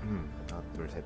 하나 둘 셋.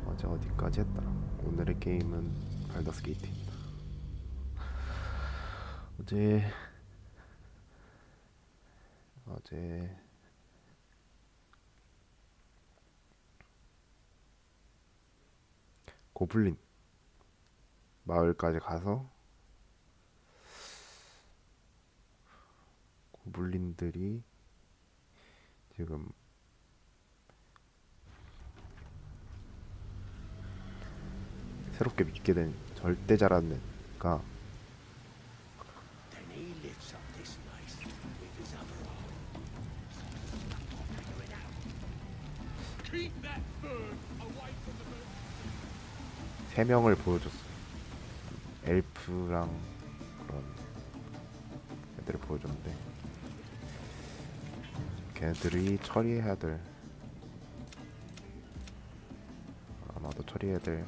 어제 어디까지 했더라? 오늘의 게임은 발더스 게이트입니다. 어제 고블린 마을까지 가서 고블린들이 지금 새롭게 믿게 된 절대자라는 애가 세 명을 보여줬어요. 엘프랑 그런 애들을 보여줬는데 걔네들이 처리해야 될, 아마도 처리해야 될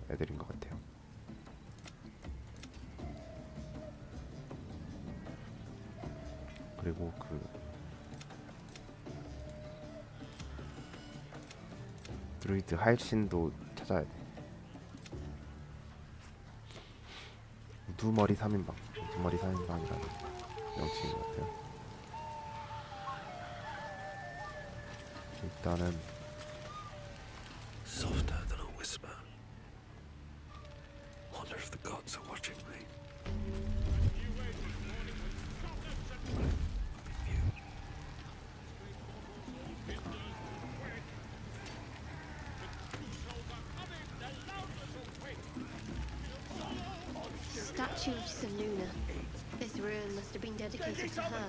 애들인 것 같아요. 그리고 그 드루이드 할신도 찾아야 돼. 우두머리 3인방, 우두머리 3인방이라는 명칭인 것 같아요. 일단은 Softer than a whisper. Wonder if the gods are watching me. Statue of Seluna. This ruin must have been dedicated to her.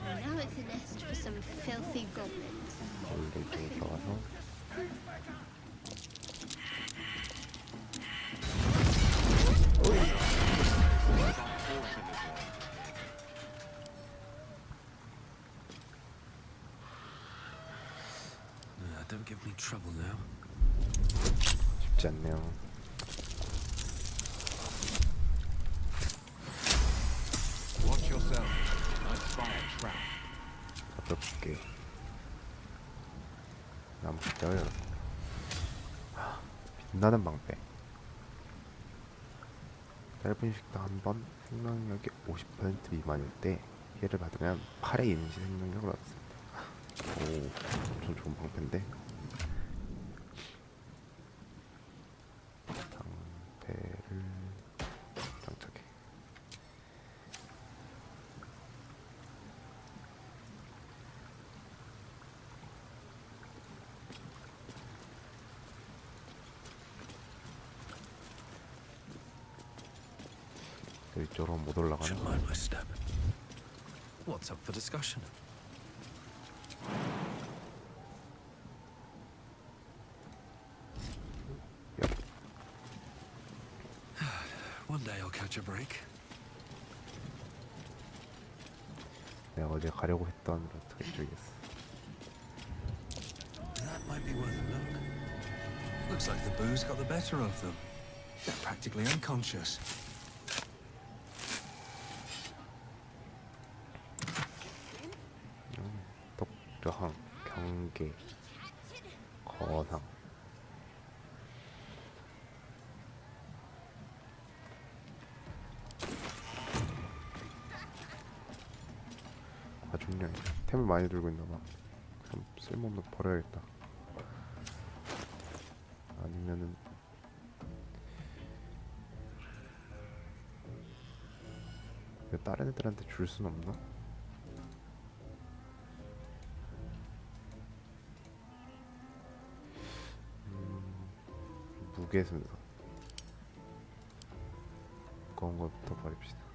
And now it's a nest for some filthy goblins. 원래 이쪽에 들어가서 Don't give me trouble now. 쉽지 않네요. Watch yourself. I spy a trap. 가볍게 나무 숫자를 열었어. 빛나는 방패. 짧은 식당 한 번 생명력이 50% 미만일 때 피해를 받으면 8의 임시 생명력을 얻습니다. 오, 엄청 좋은 방패인데. 방패를 장착해. 이쪽으로 못 올라가네. Should mind my step. What's up for discussion? One day I'll catch a break. 내가 어제 가려고 했던 루트가 이쪽이었어. That might be worth a look. Looks like the booze got the better of them. They're practically unconscious. 독저항, 경계, 거상. 중요해. 템을 많이 들고 있나봐. 참 쓸모없는 거 버려야겠다. 아니면은 이거 다른 애들한테 줄 순 없나? 무게 순서. 무거운 것부터 버립시다.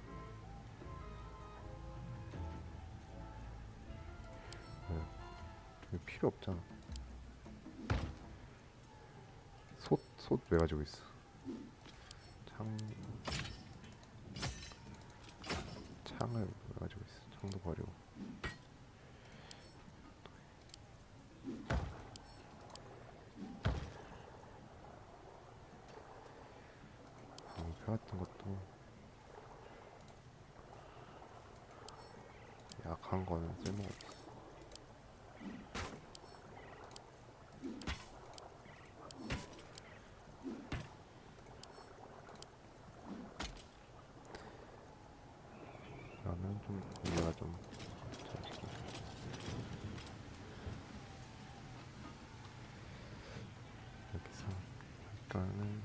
이거 필요 없잖아. 솥 왜 가지고 있어? 창을 왜 가지고 있어? 창도 버리고. 방패 같은 것도 약한 거는 쓸모가 없어. 그러면 좀 공유가 좀 잘지금 여기서 일단은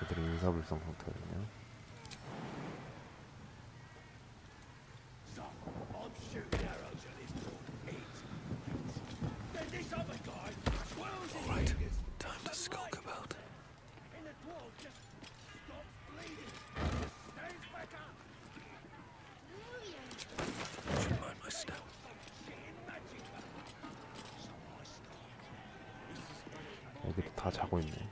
애들이 인사불성 상태거든요. All right, time to skulk about. Should mind my step. 애들이 다 자고 있네.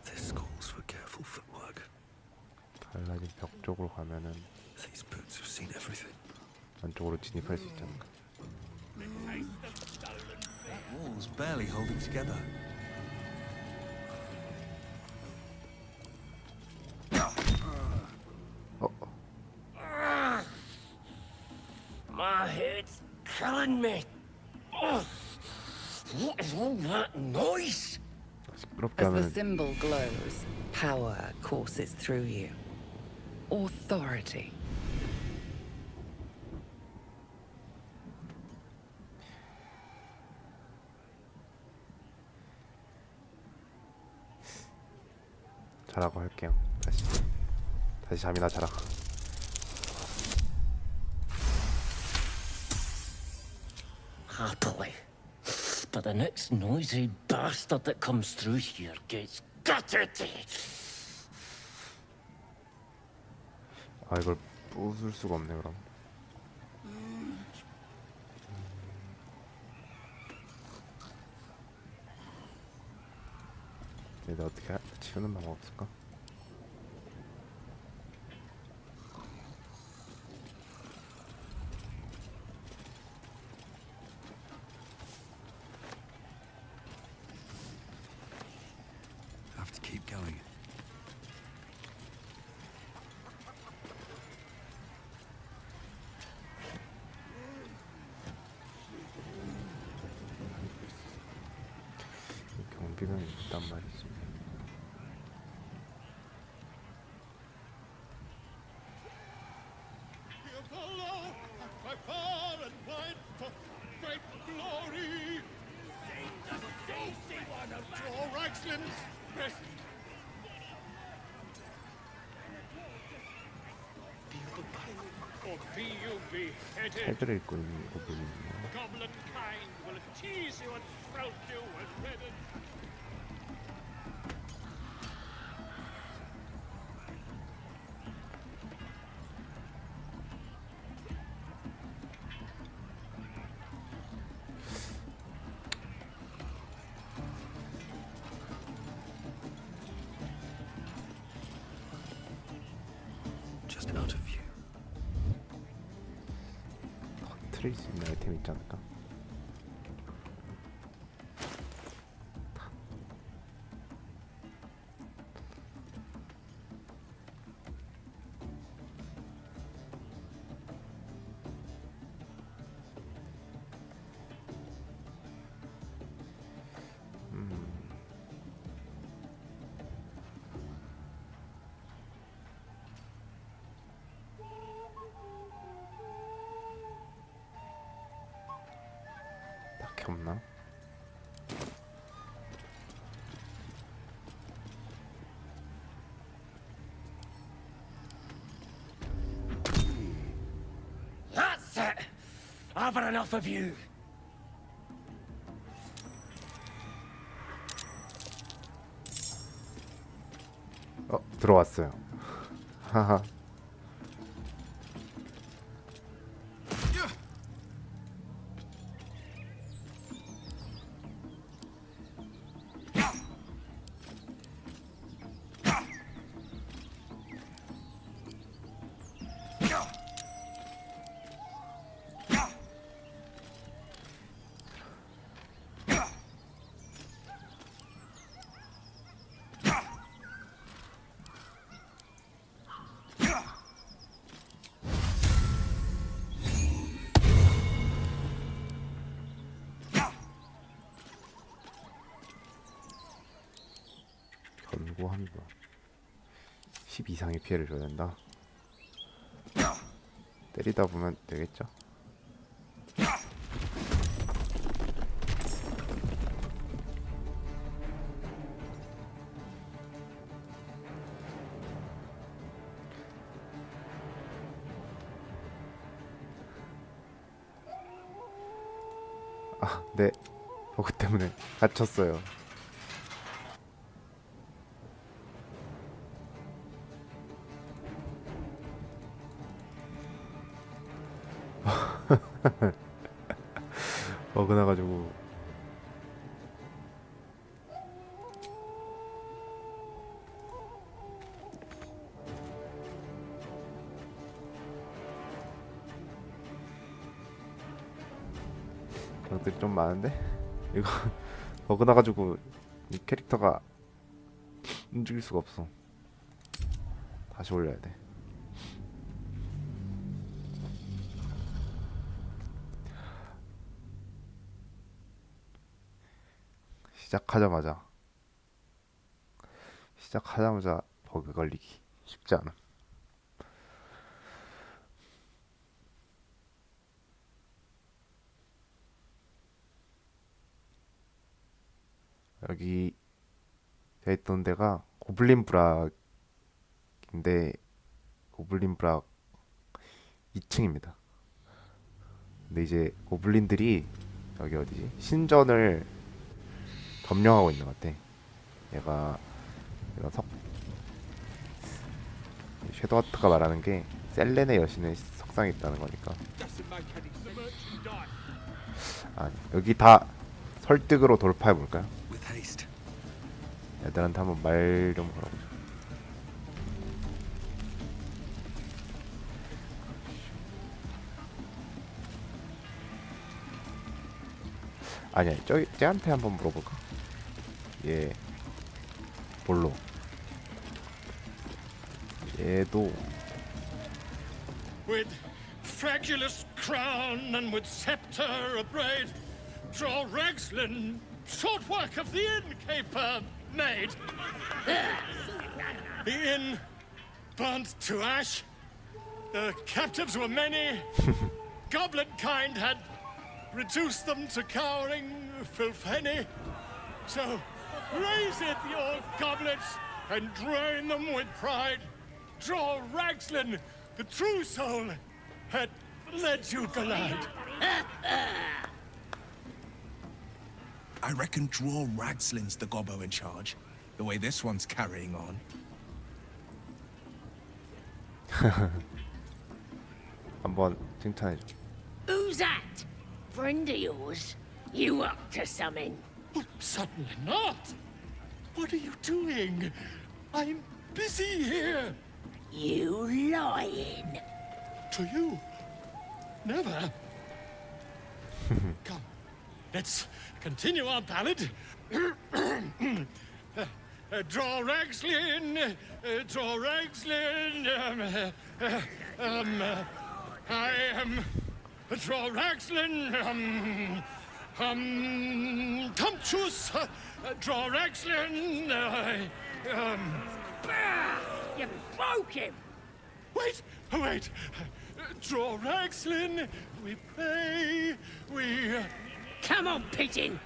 This calls for careful footwork. 갈라진 벽 쪽으로 가면은 These boots have seen everything. 안쪽으로 진입할 수 있지 않을까. Wall's barely holding together. My head's killing me. Ugh. What is all that noise? 시끄럽게 As the 하면 symbol glows, power courses through you. Authority. 자라고 할게요. 다시 잠이나 자라. Happily. But the next noisy bastard that comes through here gets gutted. 아 이걸 부술 수가 없네 그럼. 얘들 어떻게 치우는 방법 없을까? Have to keep going. 경비가 있단 말이지. By far and wide for great glory. The saucy one of Joe Reichland's best. Or be you beheaded. 책을 읽고 있는 거 보이네요. Goblin kind will tease you and throat you and redden. 터트릴 수 있는 아이템이 있지 않을까? 딱히 없나? That's it! I've had enough of you. 들어왔어요. 하하. 견고합니다. 10 이상의 피해를 줘야 된다. 때리다 보면 되겠죠? 아, 네. 버그 때문에 갇혔어요. 버그 나가지고 적들이 좀 많은데? 이거 버그 나가지고 이 캐릭터가 움직일 수가 없어. 다시 올려야 돼. 시작하자마자 버그 걸리기 쉽지 않아. 여기 돼 있던 데가 고블린 브락인데 고블린 브락 2층입니다. 근데 이제 고블린들이 여기 어디지? 신전을 점령하고 있는 것 같아. 얘가 이런 섀도우하트가 말하는 게 셀렌의 여신의 석상이 있다는 거니까. 아니, 여기 다 설득으로 돌파해 볼까요? With haste. 애들한테 한번 말 좀 걸어보자. 아니야, 쟤한테 한번 물어볼까? 얘 볼로. 얘도 With fragulous crown and with scepter abraid, draw Ragslin, short work of the innkeeper made. The inn burnt to ash. The captives were many. Goblin kind had reduced them to cowering filfenny. So raise it, your goblets, and drain them with pride. Draw Ragslin, the true soul, had led you glide. I reckon Draw Ragslin's the gobbo in charge. The way this one's carrying on. 한번 칭찬해줘. Who's that? Friend of yours? You up to something? Oh, certainly not. What are you doing? I'm busy here. You lying? To you? Never. let's continue our ballad. Draw Ragslin, draw Ragslin. I am draw Ragslin. Tumptuous, draw Ragslin. You broke him! Wait, wait. Draw Ragslin. We pray. We. Come on, pigeon!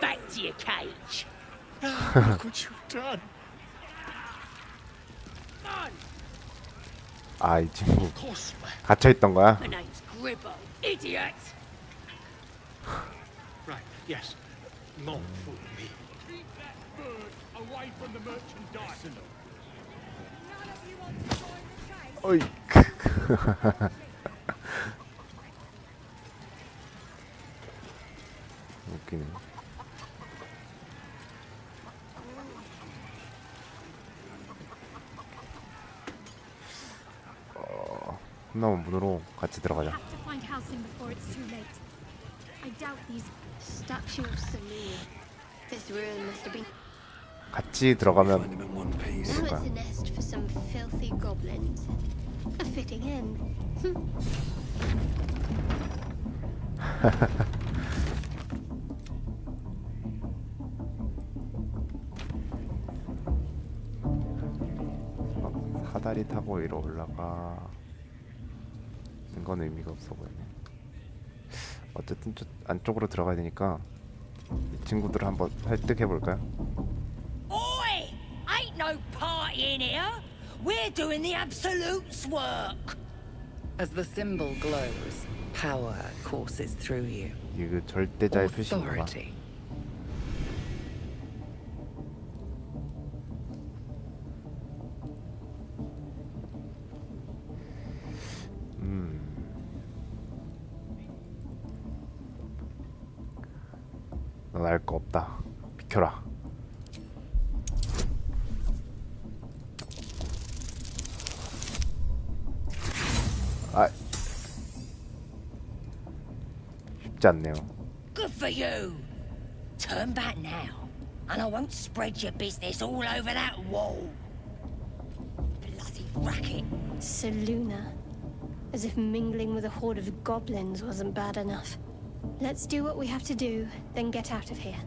Back to your cage! Look what you've done. On! 아, 이 친구 Of course. 갇혀 있던 거야? My name's Gribble, idiot! Right. Yes. Not fool me. Keep that bird away from the merchandise. 어이. 웃기네. 홈나무 문으로 같이 들어가자. Have to find Halcyon before it's too late. I doubt these statue of Selena. This ruin must have been. 같이 Find 들어가면 him in one piece. Now it's a nest for some filthy goblins. A fitting end. 사다리 타고 위로 올라가. 건 의미가 없어 보이네. 어쨌든 안쪽으로 들어가야 되니까 이 친구들을 한번 설득해 볼까요? Oi! Ain't no party in here! We're doing the Absolute's work! As the symbol glows, power courses through you. 이거 절대자의 표시인가 봐. Authority. 넌 알 거 없다. 비켜라. 아, 쉽지 않네요. Good for you! Turn back now, and I won't spread your business all over that wall. Bloody racket. Seluna. As if mingling with a horde of goblins wasn't bad enough. Let's do what we have to do, then get out of here.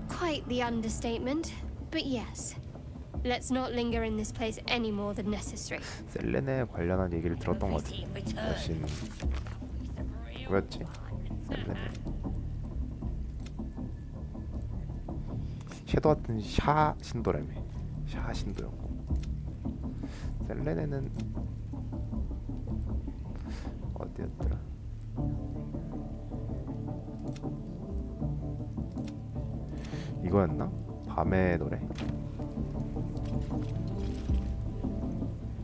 Quite the understatement, but yes. Let's not linger in this place any more than necessary. 셀렌에 관련한 얘기를 들었던 것 같아. Visit in return. 여신 뭐였지? 셀렌에 섀도우 같은 샤 신도라며. 샤 신도였고 셀렌에는 어디였더라? 이거였나? 밤의 노래?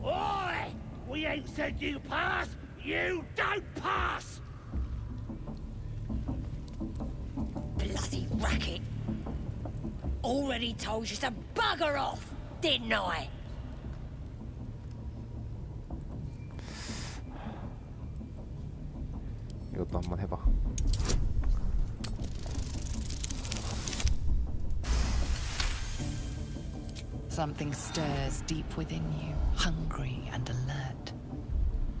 Oi! We ain't said you pass! You don't pass! Bloody racket. Already told you to bugger off, didn't I? 이것도 한번 해봐. Something stirs deep within you, hungry and alert.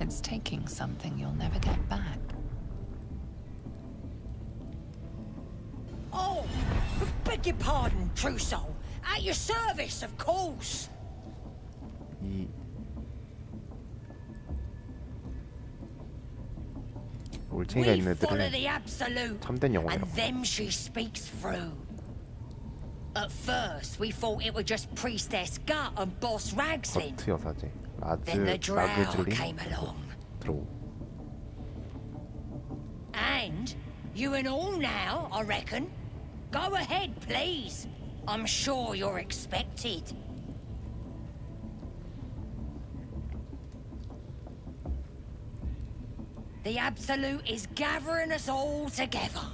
It's taking something you'll never get back. Oh, beg your pardon, true soul. At your service, of course. 이 올챙이가 We 있는 follow 애들은 the absolute, 참된 and 영혼이라고. them she speaks through. At first, we thought it was just Priestess Gut and Boss Ragslin. 버트 여사제 Then the drow 라그즐린 came along. 드로우. And you and all now, I reckon. Go ahead, please. I'm sure you're expected. The Absolute is gathering us all together.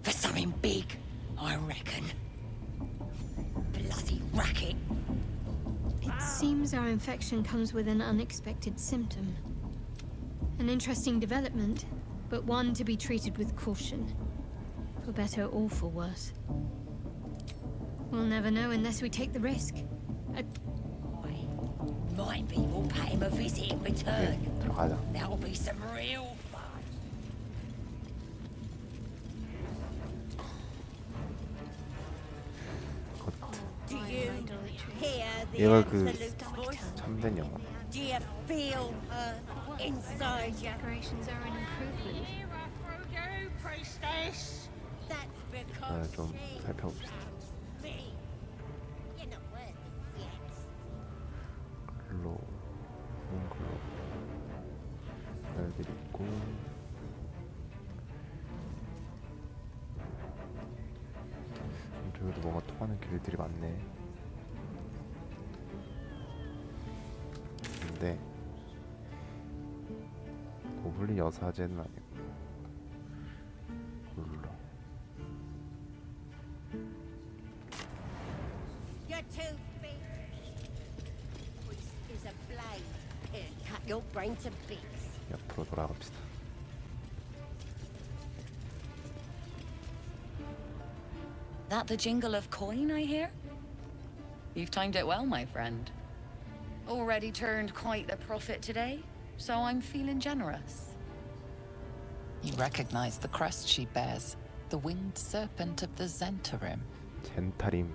For something big, I reckon. Bloody racket. It seems our infection comes with an unexpected symptom. An interesting development, but one to be treated with caution, for better or for worse. We'll never know unless we take the risk. Mind me, we'll pay him a visit in return. 들어가자. That'll be some real fun. Do you hear the 얘가 그 absolute voice? 참된 영화. Do you feel her inside you? Decorations are an improvement. priestess. That's because 좀 살펴봅시다. me. You're not worth it. 글로, 글로. 애들 있고. 저기도 뭔가 통하는 길들이 많네. 근데 고블린 여사제는 아니고 굴러. You're too big. Priest is a blade. It'll cut your brain to bits. 옆으로 돌아갑시다. That the jingle of coin I hear? You've timed it well, my friend. Already turned quite the profit today, so I'm feeling generous. You recognize the crest she bears, the winged serpent of the Zentarim. 젠타림.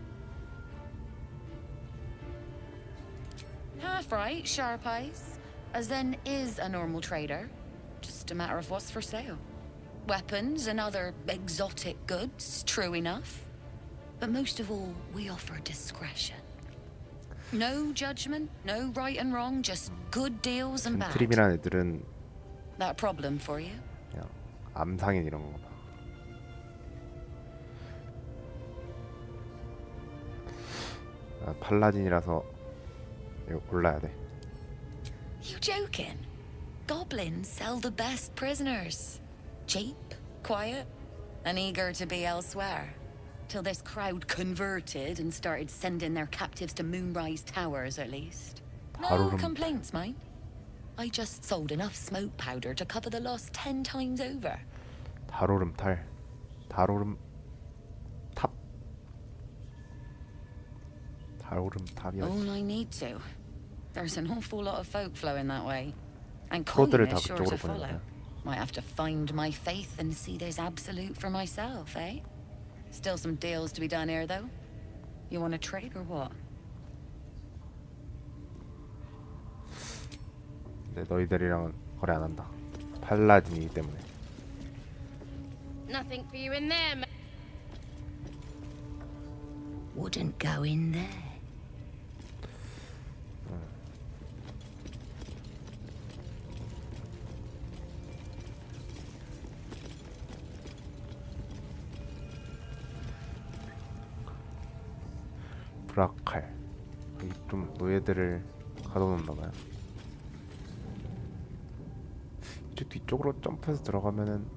Half right, sharp eyes. A Zen is a normal trader. Just a matter of what's for sale. Weapons and other exotic goods, true enough. But most of all, we offer discretion. No judgment, no right and wrong, just good deals and bad. 젠트림이라는 애들은 That problem for you? 그냥 암상인 이런 건가 봐. 아, 팔라딘이라서 이거 골라야 돼. You joking? Goblins sell the best prisoners. Cheap, quiet, and eager to be elsewhere. Till this crowd converted and started sending their captives to Moonrise Towers, at least. No 바로름. complaints, mate. I just sold enough smoke powder to cover the loss 10 times over. 다로름 탈. 다로름 탑. 다로름 탑이야. All I need to. There's an awful lot of folk flowing that way. And 프로들을 coin 다 is sure 그쪽으로 to 보내는 follow. 거야. Might have to find my faith and see this absolute for myself, eh? Still some deals to be done here, though. You want to trade or what? 근데 너희들이랑은 거래 안 한다. 팔라딘이기 때문에. Nothing for you in there, mate. Wouldn't go in there. 브라칼. 여기 좀 노예들을 가둬놓나 봐요. 이제 뒤쪽으로 점프해서 들어가면은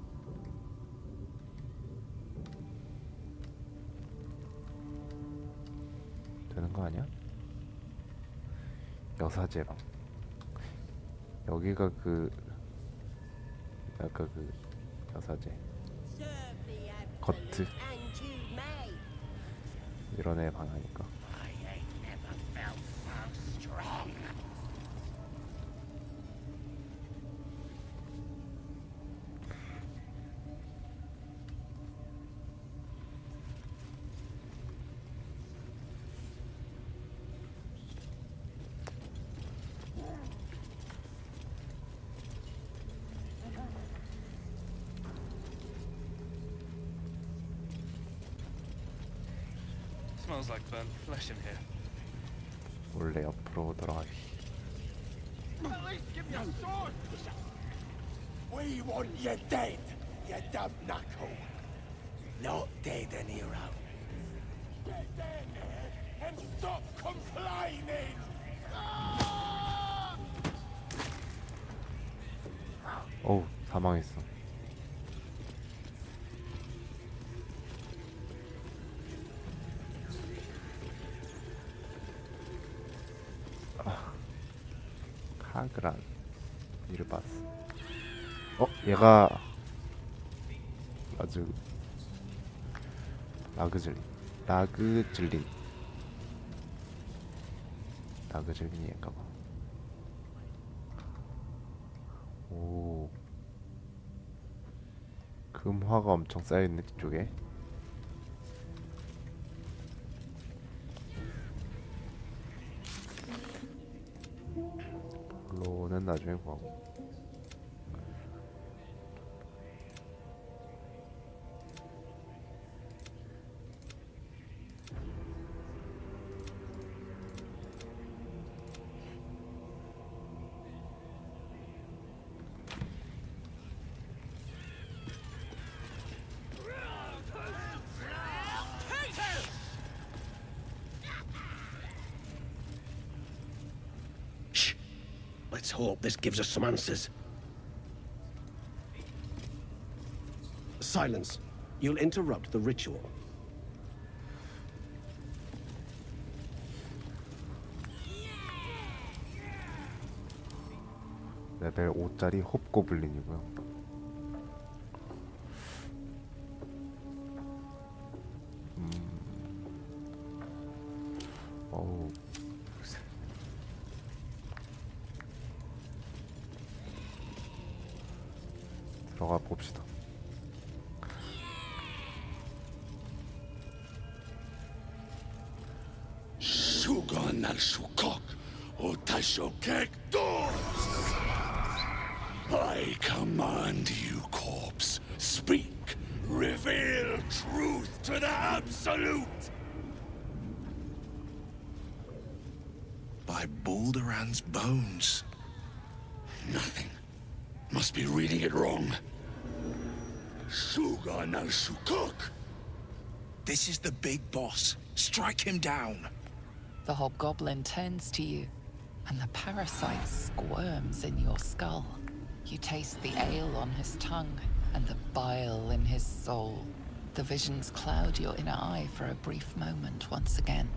되는 거 아니야? 여사제랑 여기가 그 아까 그 여사제 Serve the 겉트 absolute and you may. 이런 애 방하니까. I ain't never felt so strong. Smells like burnt flesh in here. 원래 옆으로 돌아가기. We want you dead, you dumb knuckle. Not dead, an hero. Get down there and stop complaining! 어우 사망했어. 카그란 이르바스. 얘가 아주 라그즐린 라그즐린인가봐. 오, 금화가 엄청 쌓여있네 뒤쪽에. 로는 나중에 구하고. Shh. Let's hope this gives us some answers. Silence. You'll interrupt the ritual. 레벨 5짜리 홉고블린이고요. 어우, 들어가 봅시다. Sugan al Shukok, Otashokek doors. I command you, corpse. Speak. Reveal truth to the Absolute. By Balderan's bones. Nothing. Must be reading it wrong. Sugan al Shukok. This is the big boss. Strike him down. The hobgoblin turns to you, and the parasite squirms in your skull. You taste the ale on his tongue and the bile in his soul. The visions cloud your inner eye for a brief moment once again.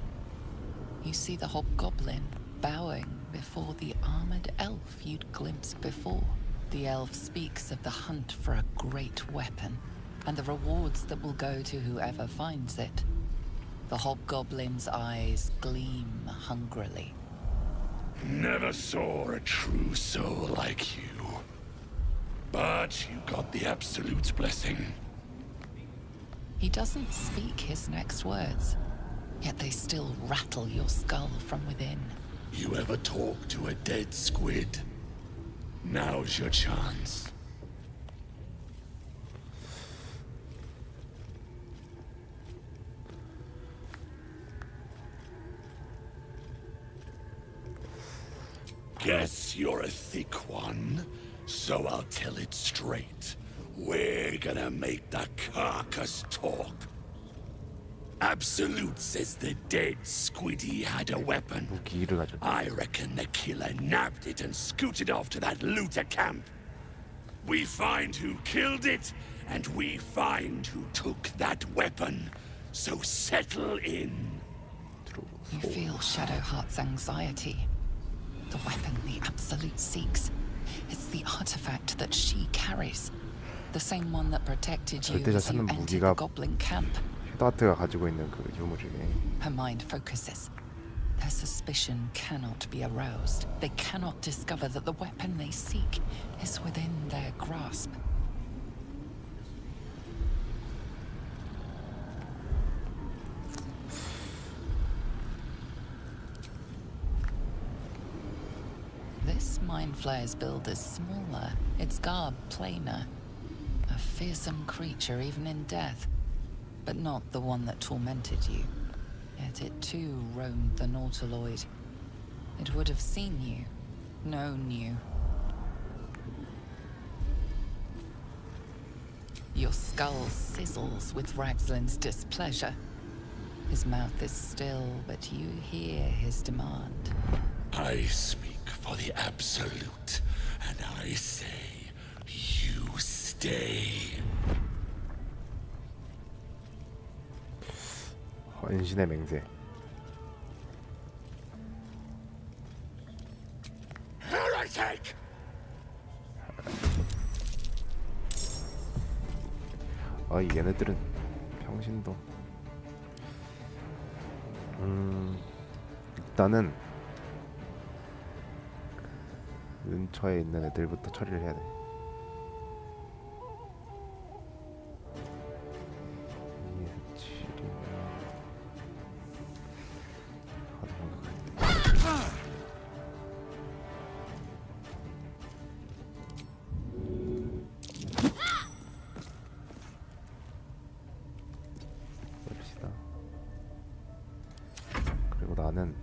You see the hobgoblin bowing before the armored elf you'd glimpsed before. The elf speaks of the hunt for a great weapon and the rewards that will go to whoever finds it. The hobgoblin's eyes gleam hungrily. Never saw a true soul like you. But you got the Absolute's blessing. He doesn't speak his next words, yet they still rattle your skull from within. You ever talk to a dead squid? Now's your chance. Guess you're a thick one, so I'll tell it straight. We're gonna make the carcass talk. Absolute says the dead squiddy had a weapon. 무기를 가져. I reckon the killer nabbed it and scooted off to that looter camp. We find who killed it, and we find who took that weapon. So settle in. You feel Shadowheart's anxiety. The weapon the Absolute seeks. It's the artifact that she carries. The same one that protected you 절대자 as you 찾는 entered 무기가 the goblin camp. 슈다트가 가지고 있는 그 유물이네. Her mind focuses. Their suspicion cannot be aroused. They cannot discover that the weapon they seek is within their grasp. This Mind Flayer's build is smaller, its garb plainer. A fearsome creature even in death, but not the one that tormented you. Yet it too roamed the Nautiloid. It would have seen you, known you. Your skull sizzles with Ragslin's displeasure. His mouth is still, but you hear his demand. I speak for the Absolute, and I say, you stay. 헌신의 맹세. Heretic! 어이. 얘네들은 병신도. 일단은 근처에 있는 애들부터 처리를 해야 돼. 봅시다. 그리고 나는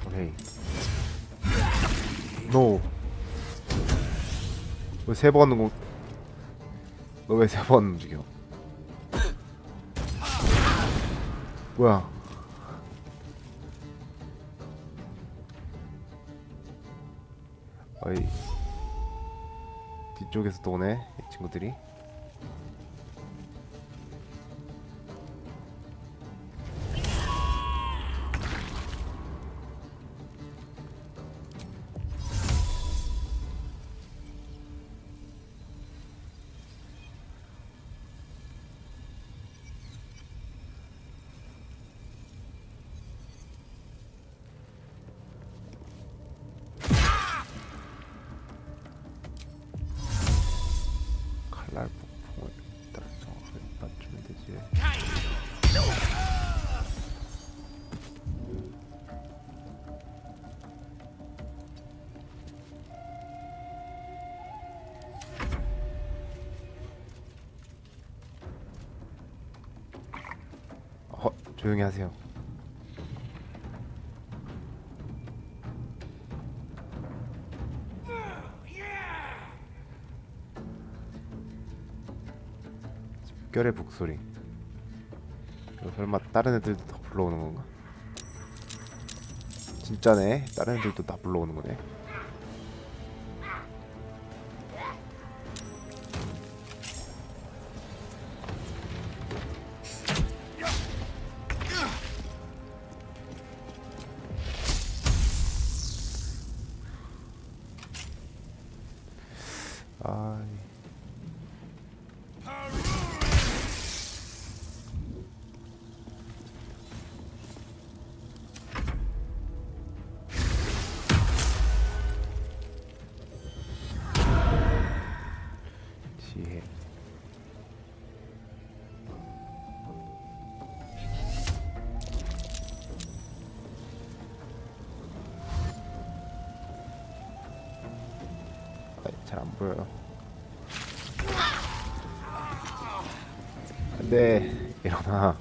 오케이. 노. 왜 세 번 너 왜 세 번 움직여? 뭐야? 어이. 뒤쪽에서 또 오네 이 친구들이. 칼날 폭풍을 따라 정확하게 맞추면 되지. 조용히 하세요. 집결의 북소리. 이거 설마 다른 애들도 다 불러오는 건가? 진짜네. 다른 애들도 다 불러오는 거네. 아. 지혜. 잘 안 보여요. 근데 일어나.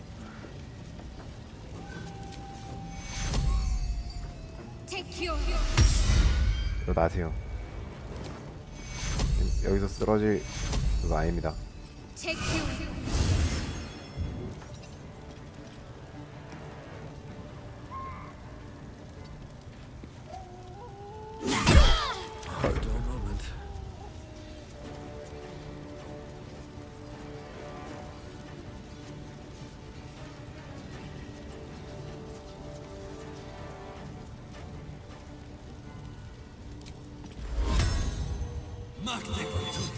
일어나세요. 여기서 쓰러질 그거 아닙니다. Dull moment. Magnificent.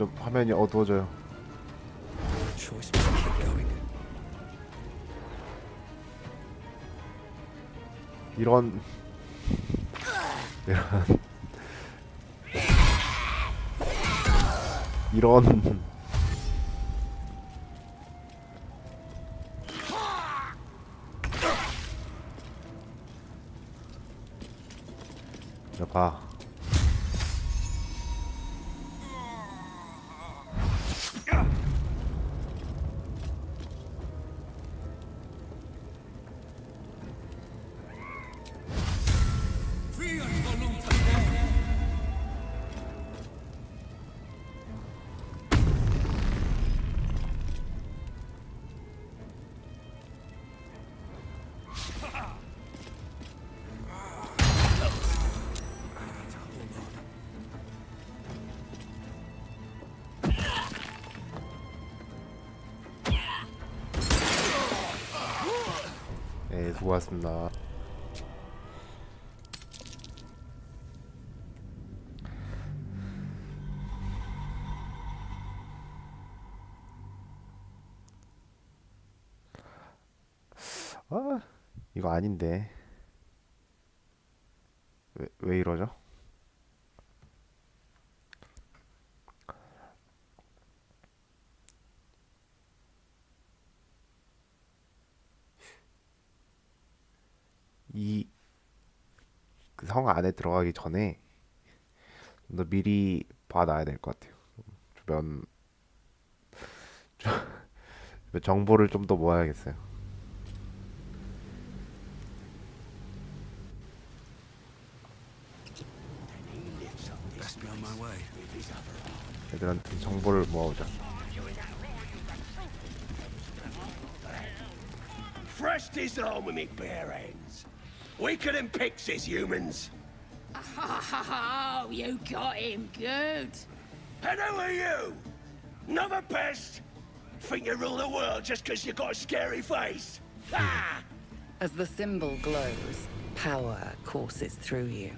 점점 화면이 어두워져요. Choice but to keep going. 이런 이런 봐. 네, 수고하셨습니다. 아, 이거 아닌데. 왜 이러죠? 이 그 성 안에 들어가기 전에 너 미리 봐놔야 될 것 같아요. 주변 정보를 좀 더 모아야겠어요. Best be on my way. 애들한테 정보를 모아오자. Fresh disarm with me bare hands. Weaker than pixies, humans. Oh, you got him good. And who are you? Another pest? Think you rule the world just 'cause you got a scary face? Ah! As the symbol glows, power courses through you.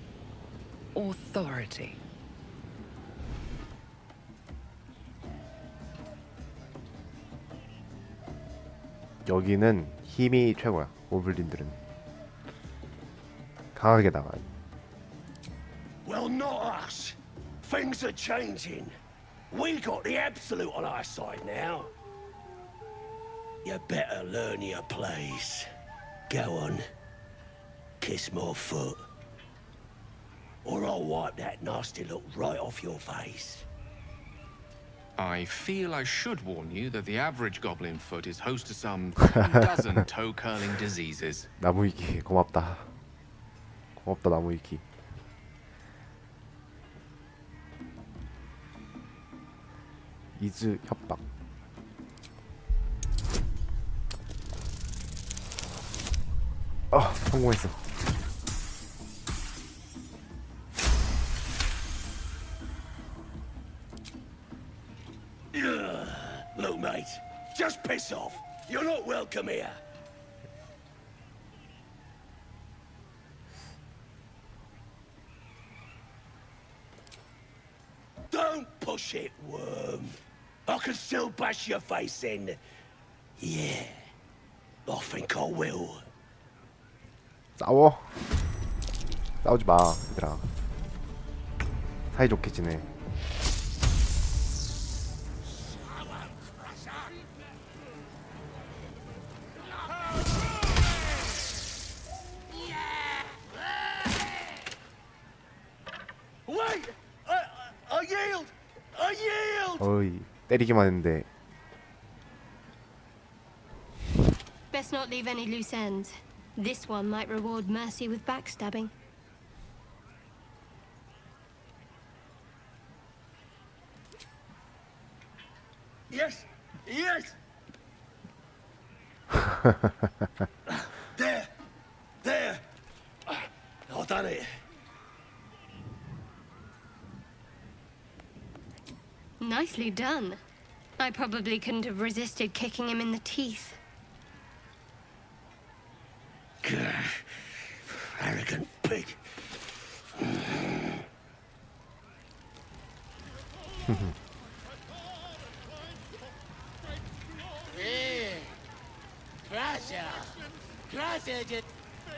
Authority. 여기는 힘이 최고야. 고블린들은 강하게 나가요. Well, not us. Things are changing. We got the absolute on our side now. You better learn your place. Go on. Kiss my foot. Or I'll wipe that nasty look right off your face. I feel I should warn you that the average goblin foot is host to some dozen toe-curling diseases. 나무위키 고맙다. 고맙다 나무위키. 이즈 협박. 아, 성공했어. Look, mate, just piss off. You're not welcome here. Don't push it, worm. I can still bash your face in. Yeah, I think I will. 싸워. 싸우지 마, 얘들아. 사이좋게 지내. Wait! I yield! I yield! 어이, 때리기만 했는데. Best not leave any loose ends. This one might reward mercy with backstabbing. Yes! Yes! There! There! I've done it. Nicely done. I probably couldn't have resisted kicking him in the teeth. Arrogant pig.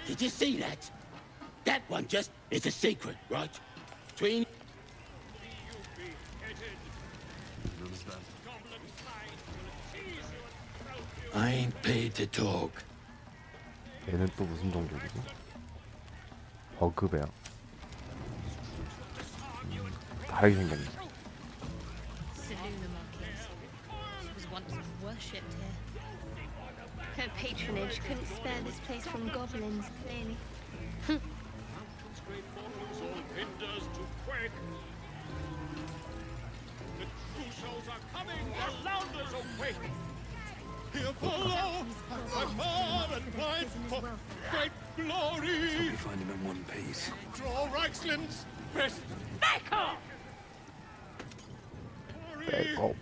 Did you see that? That one just is a secret, right? Between I ain't paid to talk. 얘는 또 무슨 종족이지? 버그베어. 다르게 생겼네. Seluna Marquise. She was once worshipped here. Her patronage couldn't spare this place from goblins, clearly. All hinders to quake. The true souls are coming, the Lounders awake. Here follow, by far and wide, for great glory. We find him in one piece. Draw Reichsland's best. back off! 빼고.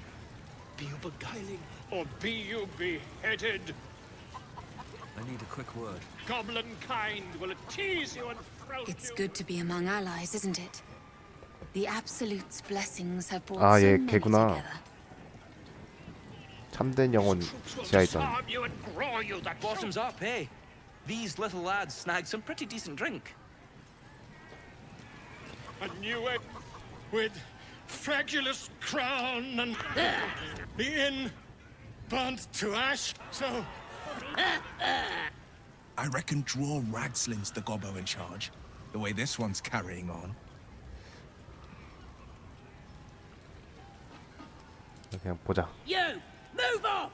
Be you beguiling? Or be you beheaded? I need a quick word. Goblin kind will tease you and throat It's you. good to be among allies, isn't it? The Absolute's blessings have brought 아, so 얘 many 걔구나. together. 참된 영혼 지하에 있던. Disarm you and grow you that Bottoms up, eh? These little lads snagged some pretty decent drink. a new egg with fragulous crown and the inn burnt to ash. So I reckon Draw Ragslin's the gobbo in charge. The way this one's carrying on. 그냥 보자. You! Move off!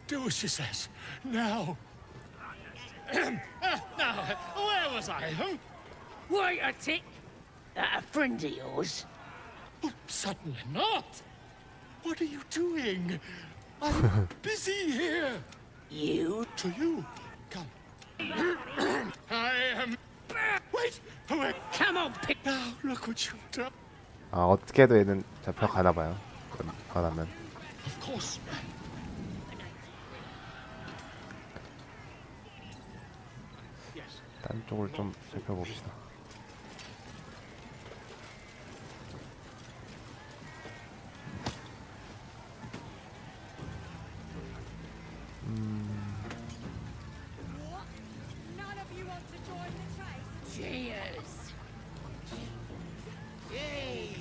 do as she says. Now. Now, where was I? Huh? Wait a tick! That a friend of yours? Oh, certainly not. What are you doing? I'm busy here. You? To you. Come. I am. Wait. Wait. Come on, pick. Now look what you've done. 아, 어떻게 해도 얘는 잡혀가나 봐요. 가나면. Of course. Yes. 딴 쪽을 좀 살펴봅시다. Cheers! Cheers!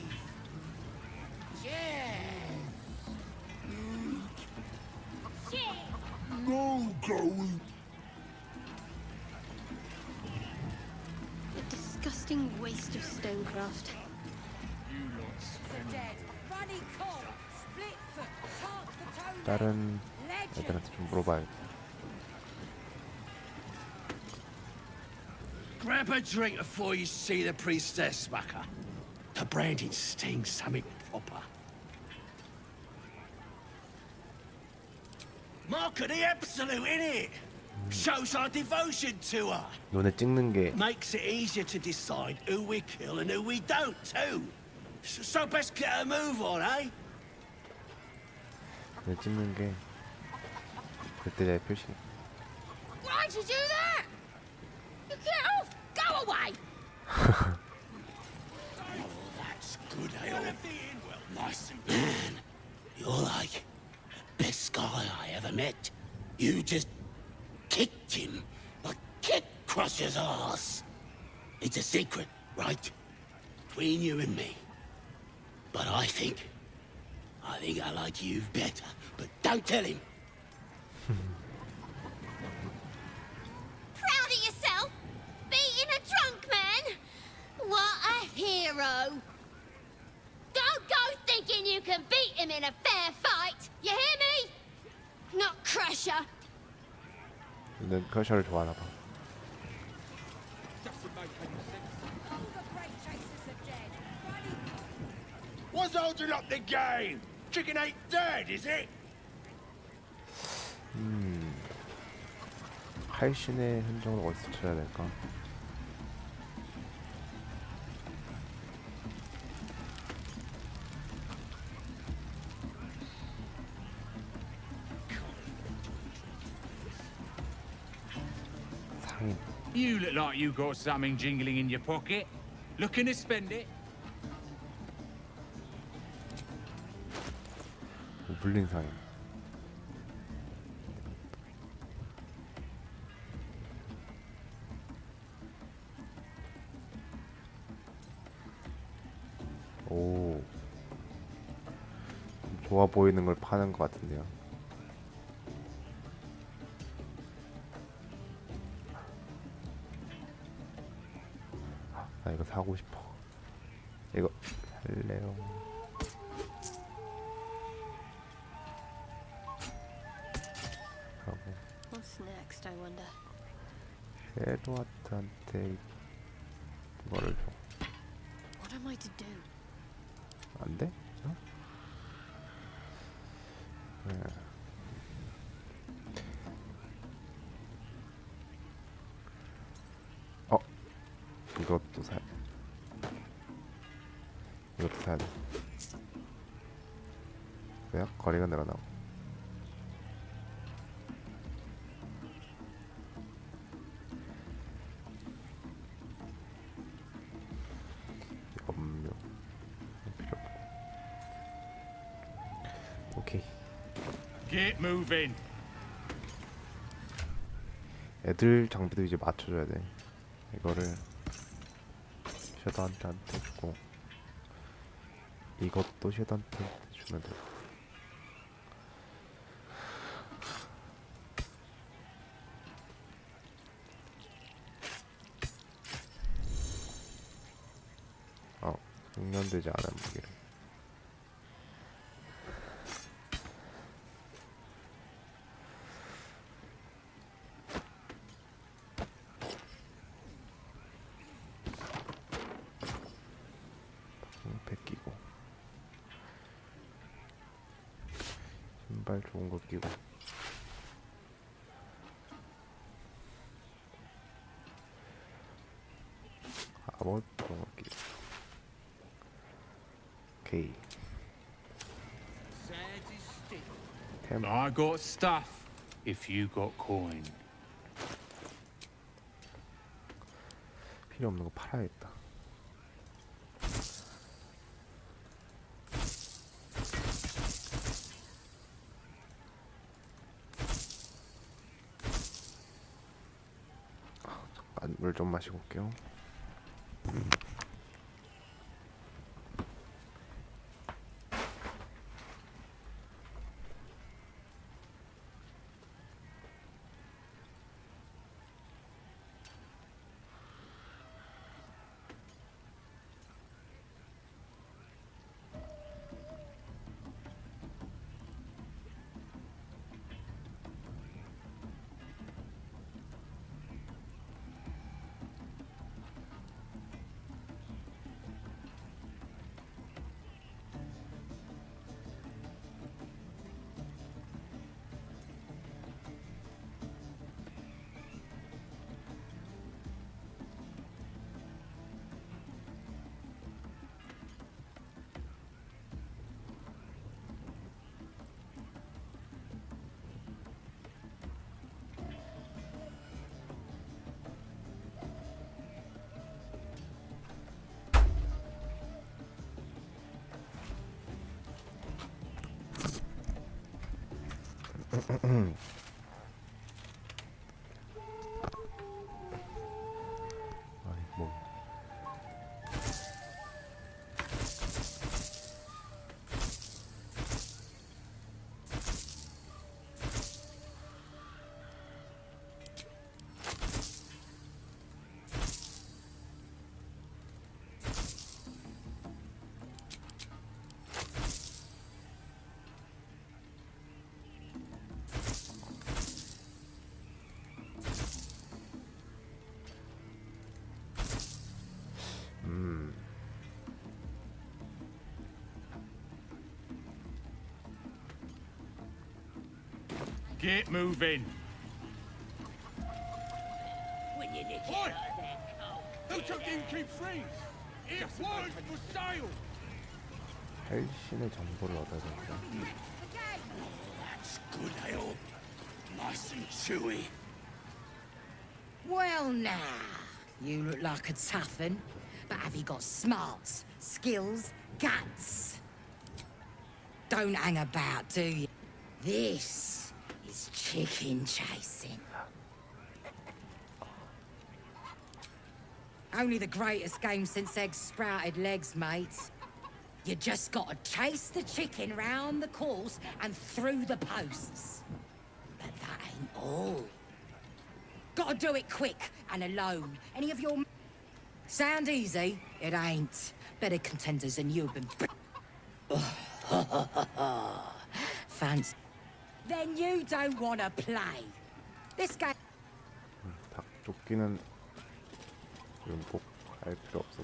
No going. A disgusting waste of stonecraft. 다른 애들한테 좀 물어봐야겠다. Grab a drink before you see the priestess, Mucker. The branding stings something proper. Mark of the Absolute, innit? Shows our devotion to her. 눈에 찍는 게 Makes it easier to decide who we kill and who we don't, too. So best get a move on, eh? 눈에 찍는 게 그때의 표시. Why'd you do that? You get off! Go away! That's good ale. Nice and man. You're like the best guy I ever met. You just kicked him like Kid Crusher's ass. It's a secret, right? Between you and me. But I think I like you better. But don't tell him. Proud of yourself? Beating a drunk man? What a hero! Don't go thinking you can beat him in a fair fight! You hear me? Not Crusher. 얘는 크러셔를 좋아하나 봐. What's holding up the game? Chicken ain't dead, is it? 칼신의 흔적을 어디서 찾아야 될까? 상인. You look like you got something jingling in your pocket. Looking to spend it? 물린 상인. 오, 좋아 보이는 걸 파는 것 같은데요. 나 이거 사고 싶어. 이거 살래요. 하고 What's next, I wonder? 에드와드한테 이거를 줘. What am I to do? 안 돼? 어? 네. 이것도 사야 돼. 이것도 사야 돼. 왜요? 거리가 늘어나고. 음료 필요 없고. 오케이. Get moving. 애들 장비도 이제 맞춰줘야 돼. 이거를 쉐더한테 주고 이것도 쉐더한테 주면 돼. 숙련되지 않은 무기를. 끼고 신발 좋은 거 끼고 아무 좋은 거 끼고. 오케이. 테마 I got stuff if you got coin. 필요 없는 거 팔아야겠다. 잠깐 물 좀 마시고 올게요. 아니 뭐 Get moving. When you nick it Oi! out of their coat. Who took you keep freeze? It was for sale. 헬신의 정보를 얻어야 된다. That's good ale. Nice and chewy. Well, now, you look like a tough un, but have you got smarts, skills, guts? Don't hang about, do you? This is chicken chasing. Only the greatest game since eggs sprouted legs, mate. You just gotta chase the chicken round the course and through the posts. But that ain't all. Gotta do it quick and alone. Any of your... Sound easy? It ain't. Better contenders than you've been... Fancy. Then you don't wanna play. This game... 닭 쫓기는 이건 꼭 할 필요 없어.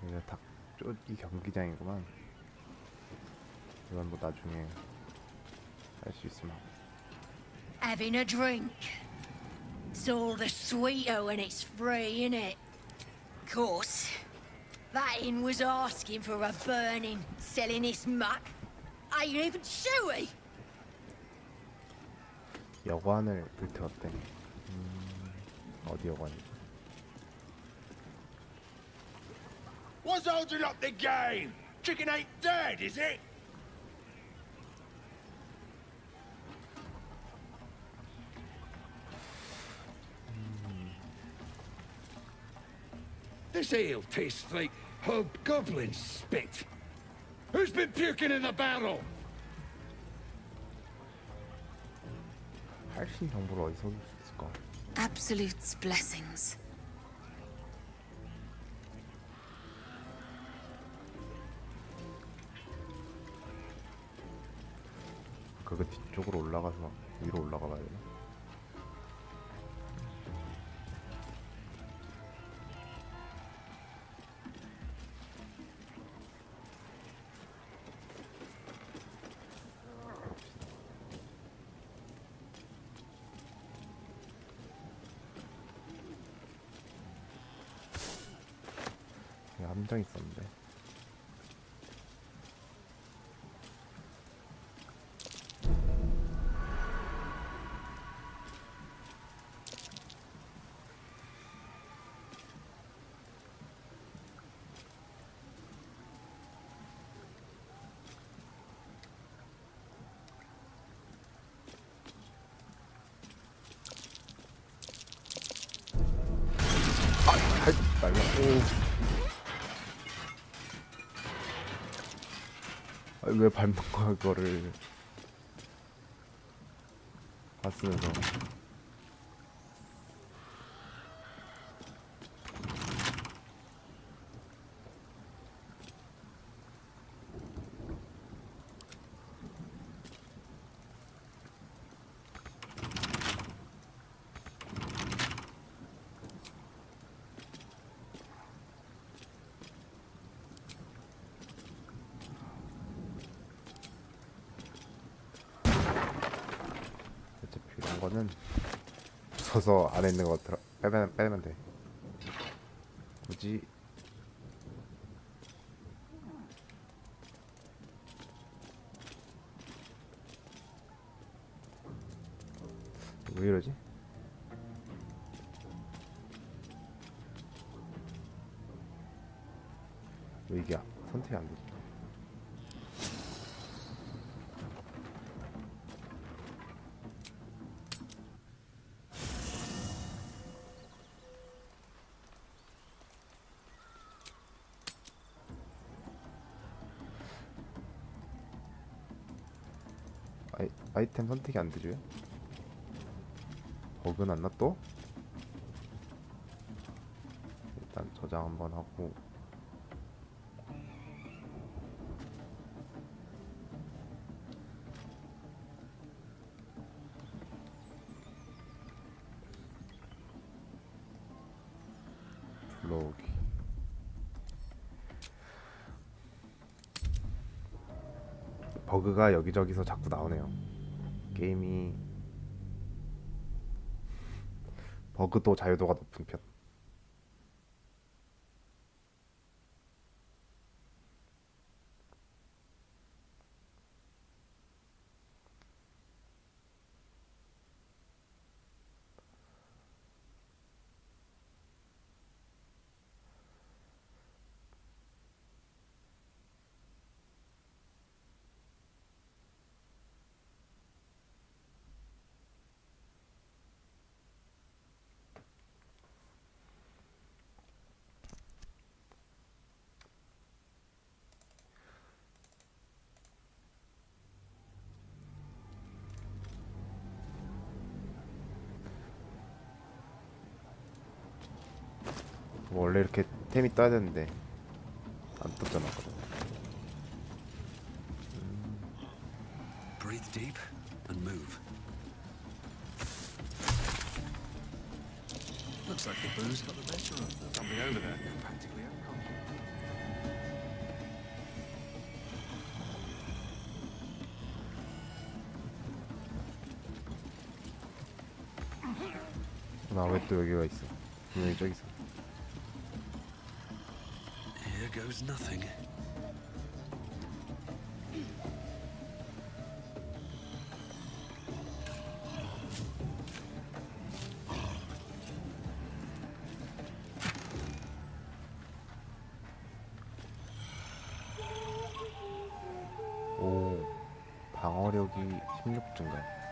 이게 닭 쫓기 경기장이구만. 이건 뭐 나중에 할 수 있으면. Having a drink. It's all the sweeter when it's free, innit? Course. That inn was asking for a burning, selling his muck. Ain't even shoey. 여관을 불태웠대. 어디 여관이지? What's holding up the game? Chicken ain't dead, is it? This ale tastes like hobgoblin spit. Who's been puking in the barrel? 할신 정보를 어디서 얻을 수 있을까? Absolute's blessings. 그 뒤쪽으로 올라가서 위로 올라가 봐야 되나? 함정 있었는데. 말라. 오. 왜 밟는 거야 그거를 봤으면서. 거는 서서 안에 있는 거 빼면 돼. 굳이 왜 이러지? 왜 이게 선택이 안 되지? 아이템 선택이 안 되죠? 버그 났나 또? 일단 저장 한번 하고. 불러오기. 버그가 여기저기서 자꾸 나오네요. 게임이 버그도 자유도가 높은 편. 원래 이렇게 템이 떠야 되는데 안 떴잖아. 아까. Breathe deep and move. Looks like the booze got the better of them. Something over there. They're practically unconscious. 나 왜 또 여기가 있어? 분명히 저기 있어. Here goes nothing. 오, 방어력이 16 증가.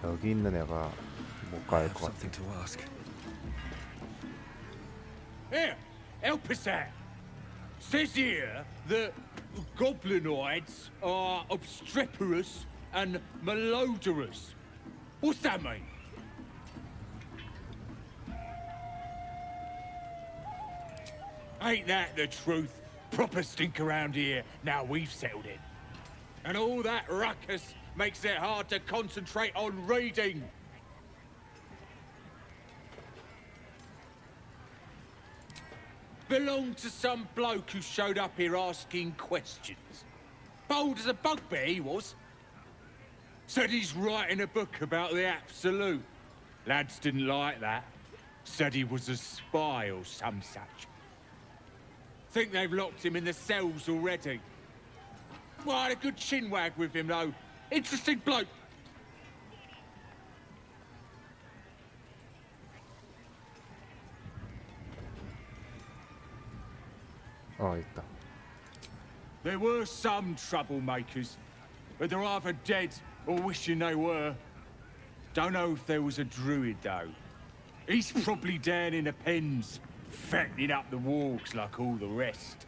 여기 있는 애가 뭔가 알 것 같아. Something to ask. Here, help us out. Says here that goblinoids are obstreperous and malodorous. What's that mean? Ain't that the truth? Proper stink around here now we've settled it. And all that ruckus makes it hard to concentrate on reading. Belonged to some bloke who showed up here asking questions. Bold as a bugbear he was. Said he's writing a book about the Absolute. Lads didn't like that. Said he was a spy or some such. Think they've locked him in the cells already. Well, I had a good chinwag with him though. Interesting bloke. 있다. There were some troublemakers, but they're either dead or wishing they were. Don't know if there was a druid, though. He's probably down in the pens, fattening up the wargs like all the rest.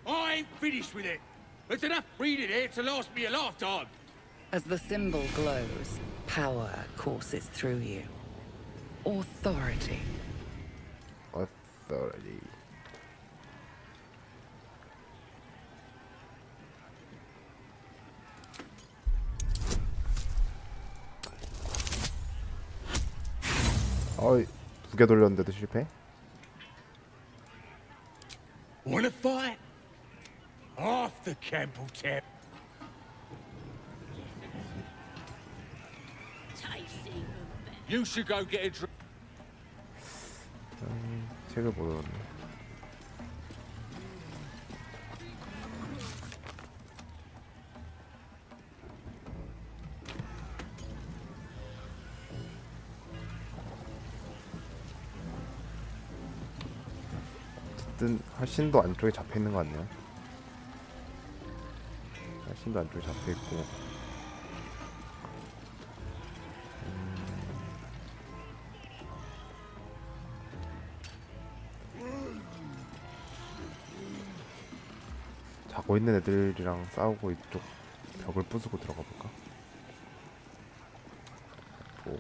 I ain't finished with it. There's enough reading here to last me a lifetime. As the symbol glows, power courses through you. Authority. Authority. 어이, 2개 돌렸는데도 실패? Wanna fight? Off the Campbell tap. You should go get a drink. 책을 못 얻었네. 어쨌든 활신도 안쪽에 잡혀 있는 것 같네요. 활신도 안쪽에 잡혀 있고. 자고 있는 애들이랑 싸우고 이쪽 벽을 부수고 들어가 볼까? 오.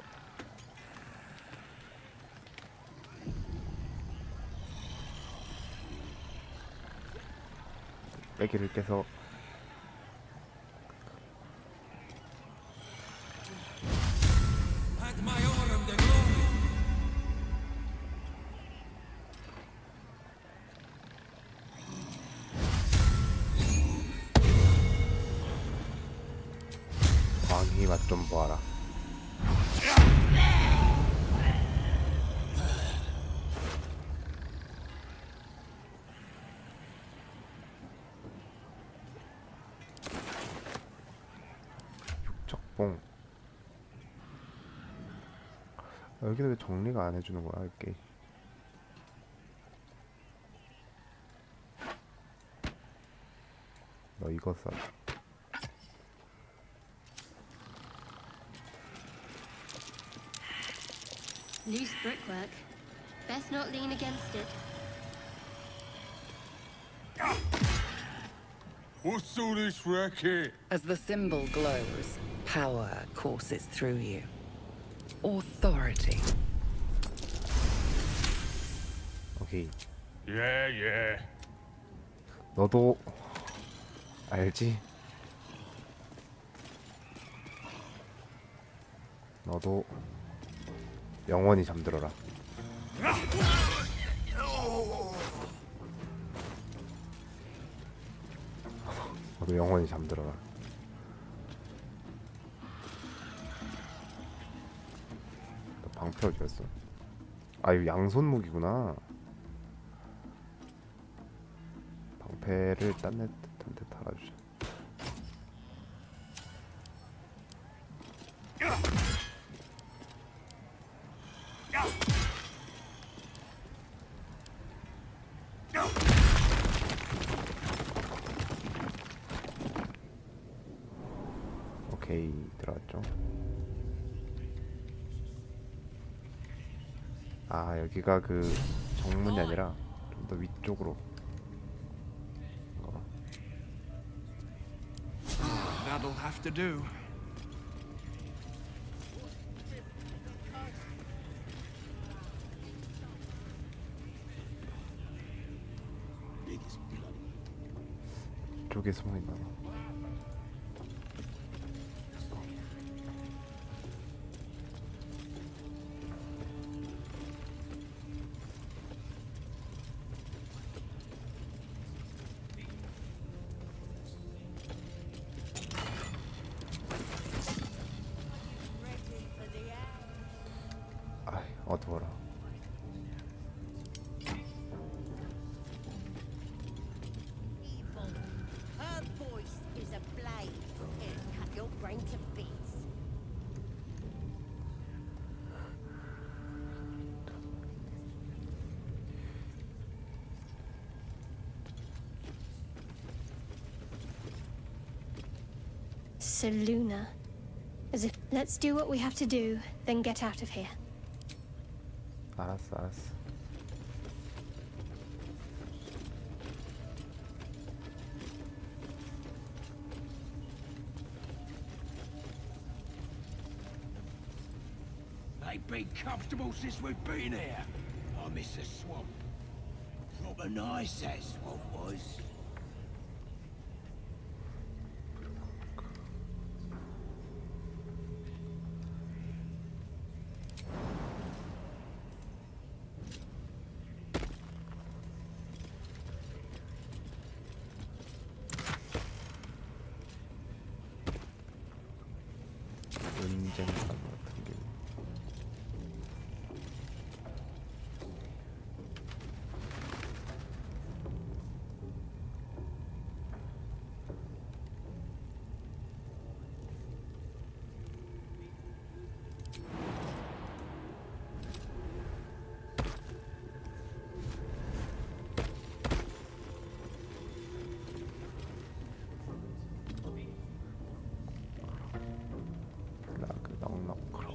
빼기를 깨서 광희 맛 좀 보아라. 육척봉. 여기는 왜 정리가 안 해주는 거야 이게? 너 이거 써. Loose brickwork. Best not lean against it. What's all this racket? As the symbol glows, power courses through you. Authority. 오케이. Yeah. 너도 알지? 너도 영원히 잠들어라. 너도 영원히 잠들어라. 너 방패 어디 갔어? 아 이거 양손 무기구나. 방패를 딴 애한테 달아주자. 오케이 들어갔죠. 아 여기가 그 정문이 아니라 좀 더 위쪽으로. That'll have to do. 쪽에 숨어 있나 봐. 아이 어두워라. Her voice is a blade. It'll cut your brain to bits. Seluna. As if, let's do what we have to do, then get out of here. 알았어. They've been comfortable since we've been here. I miss the swamp. Proper nice that swamp was. 논쟁감 같은 게. 라그 넉넉크로.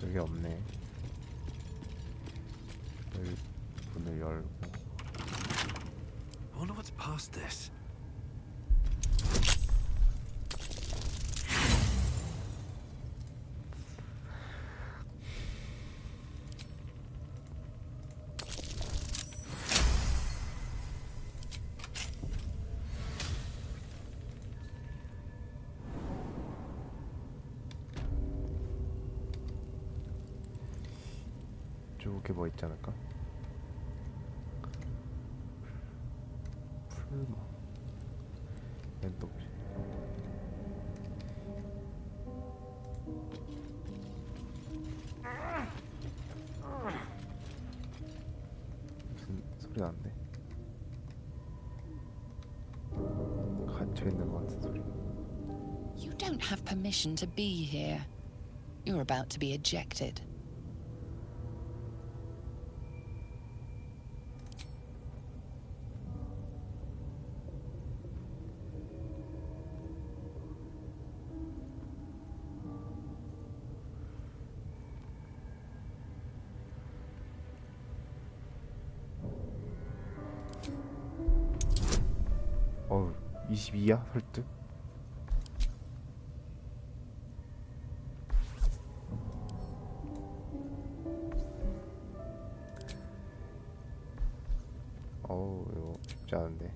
여기 없네. 여기 문을 열고. I wonder what's past this. 이쪽에 뭐 있지 않을까? 풀마. 얘는 또 뭐지? 무슨 소리 나는데? 갇혀 있는 것 같은 소리. You don't have permission to be here. You're about to be ejected. 어우, 22야? 설득? 어우, 이거 쉽지 않은데.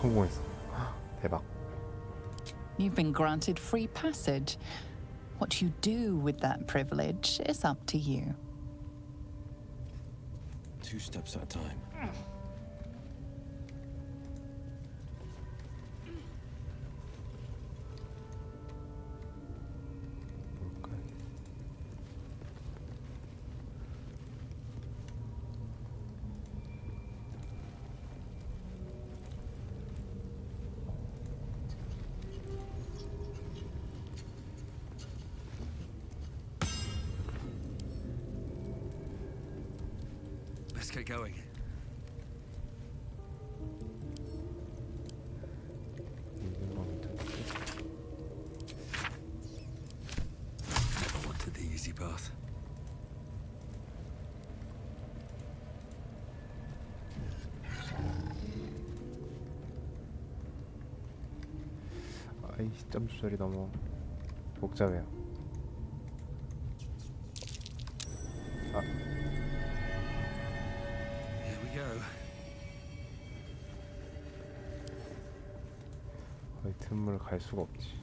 성공했어. 대박. You've been granted free passage. What you do with that privilege is up to you. 2 steps at a time. 뭘까요? Let's get going. 있는 거 같은데. Never wanted the easy path. 아이, 시점 조절이 너무 복잡해요. 아, Here we go. 거의 틈을 갈 수가 없지.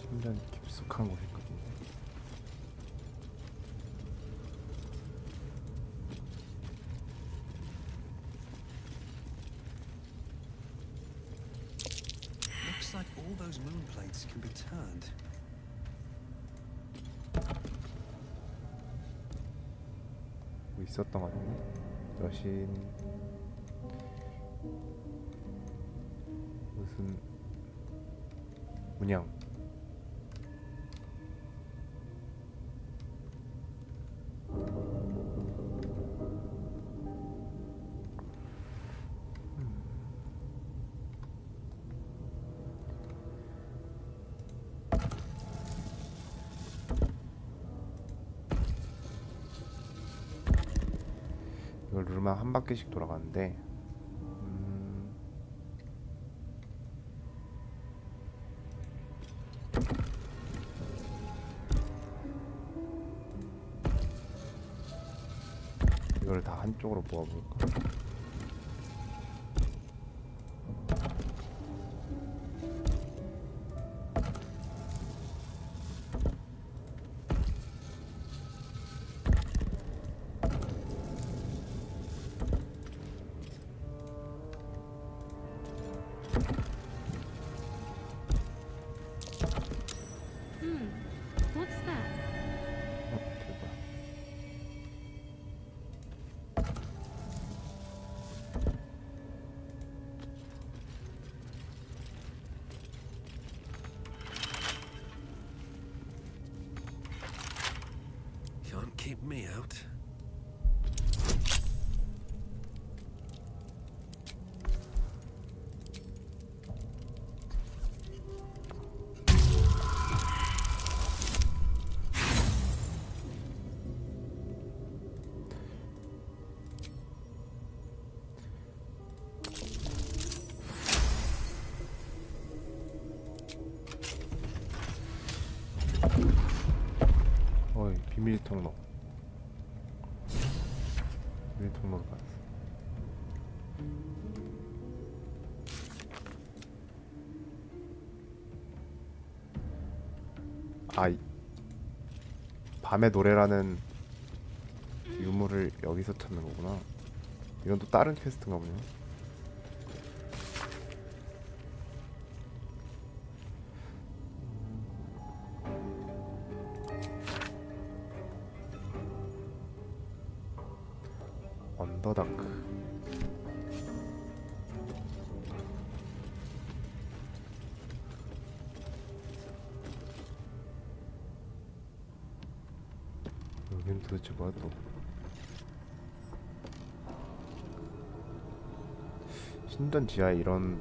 심장 깊숙한 곳에 있거든요. Looks like all those moon plates can be turned. 뭐 있었던 것 같네. 여신 무슨 문양. 이걸 누르면 한 바퀴씩 돌아가는데 이걸 다 한쪽으로 모아볼까? What's that? 대박. Can't keep me out. 비밀 통로. 비밀 통로로 갔어. 아, 밤의 노래라는 유물을 여기서 찾는 거구나. 이건 또 다른 퀘스트인가 보네요. 언더다크. 여긴 도대체 뭐야 또. 신전 지하에 이런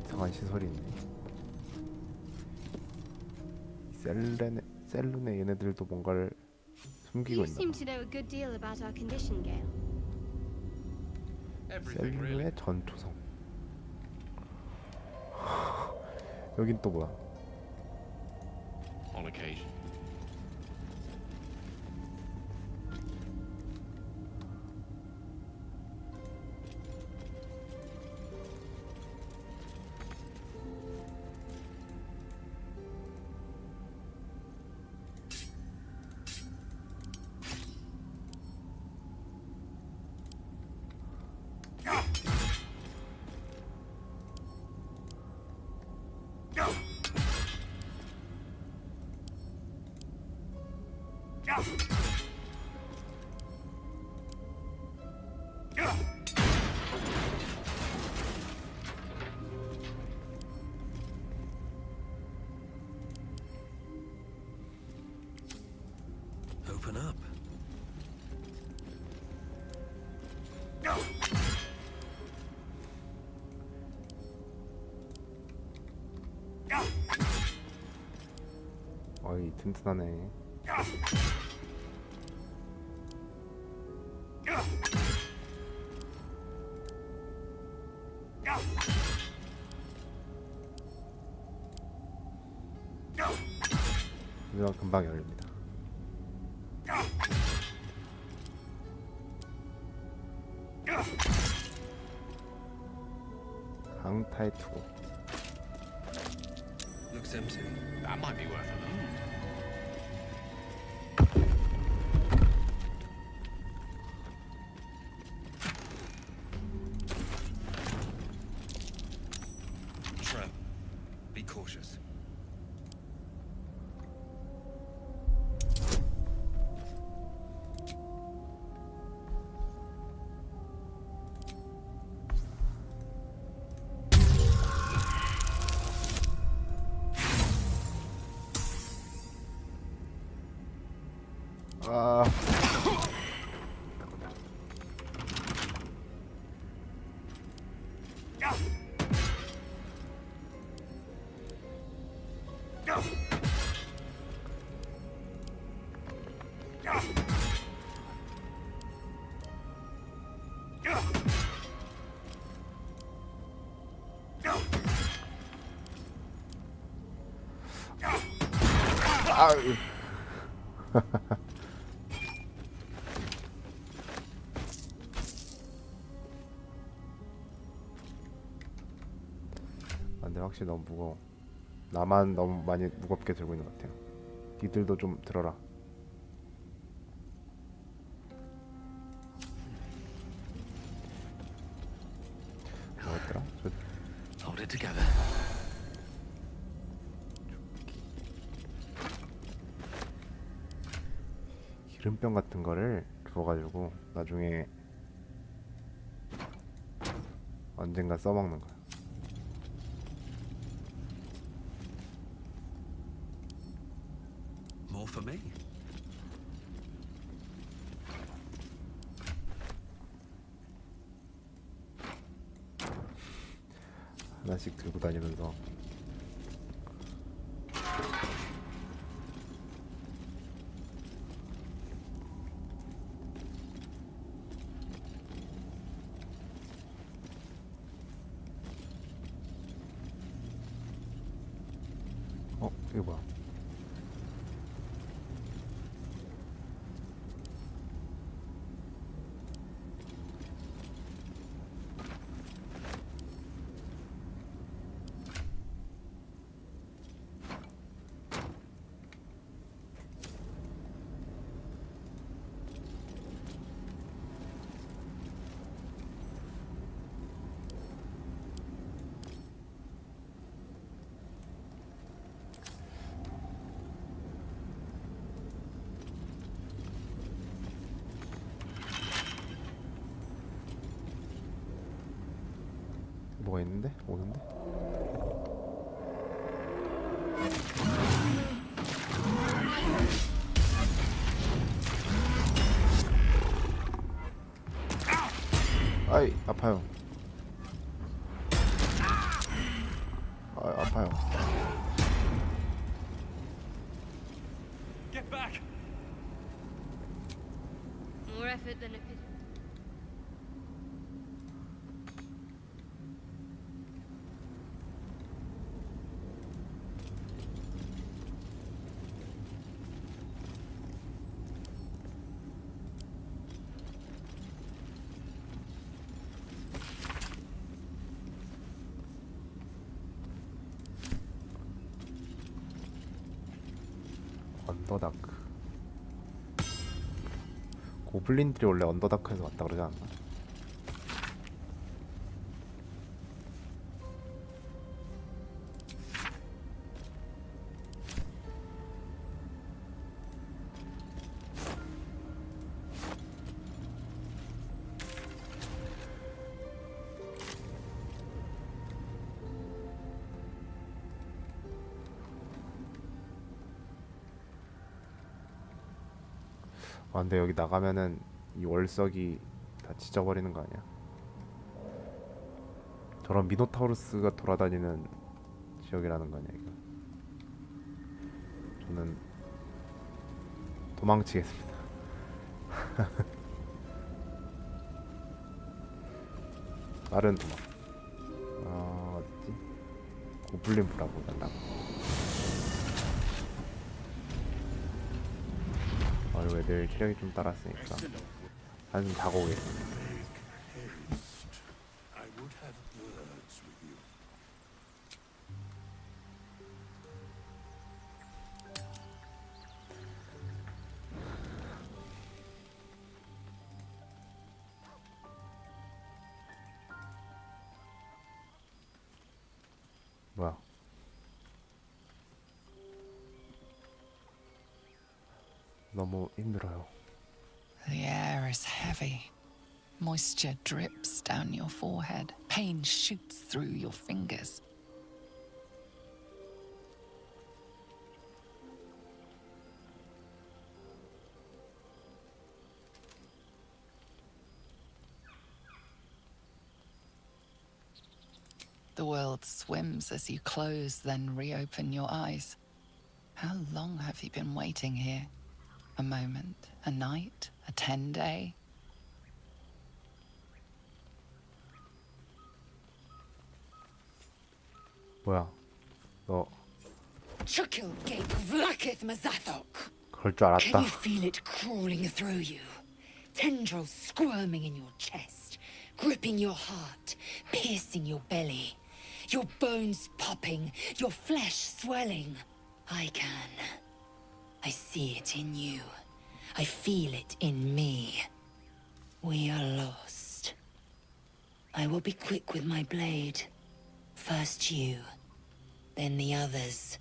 이상한 시설이 있네. 셀룬의 얘네들도 뭔가를 숨기고 You 있나 seem 봐. to know a good deal about our condition, Gale. Everything really. 셀룬의 전투성. 여긴 또 뭐야? On occasion. Open up. 어이 튼튼하네. 이건 금방 열립니다. 강타의 투구. Looks empty. That might be worth a look. Trap. Be cautious. 아. 아유. 근데 확실히 너무 무거워. 나만 너무 많이 무겁게 들고 있는 것 같아요. 니들도 좀 들어라. 뭐였더라? Hold it together. 기름병 같은 거를 주워가지고 나중에 언젠가 써먹는 거야. More for me. 하나씩 들고 다니면서 이거 뭐야? 뭐가 있는데? 오는데? 아이 아파요. 아 아파요. Get back! More effort than a pity. 언더다크. 고블린들이 원래 언더다크에서 왔다 그러지 않나? 아 근데 여기 나가면은 이 월석이 다 찢어버리는 거 아니야? 저런 미노타우루스가 돌아다니는 지역이라는 거 아니야 이거? 저는 도망치겠습니다. 다른 도망. 아 어딨지? 고블린 브라보 간다고. 그리고 애들 체력이 좀 따랐으니까 한숨 자고 오겠습니다. I would have words with you. 뭐야? 너무 힘들어요. The air is heavy. Moisture drips down your forehead. Pain shoots through your fingers. The world swims as you close, then reopen your eyes. How long have you been waiting here? A moment, a night, a 10-day? 뭐야? 너 Chukil gate vlakith Mazathok. 그럴 줄 알았다. Can you feel it crawling through you? Tendrils squirming in your chest, gripping your heart, piercing your belly. Your bones popping, your flesh swelling. I can. I see it in you. I feel it in me. We are lost. I will be quick with my blade. First you, then the others,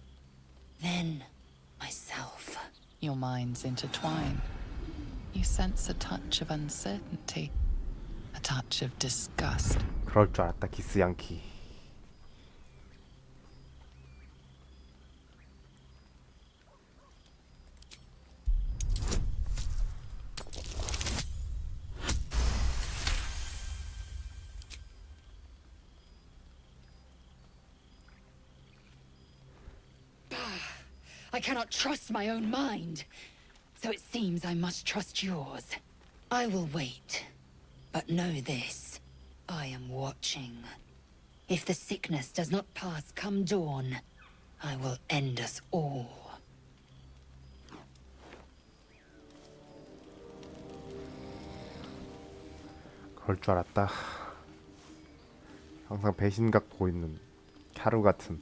then myself. Your minds intertwine. You sense a touch of uncertainty, a touch of disgust. 그럴 줄 알았다. 기스 양키. I cannot trust my own mind. So it seems I must trust yours. I will wait. But know this. I am watching. If the sickness does not pass come dawn, I will end us all. 그럴 줄 알았다. 항상 배신각 보고 있는 캬루 같은.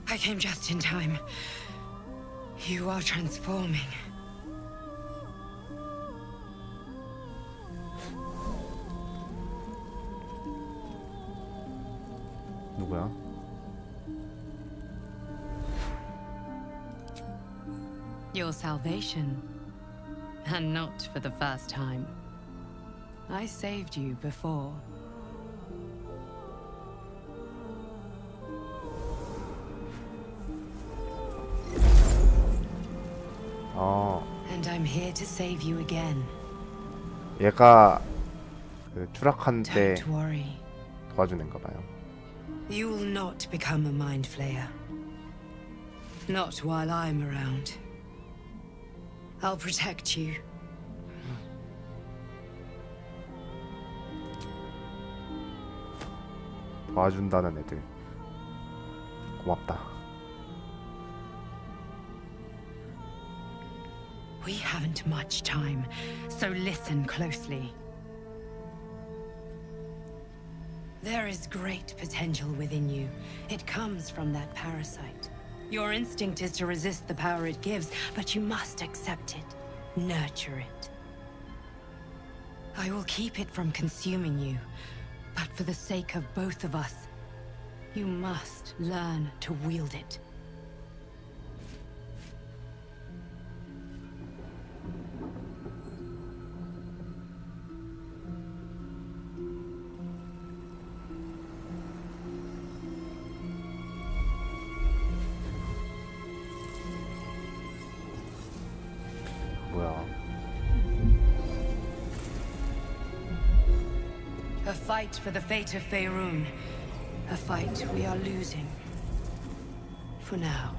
I came just in time. You are transforming. 누구야? Your salvation. And not for the first time. I saved you before. And I'm here to save you again. 얘가 그 추락한 때 Don't worry. 도와주는 거 봐요. You will not become a mind flayer. Not while I'm around. I'll protect you. 도와준다는 애들 고맙다. We haven't much time, so listen closely. There is great potential within you. It comes from that parasite. Your instinct is to resist the power it gives, but you must accept it, nurture it. I will keep it from consuming you, but for the sake of both of us, you must learn to wield it. 뭐야? A fight for the fate of Faerun. A fight we are losing. For now.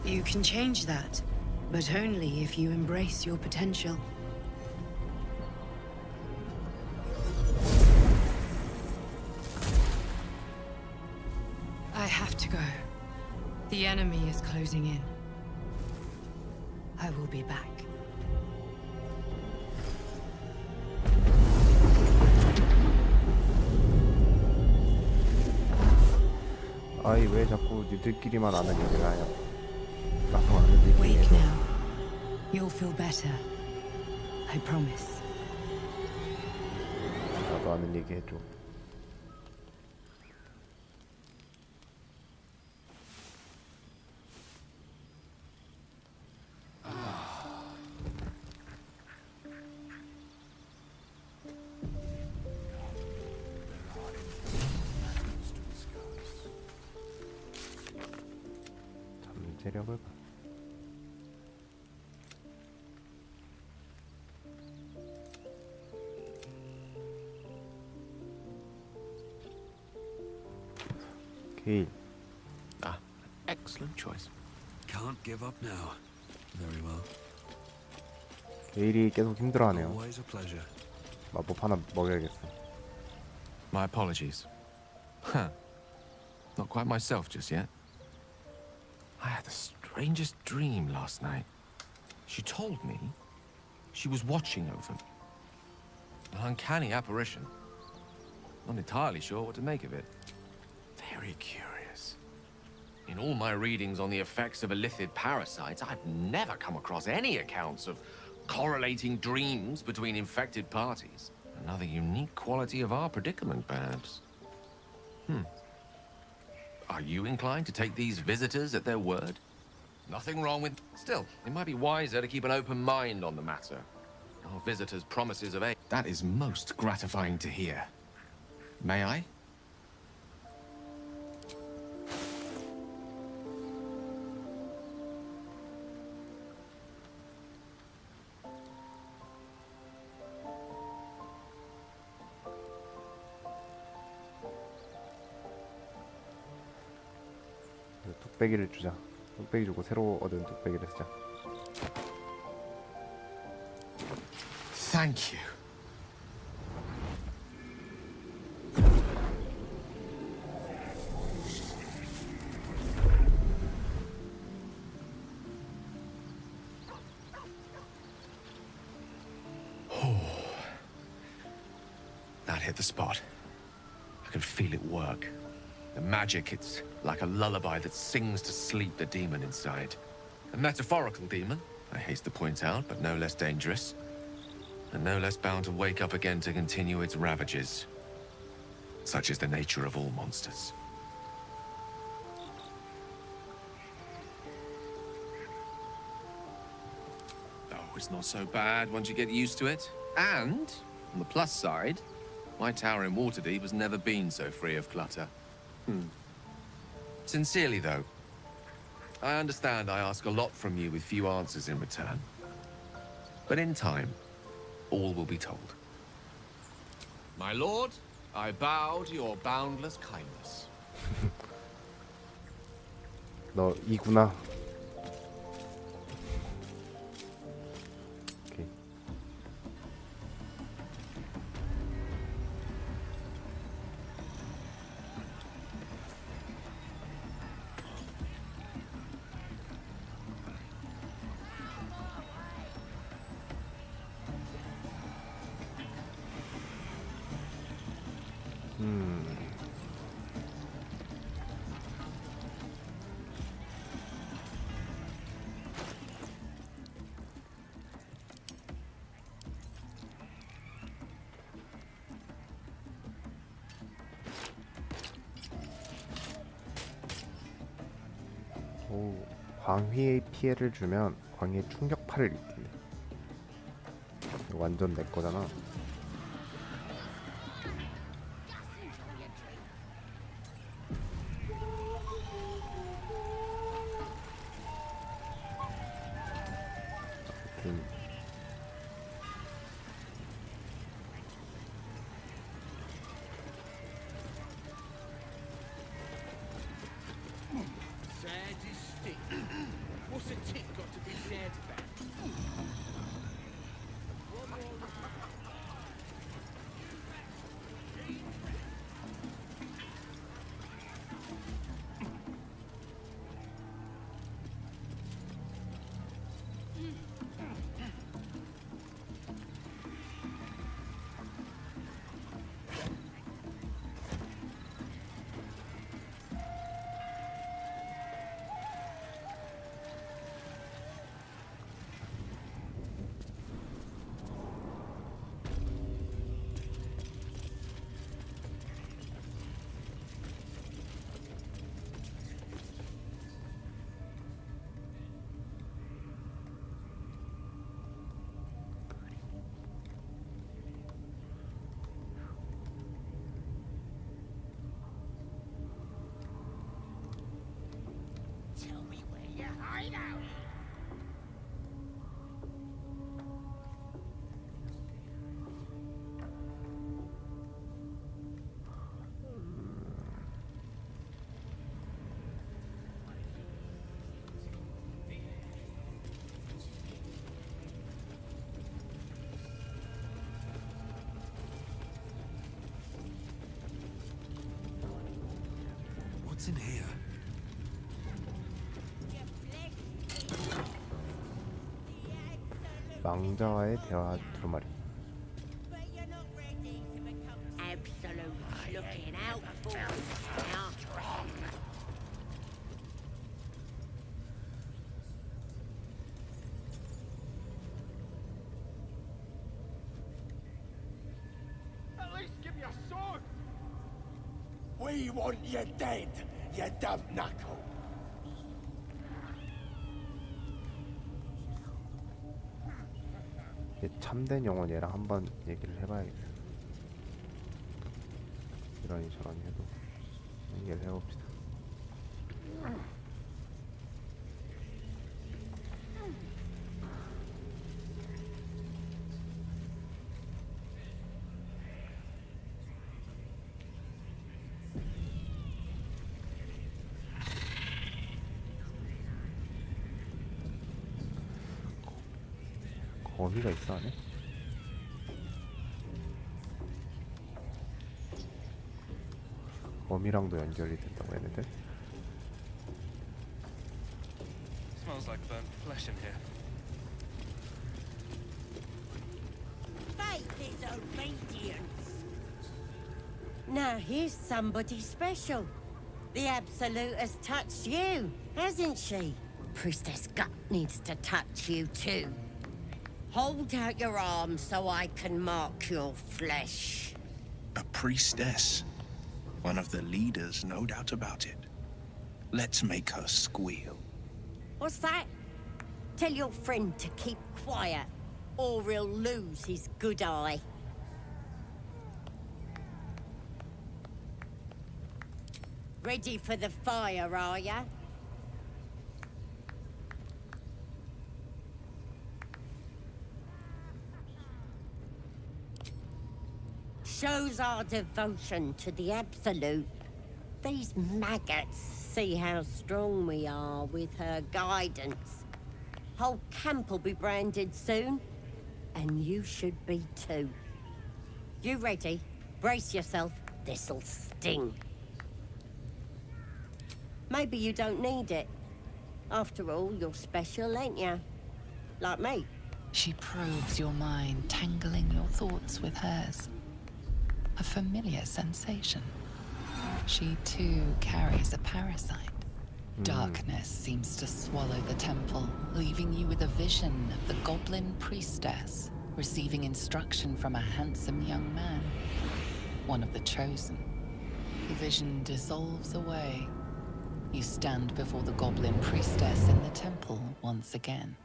You can change that, but only if you embrace your potential. I have to go. The enemy is closing in. I will be back. 아이 왜 자꾸 니들끼리만 아는 얘기를 하냐? 나도 아는 Wake 얘기해서. now. You'll feel better. I promise. 나도 아는 얘기 해줘. 잠재력을 봐. 게일. Ah, excellent choice. Can't give up now. Very well. 게일이 계속 힘들어하네요. Always a pleasure. 마법 하나 먹여야겠어. My apologies. Huh. Not quite myself just yet. I had the strangest dream last night. She told me she was watching over me. An uncanny apparition. Not entirely sure what to make of it. Very curious. In all my readings on the effects of illithid parasites, I've never come across any accounts of correlating dreams between infected parties. Another unique quality of our predicament, perhaps. Are you inclined to take these visitors at their word? Nothing wrong with... Still, it might be wiser to keep an open mind on the matter. Our visitors' promises of aid... That is most gratifying to hear. May I? 뚝배기를 주자. 뚝배기 주고 새로 얻은 뚝배기를 쓰자. Thank you. That hit the spot. I can feel it work. The magic, it's like a lullaby that sings to sleep the demon inside. A metaphorical demon, I haste to point out, but no less dangerous. And no less bound to wake up again to continue its ravages. Such is the nature of all monsters. Oh, it's not so bad once you get used to it. And, on the plus side, my tower in Waterdeep has never been so free of clutter. Sincerely, though, I understand I ask a lot from you with few answers in return. But in time, all will be told. My lord, I bow to your boundless kindness. 너 이구나. 오케이. 오, 광휘의 피해를 주면 광희의 충격파를 일으키네. 이거 완전 내 거잖아. Sad as stick. What's a tick got to be sad about? Tell me where you hide out. What's in here? 망자와의 대화 두루마리. Absolute looking out for now. At least give me a sword. We want you dead, you dumb knuckle. 얘 참된 영혼 얘랑 한번 얘기를 해봐야겠다. 이러니 저러니 해도 얘기를 해봅시다. 거미가 있어 안에? 범이랑도 연결이 된다고 얘네들. Smells like burnt flesh in here. Faith is obedience. Now here's somebody special. The Absolute has touched you, hasn't she? Priestess Gut needs to touch you too. Hold out your arms so I can mark your flesh. A priestess. One of the leaders, no doubt about it. Let's make her squeal. What's that? Tell your friend to keep quiet, or he'll lose his good eye. Ready for the fire, are ya? Shows our devotion to the Absolute. These maggots see how strong we are with her guidance. Whole camp will be branded soon, and you should be too. You ready? Brace yourself. This'll sting. Maybe you don't need it. After all, you're special, ain't ya? Like me. She probes your mind, tangling your thoughts with hers. A familiar sensation. She too carries a parasite. Darkness seems to swallow the temple, leaving you with a vision of the goblin priestess receiving instruction from a handsome young man, one of the chosen. The vision dissolves away. You stand before the goblin priestess in the temple once again.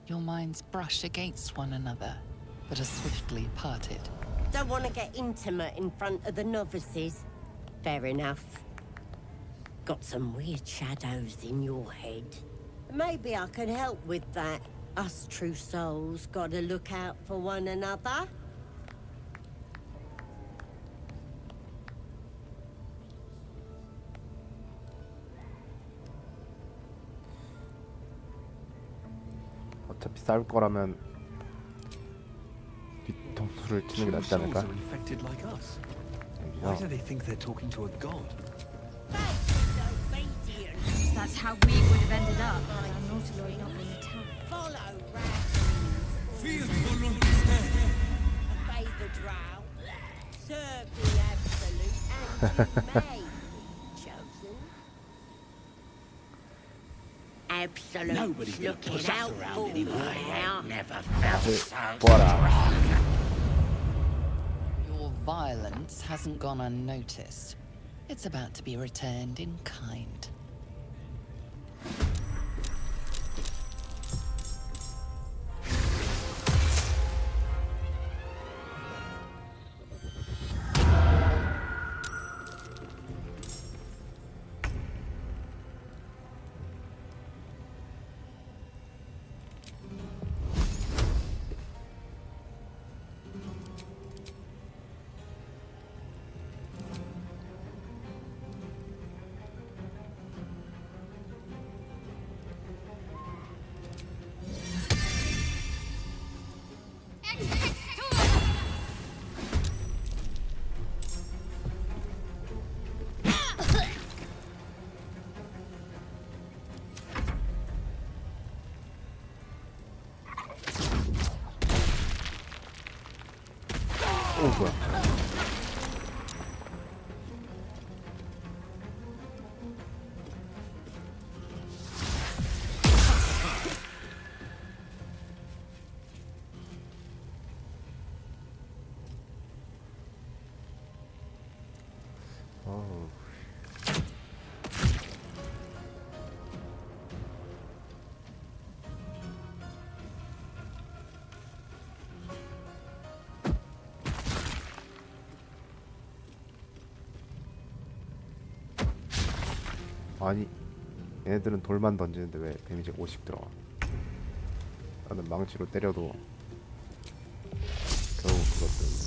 Your minds brush against one another, but are swiftly parted. Don't want to get intimate in front of the novices. Fair enough. Got some weird shadows in your head. Maybe I can help with that. Us true souls gotta look out for one another. 어차피 싸울 거라면 뒤통수를 치는 게 낫지 않을까? Souls are infected like us. Why 여기서 do they think they're talking to a god? That's how we would have ended up. Our Nautiloid not being attacked. Follow Feel volunteer. Obey the drow. Serve the Absolute and you may. Chosen. Absolute. Nobody's gonna looking push us out around for anymore. you now. Never felt so 보아라. Your violence hasn't gone unnoticed. It's about to be returned in kind. 뭐야? 어우. 아니 얘네들은 돌만 던지는데 왜 데미지가 50 들어가? 나는 망치로 때려도 겨우 그것들.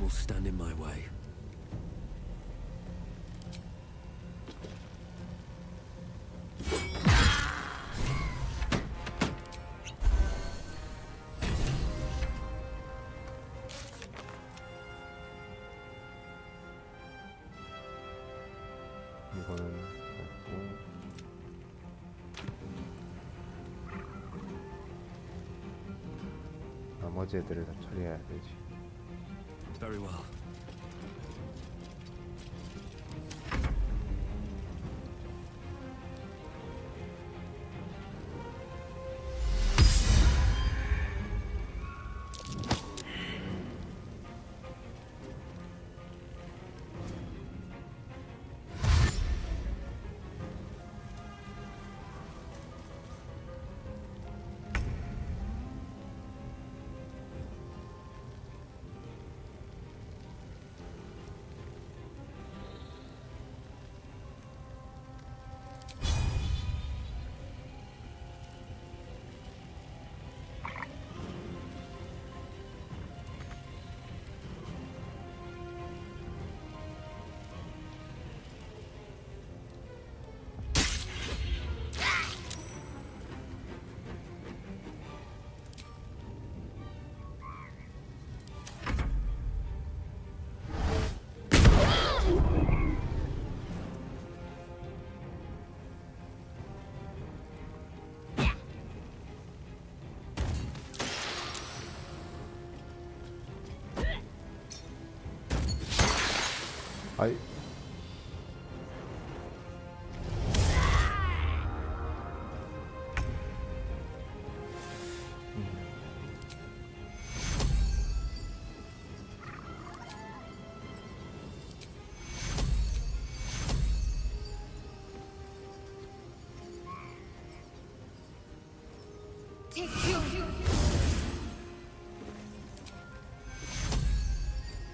will stand in my way. 이거는 됐고. 나머지 애들을 다 처리해야 되지. Very well. 아이.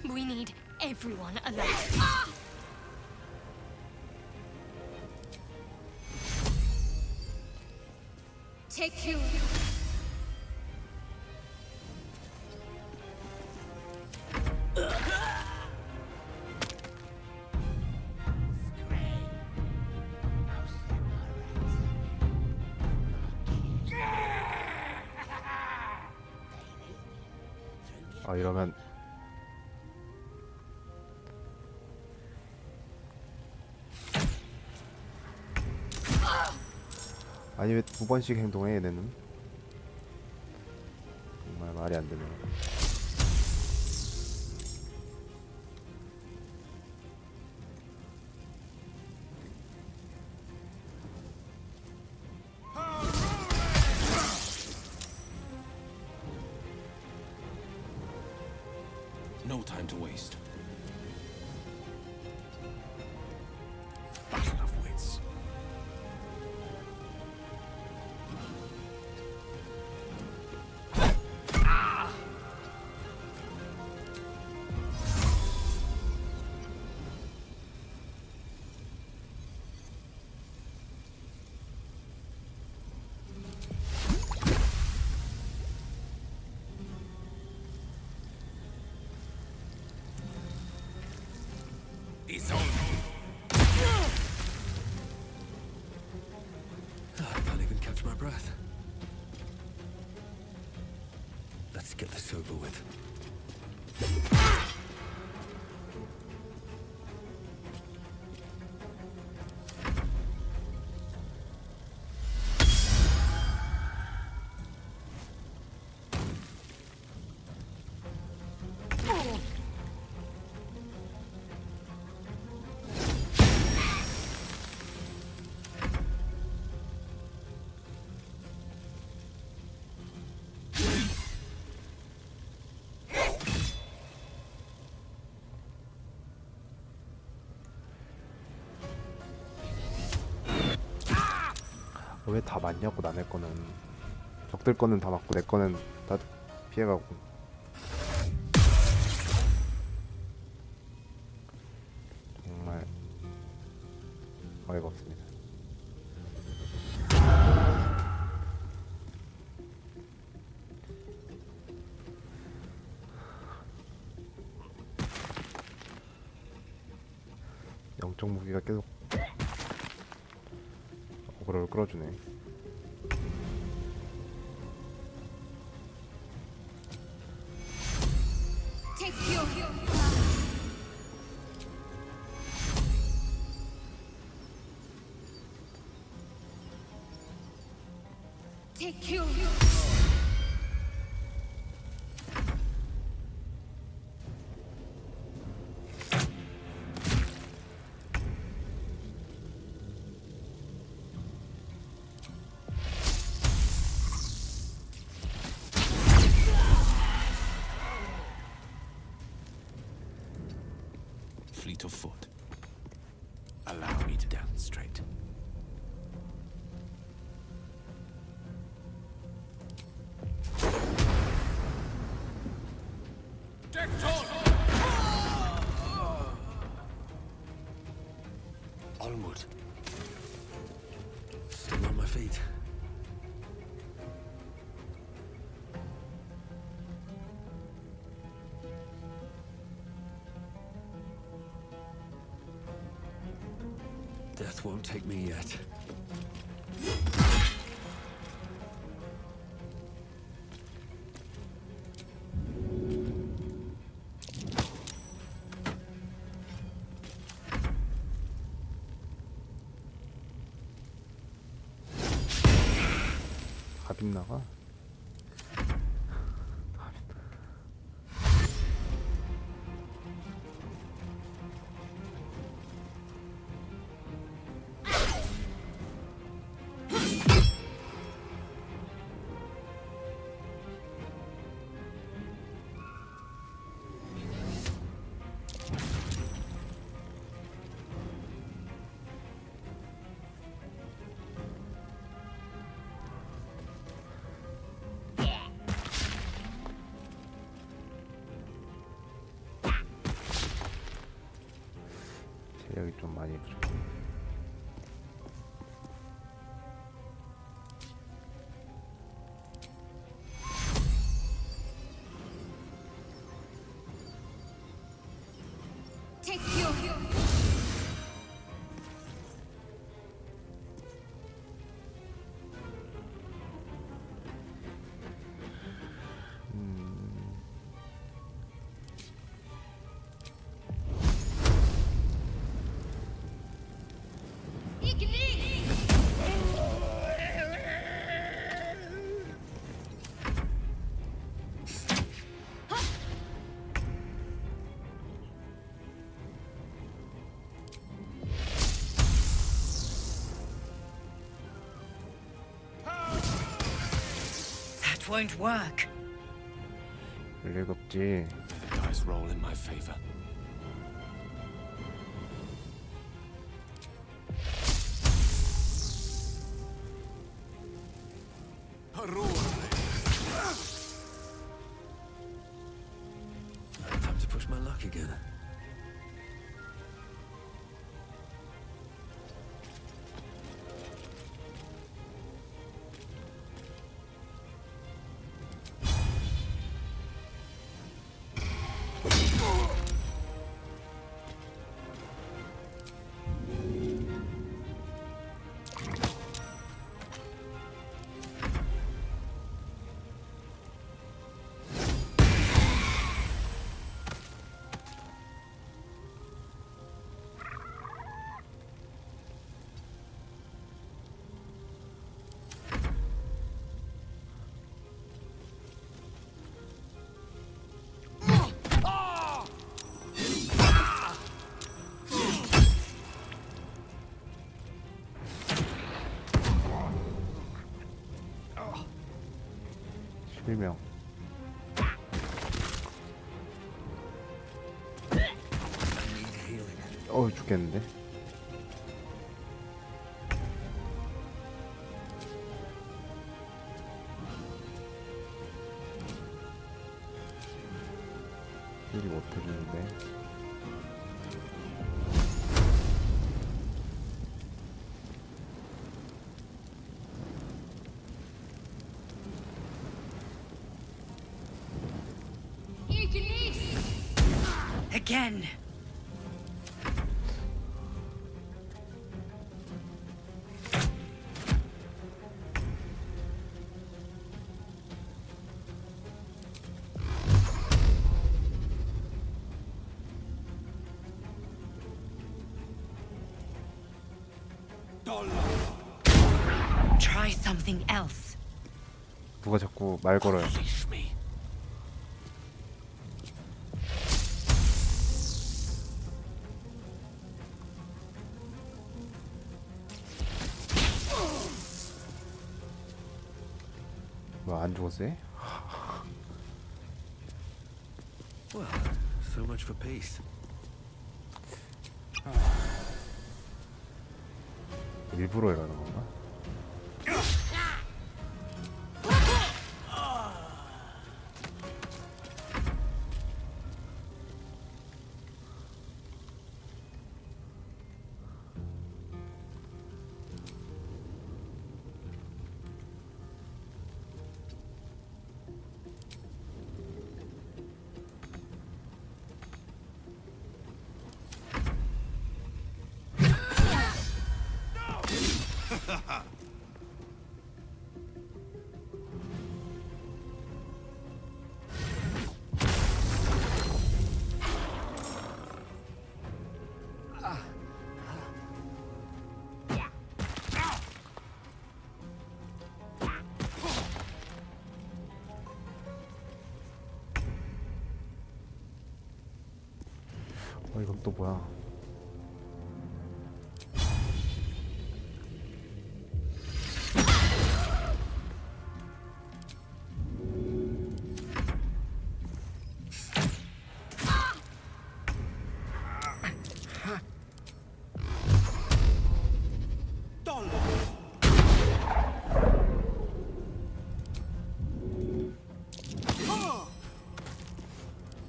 We need everyone alive. Take you. 아 이러면 아니 왜 두 번씩 행동해 얘네는? 정말 말이 안 되네. No time to waste. Battle of wits. It's on. I can't even catch my breath. Let's get this over with. 왜 다 맞냐고 남의 거는. 적들 거는 다 맞고 내 거는 다 피해가고. 정말 어이가 없습니다. 권총 무기가 계속 어그로를 끌어주네. Fleet of foot. Allow me to demonstrate. Onward. Still on my feet. Death won't take me yet. 다 빗나가? 체력이 좀 많이 부족해. That won't work. 일 없지. May the dice roll in my favor. Time to push my luck again. 실명. 어우 죽겠는데. 힐이 못해주는데. Again. else. 누가 자꾸 말 걸어요. Release me. 뭐 안 죽었어요? Well, so much for peace. 일부러 이러는 건가? 이건 또 뭐야?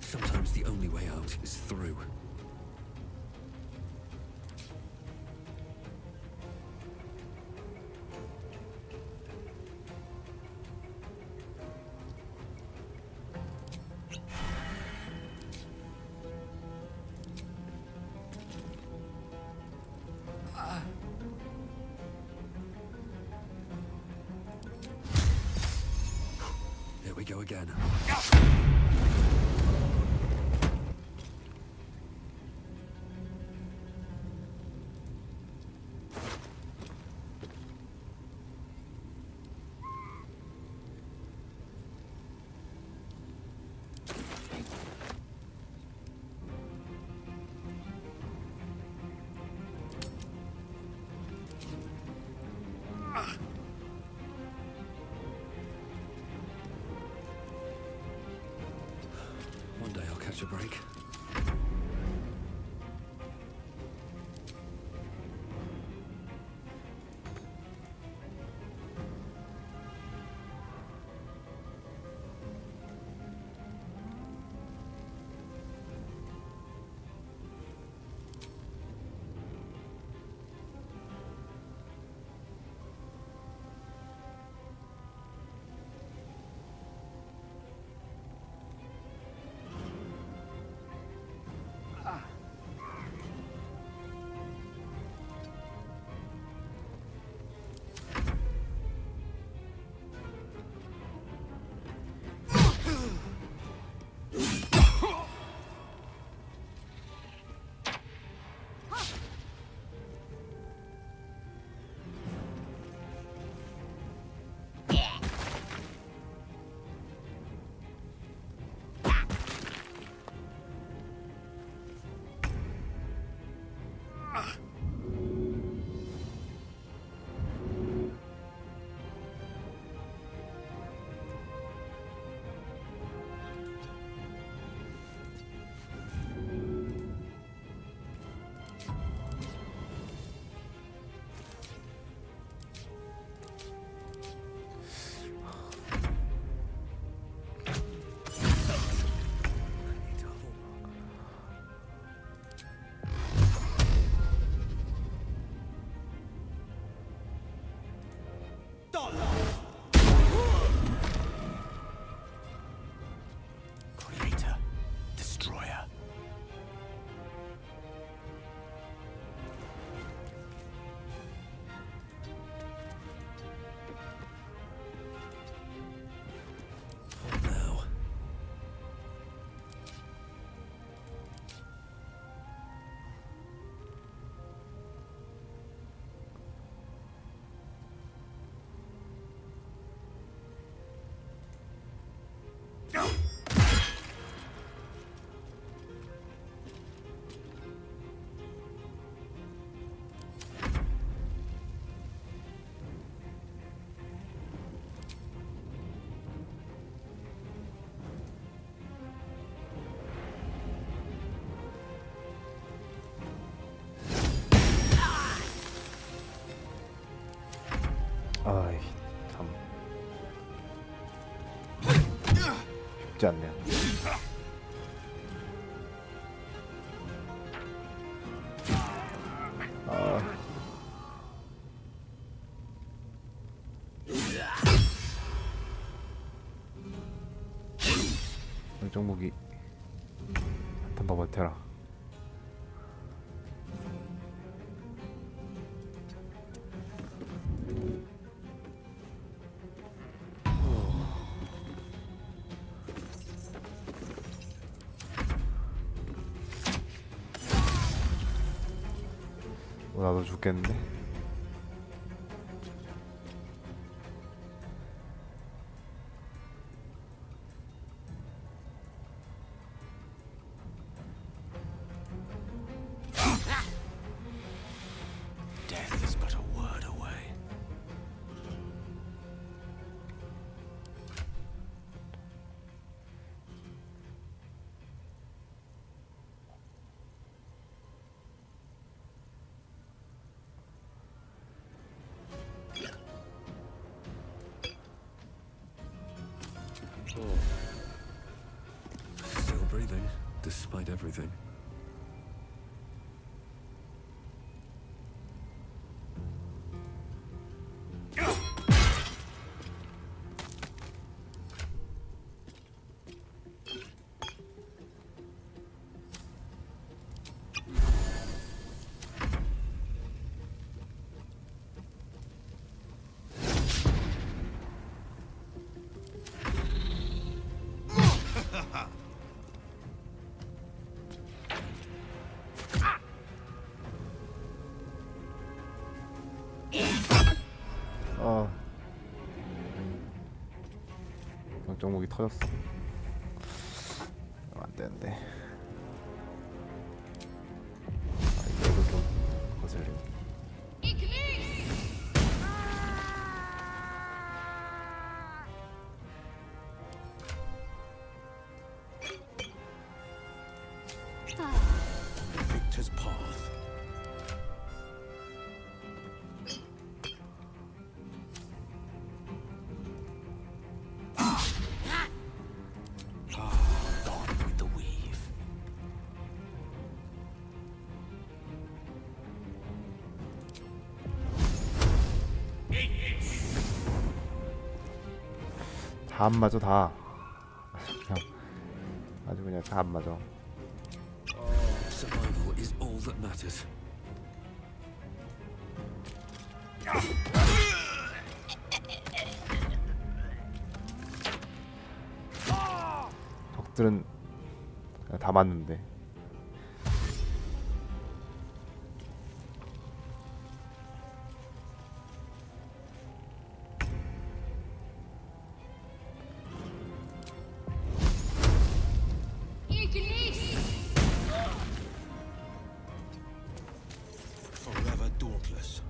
Sometimes the only way out is through. Here we go again. One day I'll catch a break. 아이 참 쉽지 않네요. 아. 열정무기 한번 더 버텨라. 나도 죽겠는데? Death is but a word away. Still breathing, despite everything. 영정목이 터졌어. 안 되는데. 이거도 좀 거슬리네. Victor's path. Gone with the weave. 다 안 맞아 다. 그냥 아주 그냥 다 안 맞아. Survival is all that matters. 적들은 다 맞는데. Forever dauntless.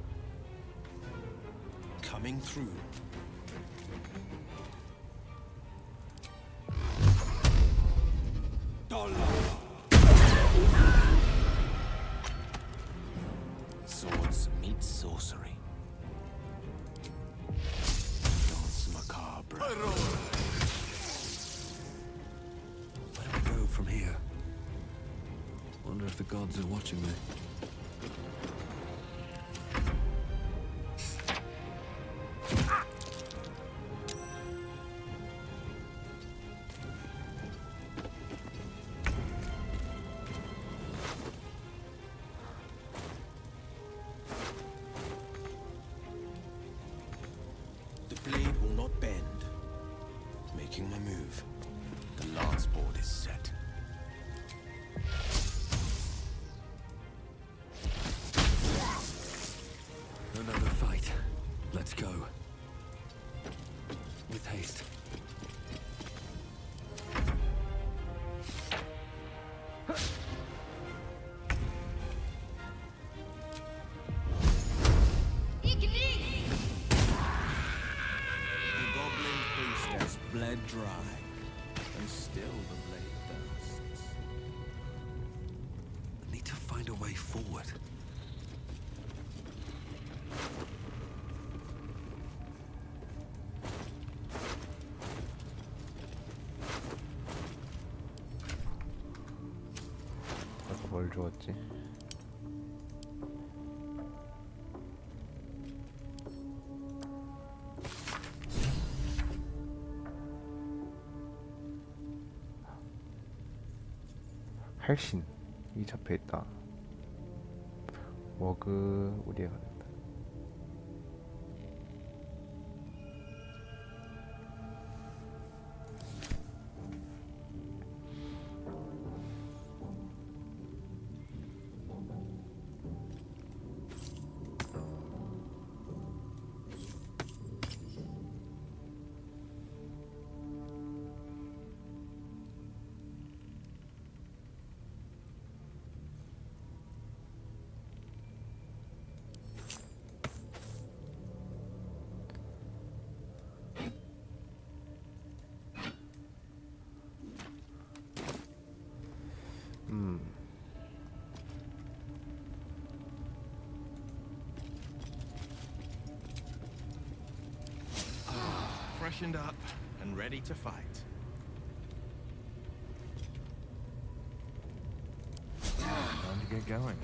Coming through. Swords meet sorcery. Dance macabre. Where do we go from here? Wonder if the gods are watching me. The blade will not bend. Making my move. The lance board is set. Another fight. Let's go. With haste. bled dry, and still the blade bursts. I need to find a way forward. 아까 뭘 주었지? 할신 이 잡혀 있다. 워그 우리가 된다. Freshened up and ready to fight. Time to get going.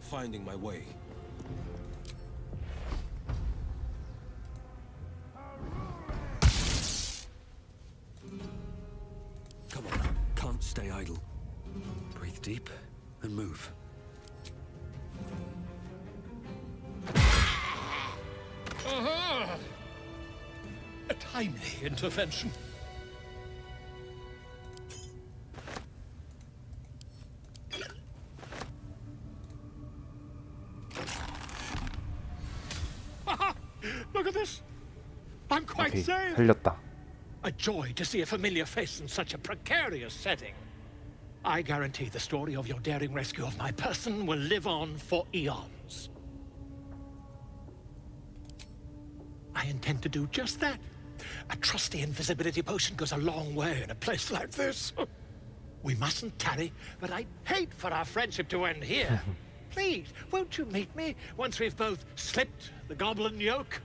Finding my way. Come on, can't stay idle. Breathe deep and move. Aha! A timely intervention. Look at this. I'm quite 오케이, safe. 살렸다. A joy to see a familiar face in such a precarious setting. I guarantee the story of your daring rescue of my person will live on for eons. I intend to do just that. A trusty invisibility potion goes a long way in a place like this. We mustn't tarry, but I'd hate for our friendship to end here. Please, won't you meet me once we've both slipped the goblin yoke?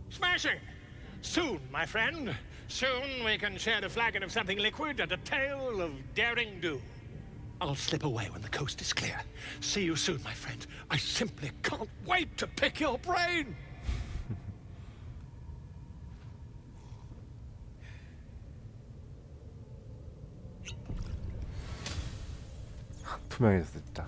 Smashing! Soon, my friend. Soon we can share a flagon of something liquid and a tale of daring do. I'll slip away when the coast is clear. See you soon, my friend. I simply can't wait to pick your brain! 투명해졌어 진짜.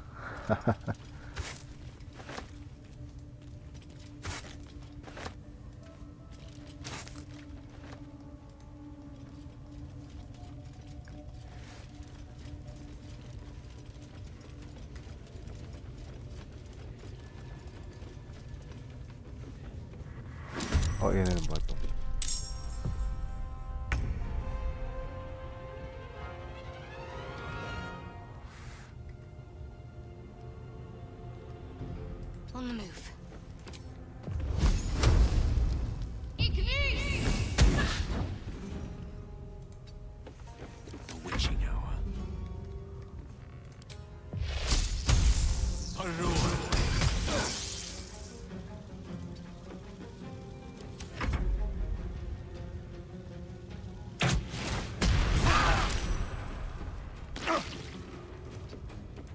얘네는 뭐야 또? On the move. The witching hour.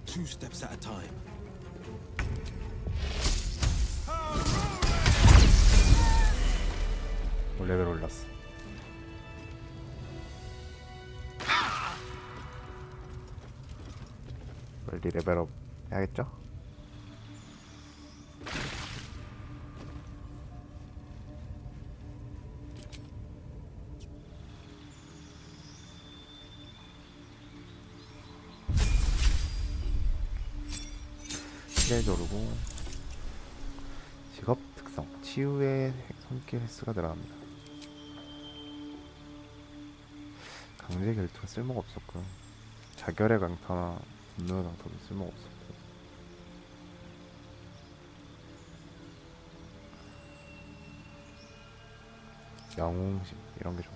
Two steps at a time. 레벨 올랐어. 빨리 레벨업 해야겠죠? 스킬 조르고 직업 특성 치유의 손길 횟수가 들어갑니다. 강제 결투가 쓸모가 없었고 자결의 강타나 분노의 강타도 쓸모가 없었고 영웅심 이런 게 좋아.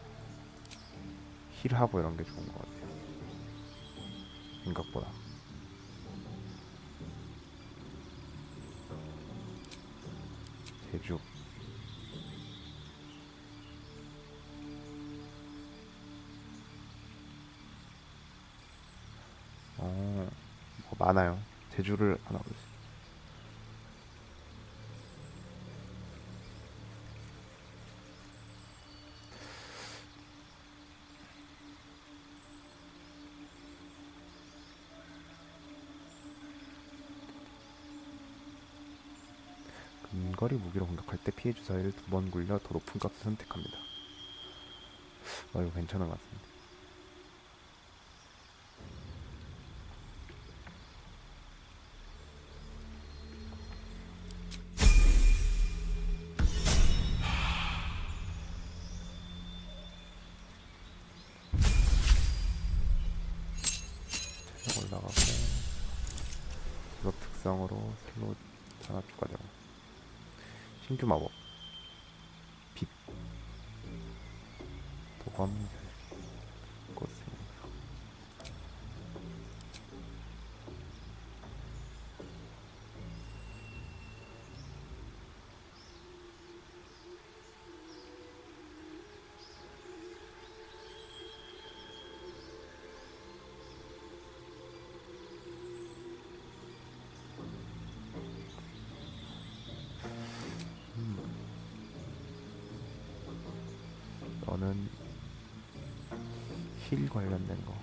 힐하고 이런 게 좋은 것 같아요. 생각보다. 제주. 뭐 많아요. 제주를 하나 보세요. 근거리 무기로 공격할 때 피해 주사위를 2번 굴려 더 높은 값을 선택합니다. 이거 괜찮은 것 같습니다. 올라가고 직업 특성으로 슬롯 하나 추가되고 신규 마법 빛 도감 꽃생 너는 힐 관련된 거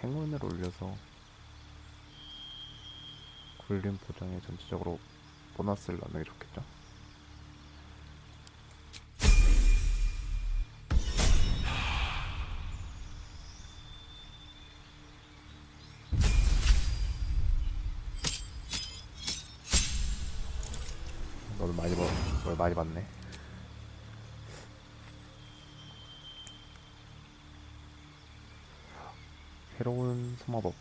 행운을 올려서 굴림 보장에 전체적으로 보너스를 넣는 게 좋겠죠? 너도 많이 봤네. 새로운 소마법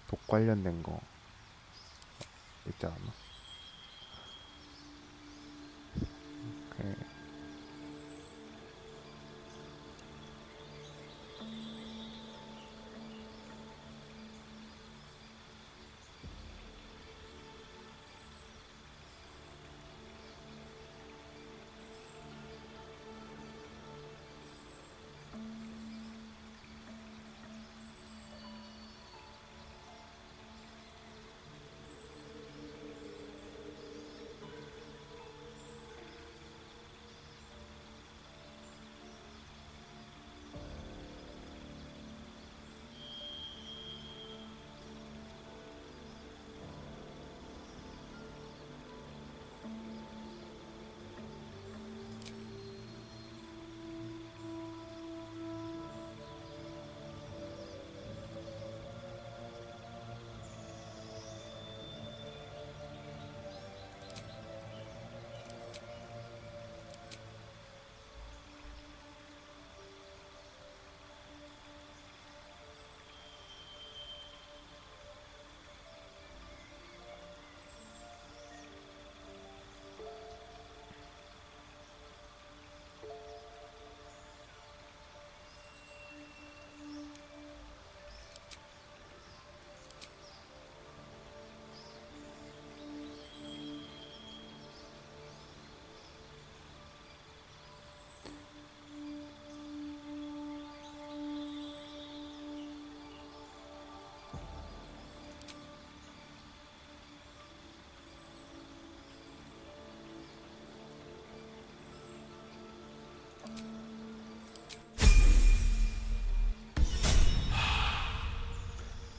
독 관련된 거 있지 않았나? 오케이.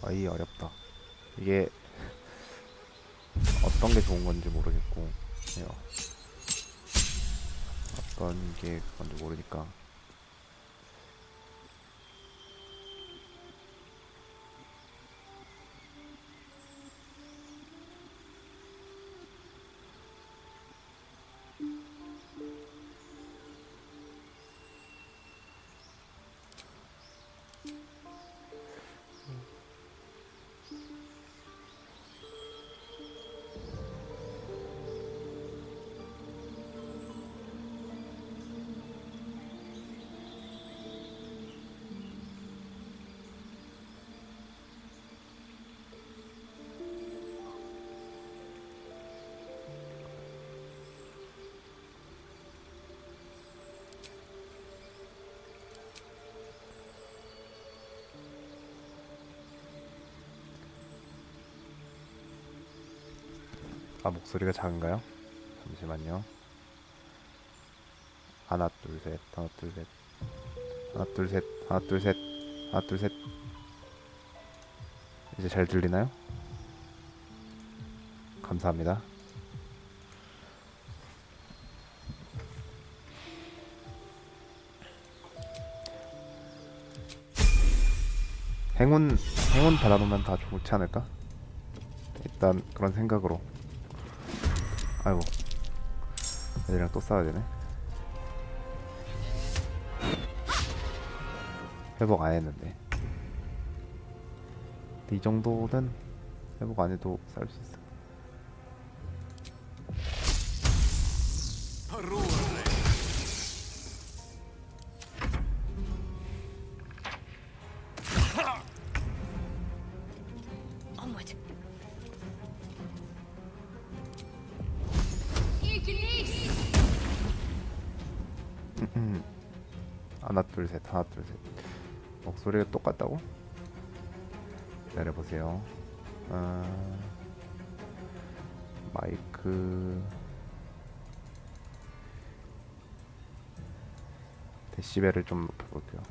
거의 어렵다. 이게 어떤 게 좋은 건지 모르겠고, 예, 어떤 게 뭔지 모르니까. 아, 목소리가 작은가요? 잠시만요. 하나 둘 셋, 하나 둘 셋, 하나 둘 셋, 하나 둘 셋, 하나 둘 셋. 이제 잘 들리나요? 감사합니다. 행운 받아놓으면 다 좋지 않을까? 일단 그런 생각으로. 아이고, 애들이랑 또 싸워야 되네. 회복 안 했는데. 근데 이 정도는 회복 안 해도 싸울 수 있어. Onward. 하나 둘 셋, 하나 둘 셋. 목소리가 똑같다고? 기다려보세요. 마이크 데시벨을 좀 높여볼게요.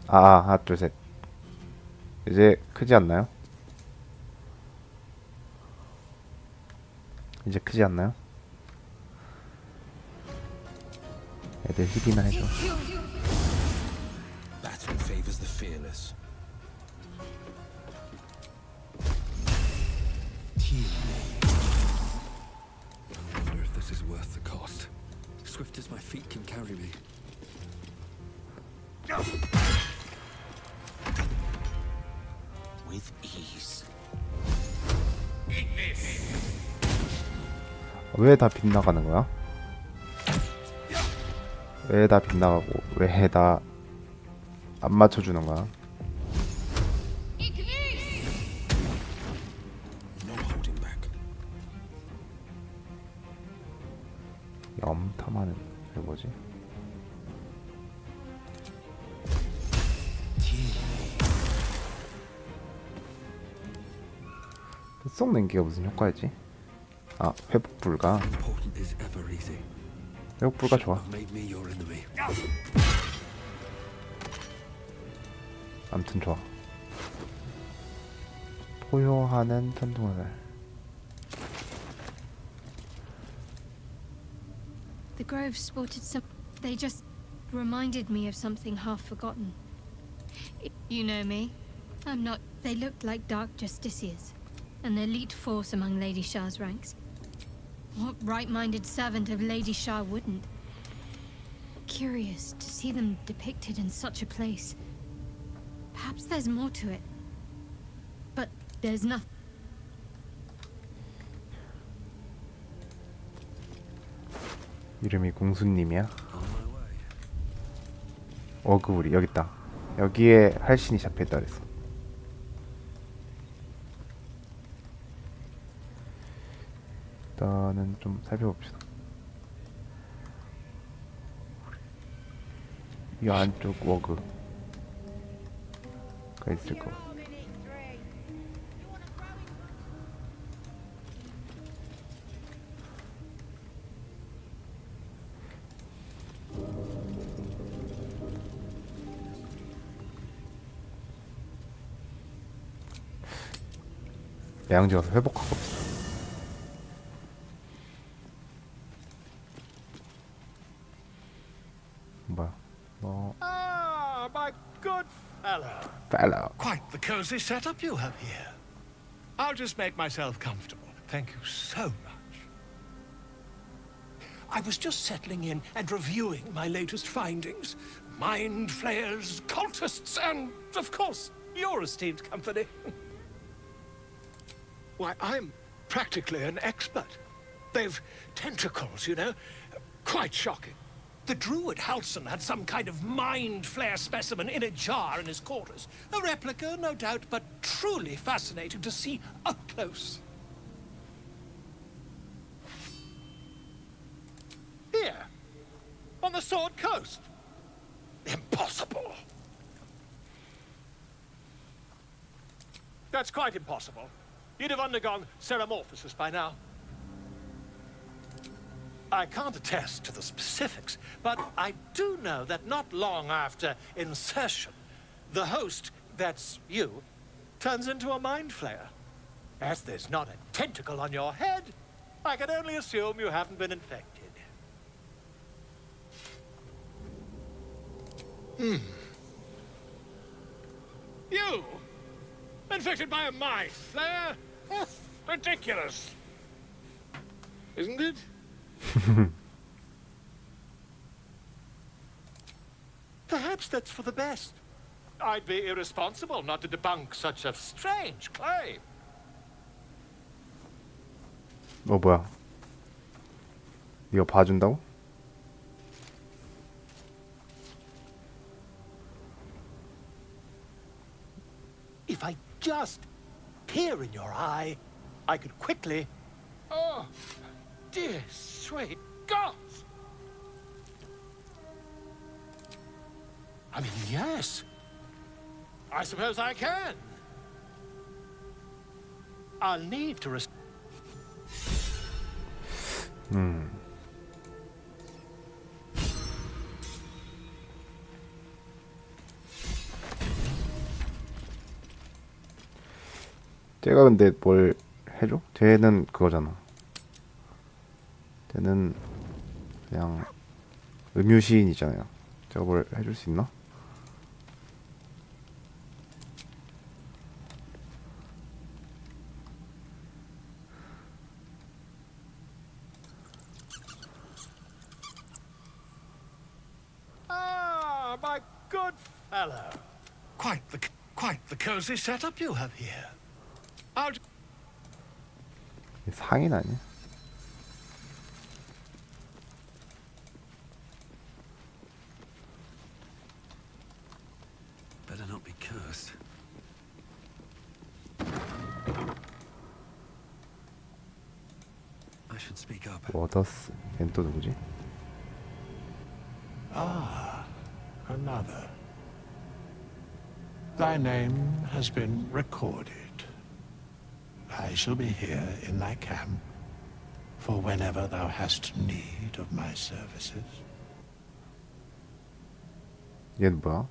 하나 둘 셋. 이제 크지 않나요? 이제 크지 않나요? 애들 힙이나 해줘. Battle favors the fearless. I wonder if this is worth the cost. Swift as my feet can carry me. With ease. 왜 다 빗나가는 거야? 왜 다 빗나가고 왜 다 안 맞춰주는 거야? 염탐하는 게 뭐지? 속 냉기가 무슨 효과였지? 아, 회복 불가. 회복 불가 좋아. 암튼 좋아. 포효하는 천둥을. The Grove sported some. They just reminded me of something half forgotten. You know me. I'm not. They looked like dark justiciars, an elite force among Lady Shah's ranks. What right-minded servant of Lady Shah wouldn't? Curious to see them depicted in such a place. Perhaps there's more to it. But there's nothing. 이름이 공수님이야? 어그우리 여기 있다. 여기에 할신이 잡혀있다 그랬어. 일단은 좀 살펴봅시다. 이 안쪽 워그가 있을 거. 야영지 가서 회복하고 없어. 뭐야? Ah, my good fellow. fellow. Quite the cozy setup you have here. I'll just make myself comfortable. Thank you so much. I was just settling in and reviewing my latest findings. Mind flayers, cultists, and, of course, your esteemed company. Why, I'm practically an expert. They've tentacles, you know. Quite shocking. The druid Halson had some kind of mind flare specimen in a jar in his quarters. A replica, no doubt, but truly fascinating to see up close. Here, on the Sword Coast. Impossible. That's quite impossible. You'd have undergone ceramorphosis by now. I can't attest to the specifics, but I do know that not long after insertion, the host, that's you, turns into a mind flayer. As there's not a tentacle on your head, I can only assume you haven't been infected. You? Infected by a mind flayer? Ridiculous. Isn't it? Perhaps that's for the best. I'd be irresponsible not to debunk such a strange claim. 뭐야? 이거 봐준다고? If I just peer in your eye, I could quickly... Oh, dear sweet gods! I mean, yes. I suppose I can. I'll need to... 쟤가 근데 뭘 해줘? 쟤는 그거잖아. 쟤는 그냥 음유시인이잖아요. 제가 뭘 해줄 수 있나? Ah, my good fellow. Quite the cozy setup you have here. I'll... 상인 아니야? Better not be cursed. I should speak up. 워더스. 걘 또 누구지? Ah, another. Thy name has been recorded. I shall be here in thy camp for whenever thou hast need of my services. 얘는 뭐야?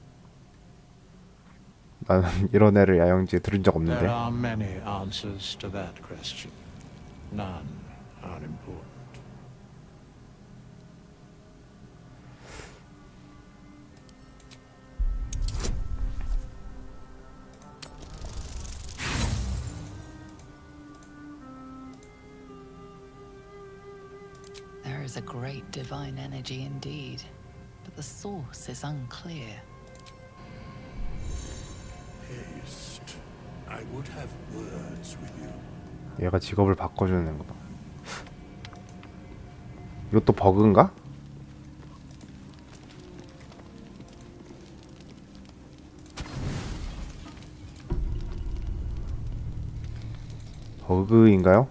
나는 이런 애를 야영지에 들은 적 없는데. There are many answers to that question. None are important. There is a great divine energy indeed, but the source is unclear. Haste. I would have words with you. 얘가 직업을 바꿔주는 애인가 봐. 이것도 버그인가? 버그인가요?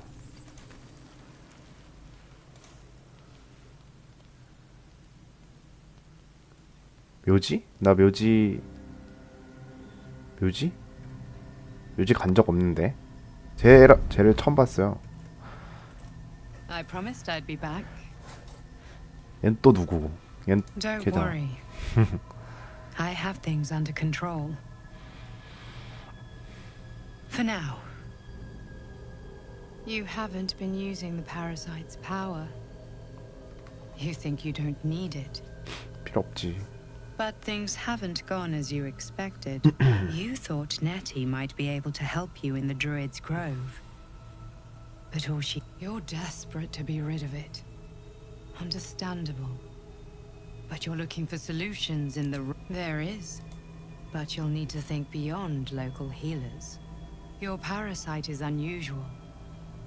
묘지? 나 묘지 간 적 없는데. 쟤를 처음 봤어요. I promised I'd be back. 얜 또 누구고? 얜 Don't 걔잖아. worry. I have things under control. For now. You haven't been using the parasite's power. You think you don't need it. 필요 없지. But things haven't gone as you expected. You thought Nettie might be able to help you in the Druid's Grove. But you're desperate to be rid of it. Understandable. But you're looking for solutions in the... There is. But you'll need to think beyond local healers. Your parasite is unusual.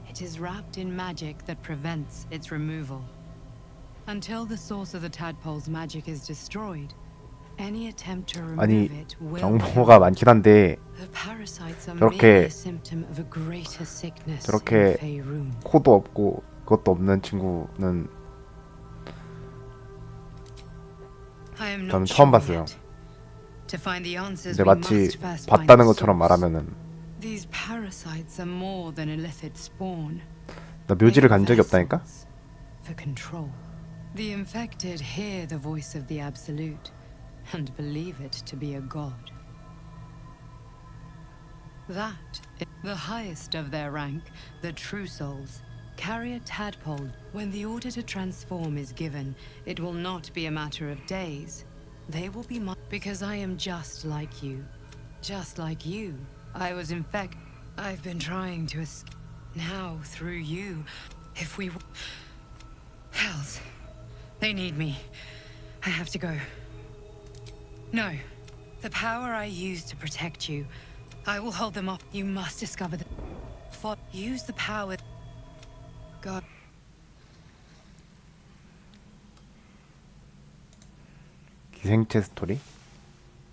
It is wrapped in magic that prevents its removal. Until the source of the tadpole's magic is destroyed, any attempt to remove 아니 it will 정보가 많긴 한데 The parasites are 저렇게 merely a symptom of a greater sickness in 저렇게 Faerun. 코도 없고 그것도 없는 친구는 I am 저는 not 처음 sure 봤어요. yet. To find the answers, 근데 we 마치 must first find 봤다는 the 것처럼 source. 말하면은 These parasites are more than illithid spawn. 나 묘지를 간 적이 없다니까? For control. The infected hear the voice of the Absolute and believe it to be a god. That, the highest of their rank, the true souls, carry a tadpole. When the order to transform is given, it will not be a matter of days. They will be mine because I am just like you. Just like you. I was infected. I've been trying to escape. Now, through you, if we... Hells. They need me. I have to go. No. The power I used to protect you, I will hold them up. You must discover the... Use the power... God... 기생체 스토리?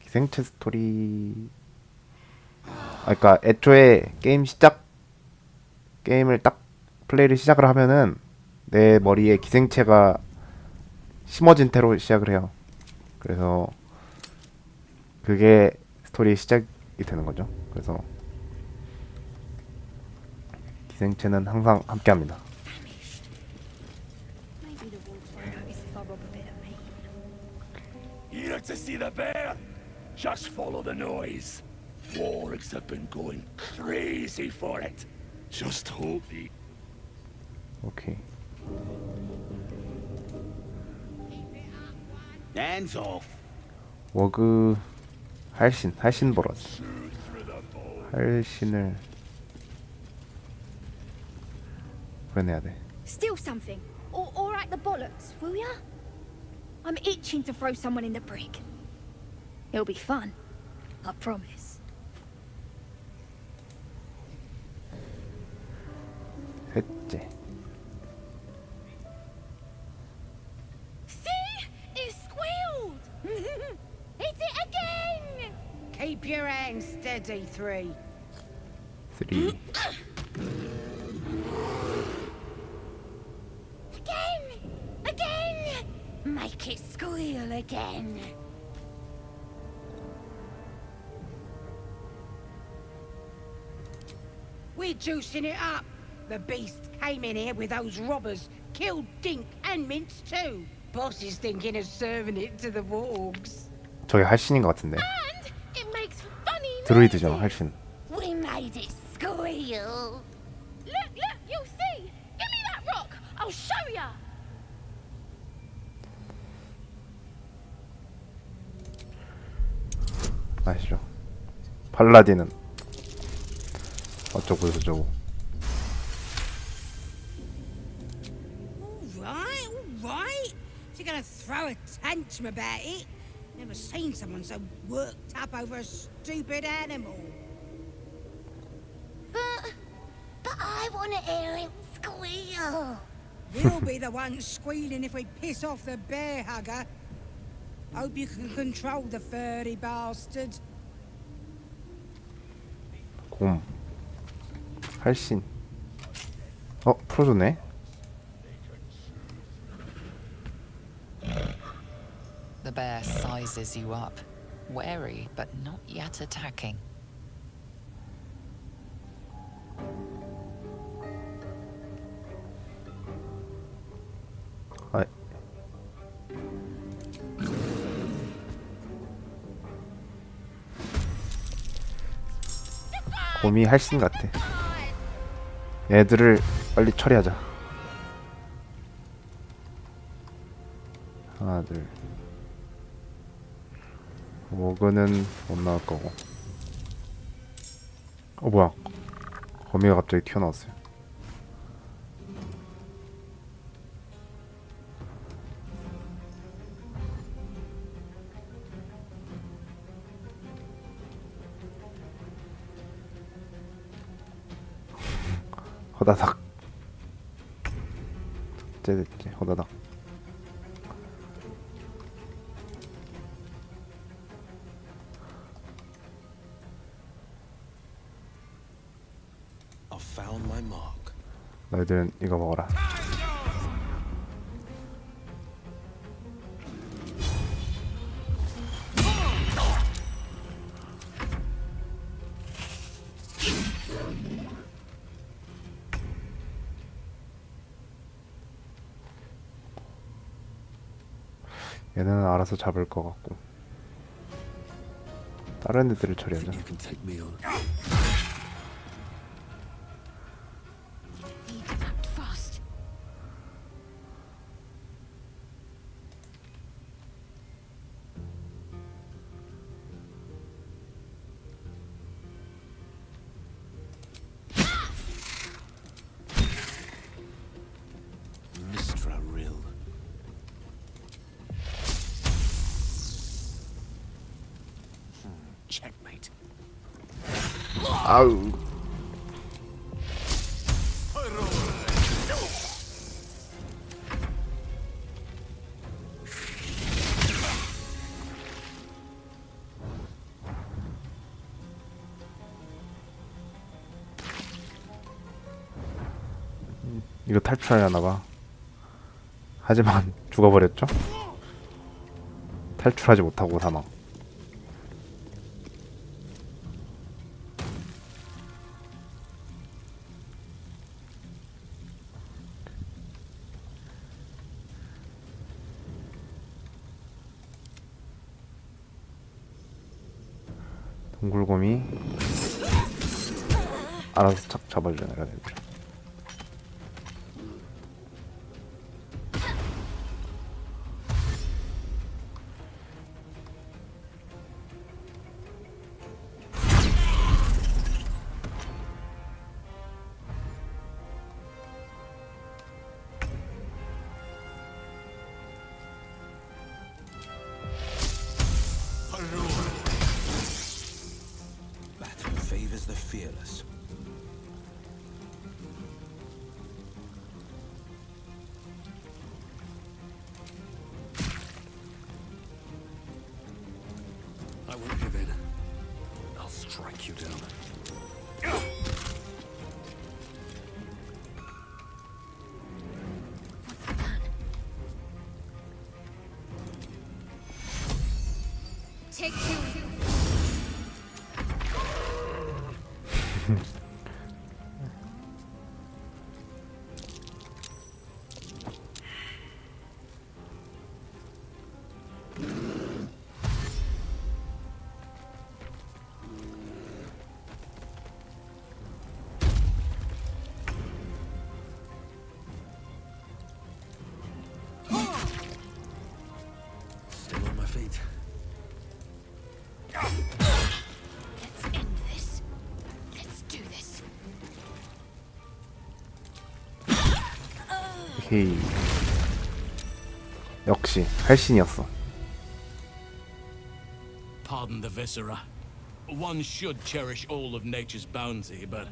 기생체 스토리... 그러니까 애초에 게임을 딱 플레이를 시작을 하면은 내 머리에 기생체가 심어진 태로 시작을 해요. 그래서 그게 스토리의 시작이 되는 거죠. 그래서 기생체는 항상 함께합니다. You look to see the bear? Just follow the noise. Wargs have been going crazy for it. Just hope he... 오케이. Hands off. 워그 할신 보러 왔어. 할신을 구해내야 돼. Steal something. Or write the bollocks, will ya? I'm itching to throw someone in the brig. It'll be fun. I promise. 셋째. See? It squealed! Hit it again! Keep your hands steady, 3. 3. Again! Make it squeal again. We're juicing it up. The beast came in here with those robbers, killed Dink and Mince too. Boss is thinking of serving it to the Wargs. 저게 할신인 것 같은데. It makes funny 드루이드죠, 할신. We made it squeal. Look, you'll see. Give me that rock. I'll show ya. 아시죠? 팔라딘은 어쩌고 저쩌고. All right. You're gonna throw a tantrum about it. Never seen someone so worked up over a stupid animal. But I want to hear it squeal. We'll be the ones squealing if we piss off the bear hugger. Hope you can control the furry bastard. 곰. 할신. 풀어줬네. The bear sizes you up, wary but not yet attacking. 아. 곰이 할신 같아. 얘들을 빨리 처리하자. 하나 둘. 워그는 못 나올 거고. 뭐야? 거미가 갑자기 튀어나왔어요. 허다닥. 됐지 허다닥. I've found my mark. 너희들은 이거 먹어라. 얘는 알아서 잡을 것 같고 다른 애들을 처리하자. You can take me on. Need to act fast. Mistra Rill. Checkmate. 아우. 이거 탈출하려나봐. 하지만 죽어버렸죠? 탈출하지 못하고 사망. 동굴곰이 알아서 착 잡아주자. 내가 애들. That who favors the fearless. I won't give in. I'll strike you down. Take two. Still on my feet. Let's end this. Let's do this. 헤이. 역시 할신이었어. Pardon the viscera. One should cherish all of nature's bounty, but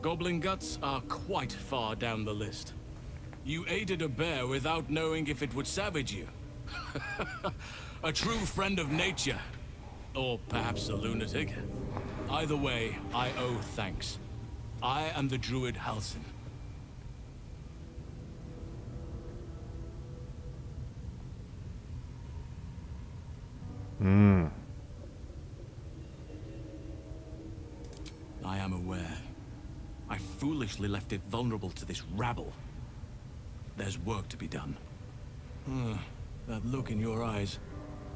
goblin guts are quite far down the list. You aided a bear without knowing if it would savage you. A true friend of nature. Or perhaps a lunatic. Either way, I owe thanks. I am the druid Halsin. I am aware. I foolishly left it vulnerable to this rabble. There's work to be done. That look in your eyes.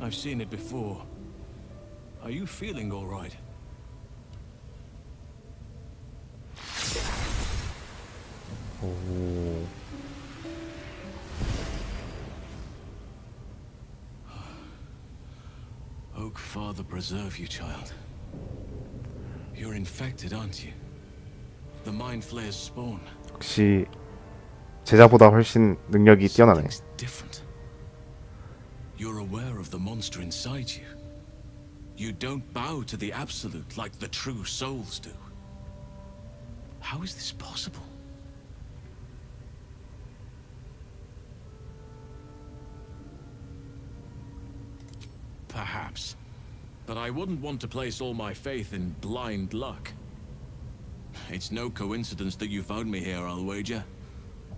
I've seen it before. Are you feeling all right? 오. Oak Father preserve you, child. You're infected, aren't you? The Mind Flayer's spawn. 역시 제자보다 훨씬 능력이 뛰어나네. Different. You're aware of the monster inside you. You don't bow to the Absolute like the true souls do. How is this possible? Perhaps. But I wouldn't want to place all my faith in blind luck. It's no coincidence that you found me here, I'll wager.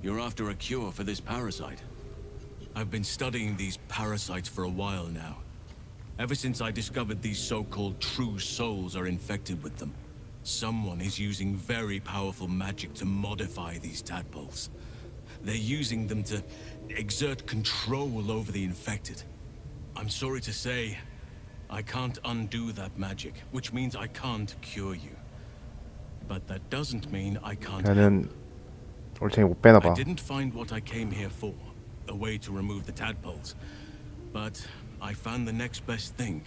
You're after a cure for this parasite. I've been studying these parasites for a while now. Ever since I discovered these so-called true souls are infected with them. Someone is using very powerful magic to modify these tadpoles. They're using them to exert control over the infected. I'm sorry to say, I can't undo that magic, which means I can't cure you. But that doesn't mean I can't 걔는 올챙이 못 빼나 봐. I didn't find what I came here for, a way to remove the tadpoles. But I found the next best thing.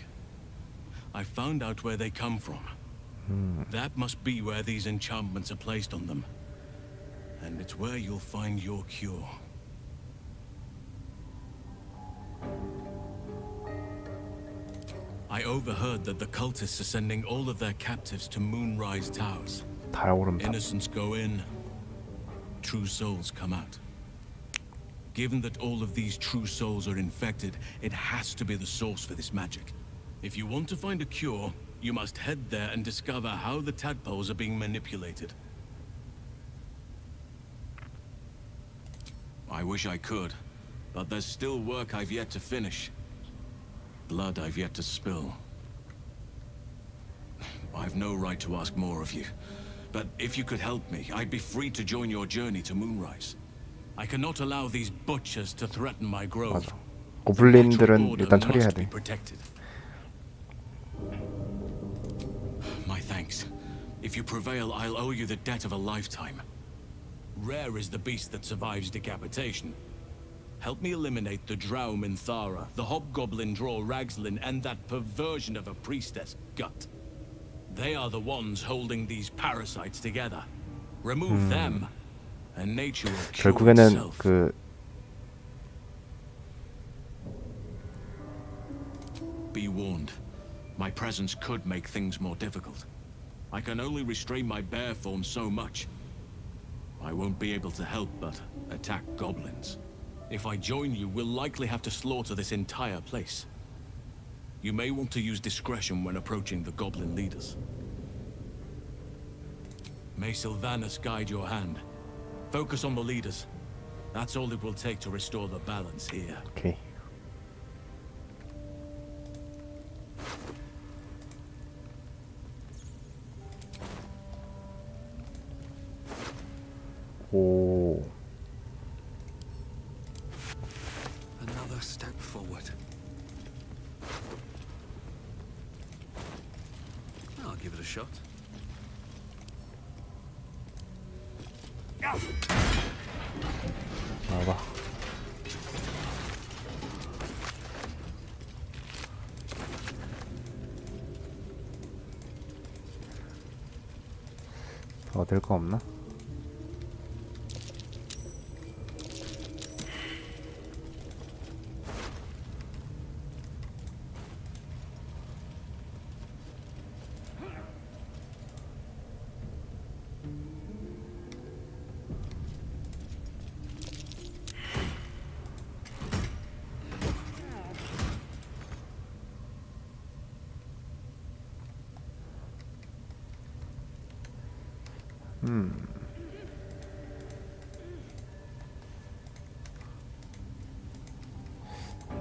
I found out where they come from. That must be where these enchantments are placed on them. And it's where you'll find your cure. I overheard that the cultists are sending all of their captives to Moonrise Towers. 달오름탑. Innocents go in, true souls come out. Given that all of these true souls are infected, it has to be the source for this magic. If you want to find a cure, you must head there and discover how the tadpoles are being manipulated. I wish I could, but there's still work I've yet to finish. Blood I've yet to spill. I've no right to ask more of you, but if you could help me, I'd be free to join your journey to Moonrise. I cannot allow these butchers to threaten my grove. 맞아. 고블린들은 일단 처리해야 돼. My thanks. If you prevail, I'll owe you the debt of a lifetime. Rare is the beast that survives decapitation. Help me eliminate the Drow Minthara, the Hobgoblin Draw Ragslin, and that perversion of a priestess, Gut. They are the ones holding these parasites together. Remove them, and nature will cure 결국에는 itself. Be warned. My presence could make things more difficult. I can only restrain my bear form so much. I won't be able to help but attack goblins. If I join you, we'll likely have to slaughter this entire place. You may want to use discretion when approaching the goblin leaders. May Sylvanas guide your hand. Focus on the leaders. That's all it will take to restore the balance here. Okay. 오. Another step forward. I'll give it a shot. 나와봐. 더 얻을 거 없나?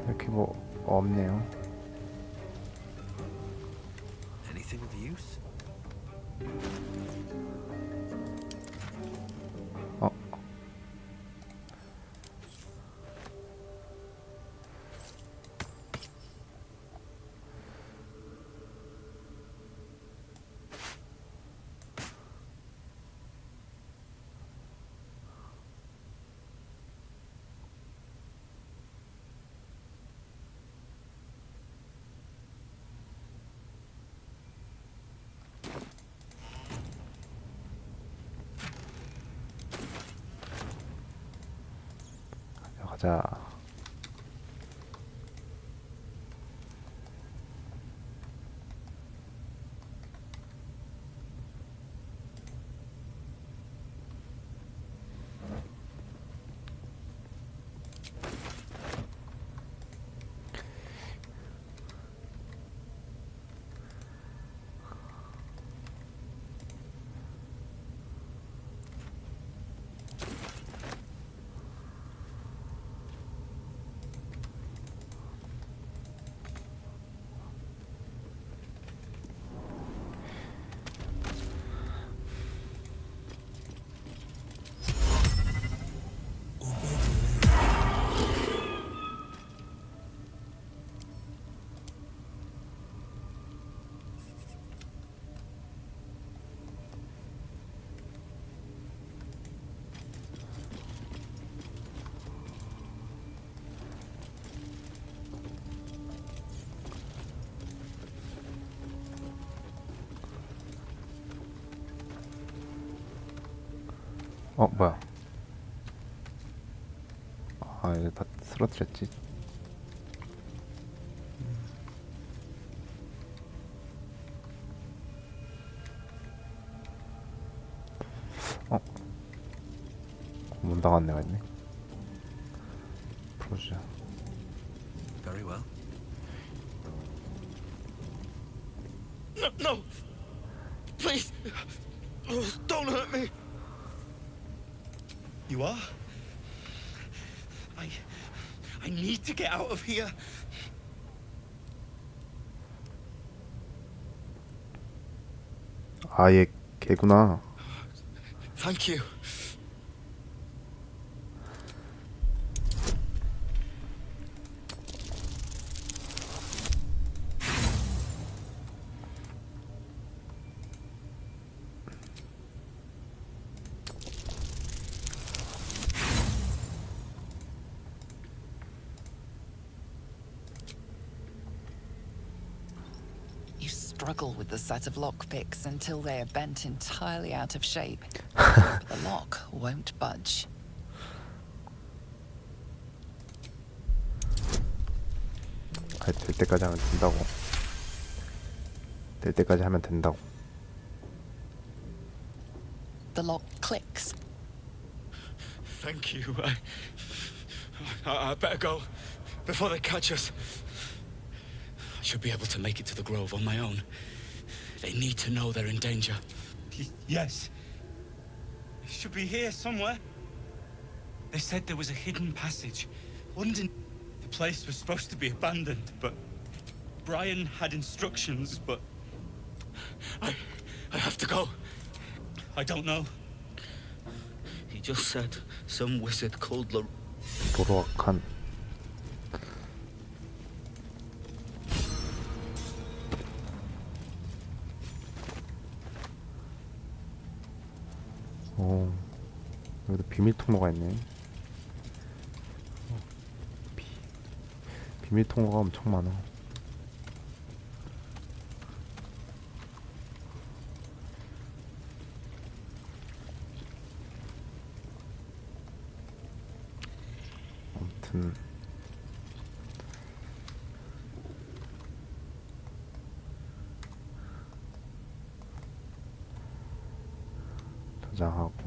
이렇게 뭐 없네요. Anything of use? 어. 가자. 뭐야? 아, 이거 다 쓰러뜨렸지. 문 당한 애가 있네. 풀어주자. Very well. No, no! Please! Oh, don't hurt me! You are? I need to get out of here. 아, 얘 걔구나. Thank you. You struggle with the set of lockpicks until they are bent entirely out of shape. But the lock won't budge. 될 때까지 하면 된다고. 될 때까지 하면 된다고. The lock clicks. Thank you. I better go before they catch us. I should be able to make it to the Grove on my own. They need to know they're in danger. Yes. It should be here somewhere. They said there was a hidden passage. The place was supposed to be abandoned, but Brian had instructions, but I have to go. I don't know. He just said some wizard called 도로악한. 오, 여기도 비밀 통로가 있네. 비밀 통로가 엄청 많아. 아무튼 저장하고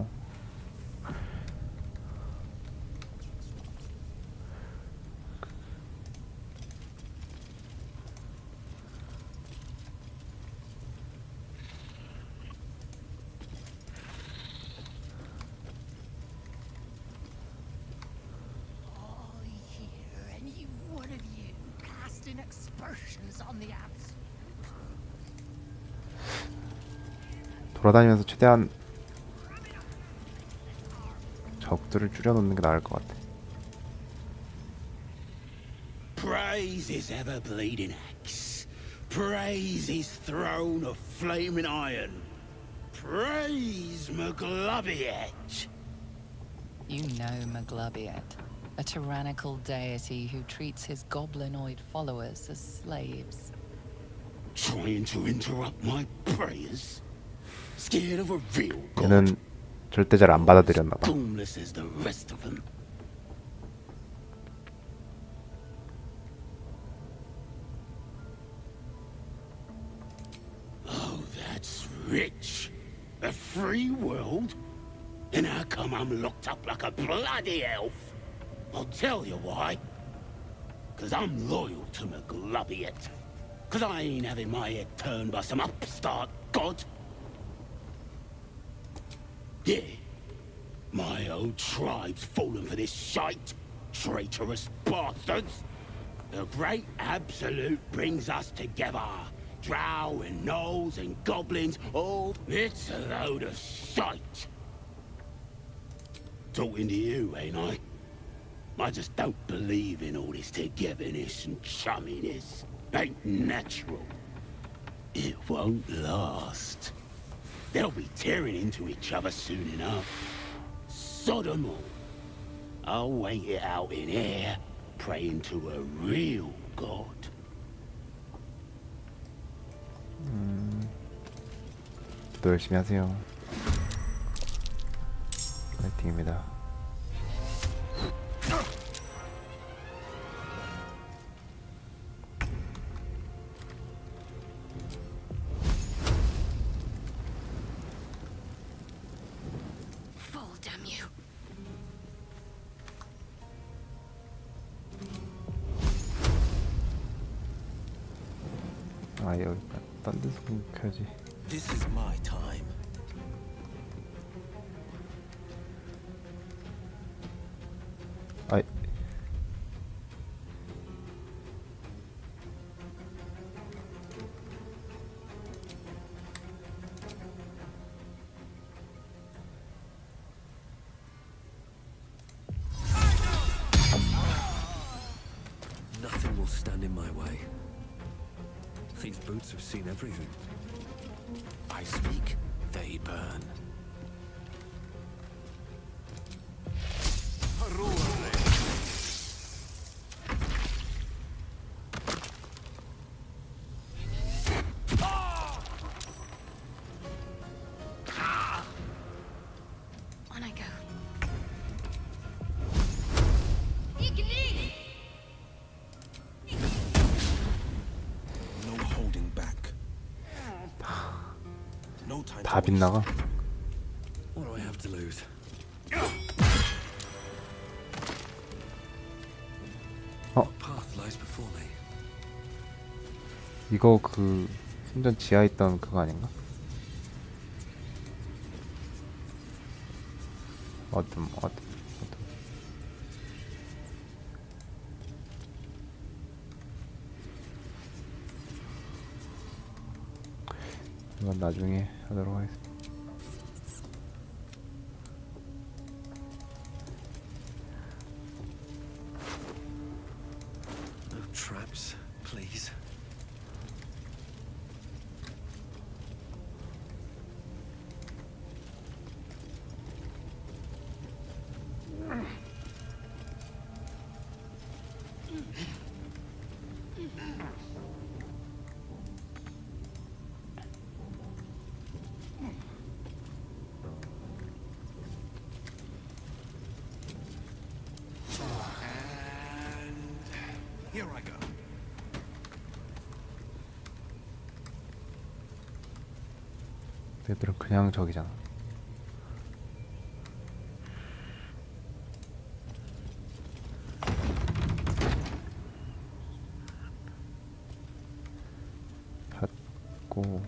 돌아다니면서 최대한 적들을 줄여놓는 게 나을 것 같아. Praise his ever-bleeding axe. Praise his throne of flaming iron. Praise Maglobiet. You know Maglobiet, a tyrannical deity who treats his goblinoid followers as slaves. Trying to interrupt my prayers? Scared of a real god? 얘는 절대 잘 안 받아들였나 봐. Homeless as the rest of them. I'm locked up like a bloody elf. I'll tell you why. 'Cause I'm loyal to McGlubbiet. 'Cause I ain't having my head turned by some upstart god. Yeah, my old tribe's fallen for this shite, traitorous bastards. The great Absolute brings us together. Drow and gnolls and goblins, all it's a load of shite. Talking to you, ain't I? I just don't believe in all this togetherness and chumminess. Ain't natural. It won't last. They'll be tearing into each other soon enough. Sod 'em all. I'll wait it out in here, praying to a real god. 또 열심히 하세요. 파이팅입니다. Fall, damn you. 아 여기 딴 데서 공격해야지. This is my time. 아이. Nothing will stand in my way. These boots have seen everything. I speak, they burn. On I go. No holding back. No time 다 빗나가. What do I have to lose? 어? Path lies before me. 이거 그 순전 지하에 있던 그거 아닌가? 어둠. 이건 나중에 하도록 하겠습니다. No traps, please. Here I go. 얘들은 그냥 저기잖아. 받고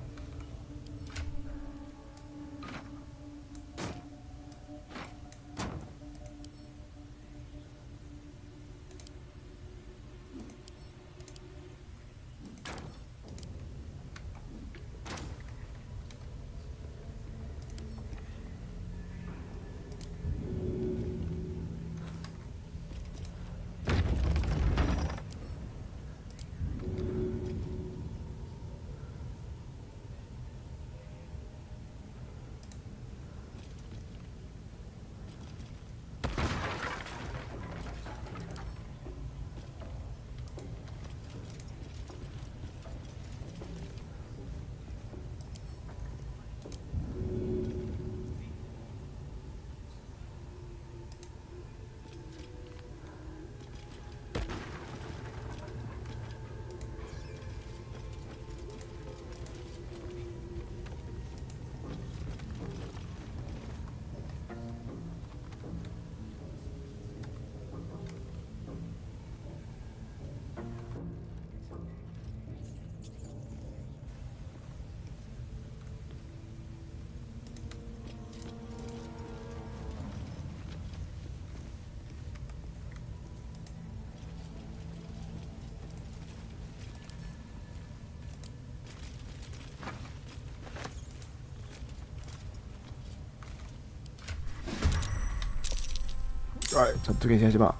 전투 개시하지 마.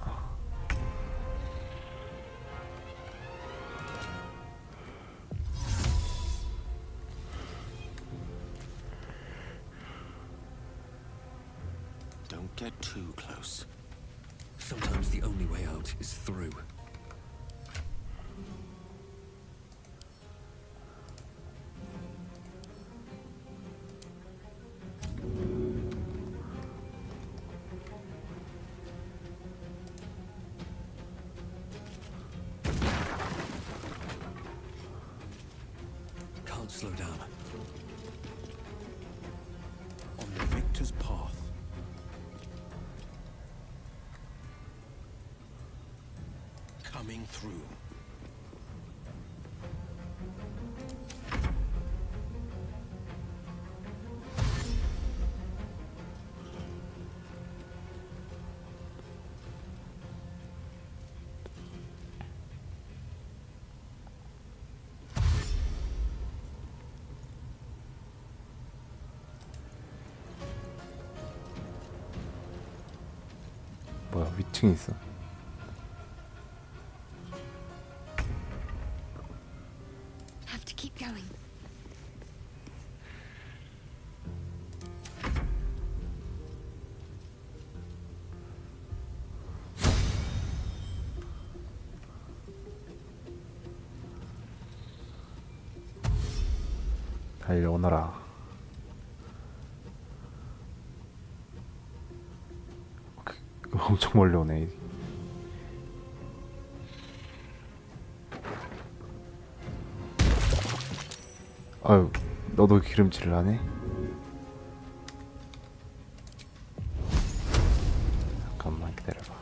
Don't get too close. Sometimes the only way out is through. Can't slow down. On the victor's path. Coming through. 뭐야, 위층에 있어. Have to keep going. 달려오너라. 엄청 멀리 오네. 아유, 너도 기름칠을 하네? 잠깐만 기다려봐.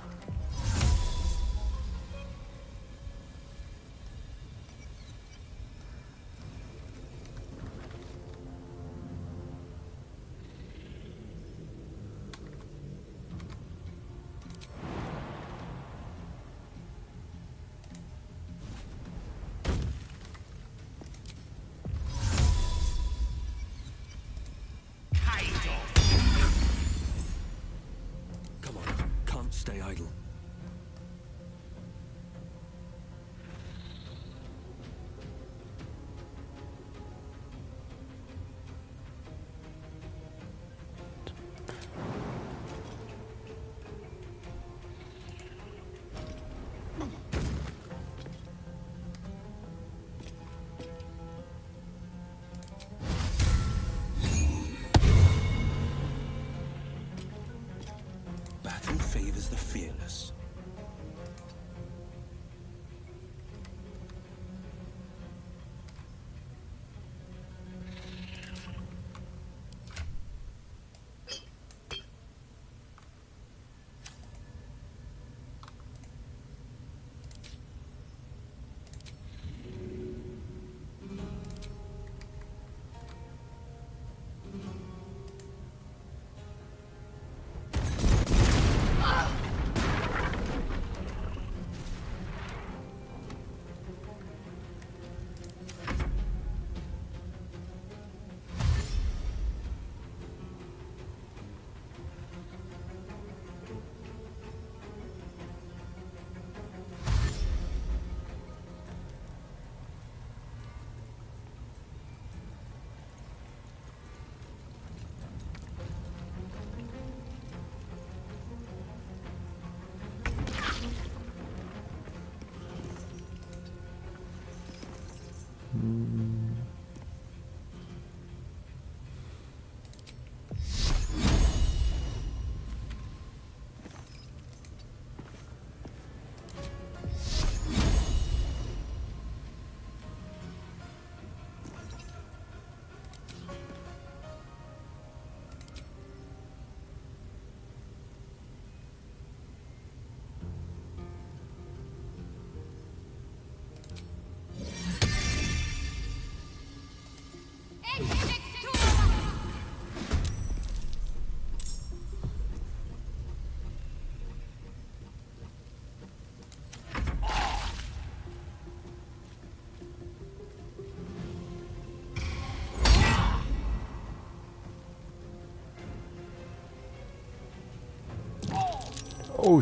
어우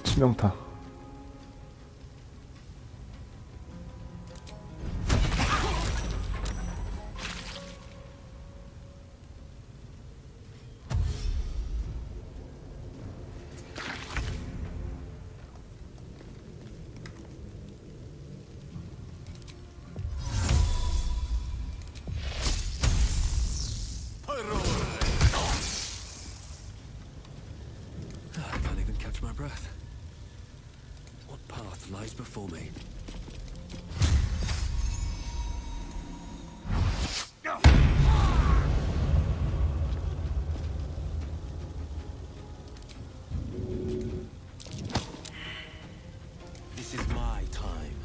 치명타. I can't even catch my breath. What path lies before me? This is my time.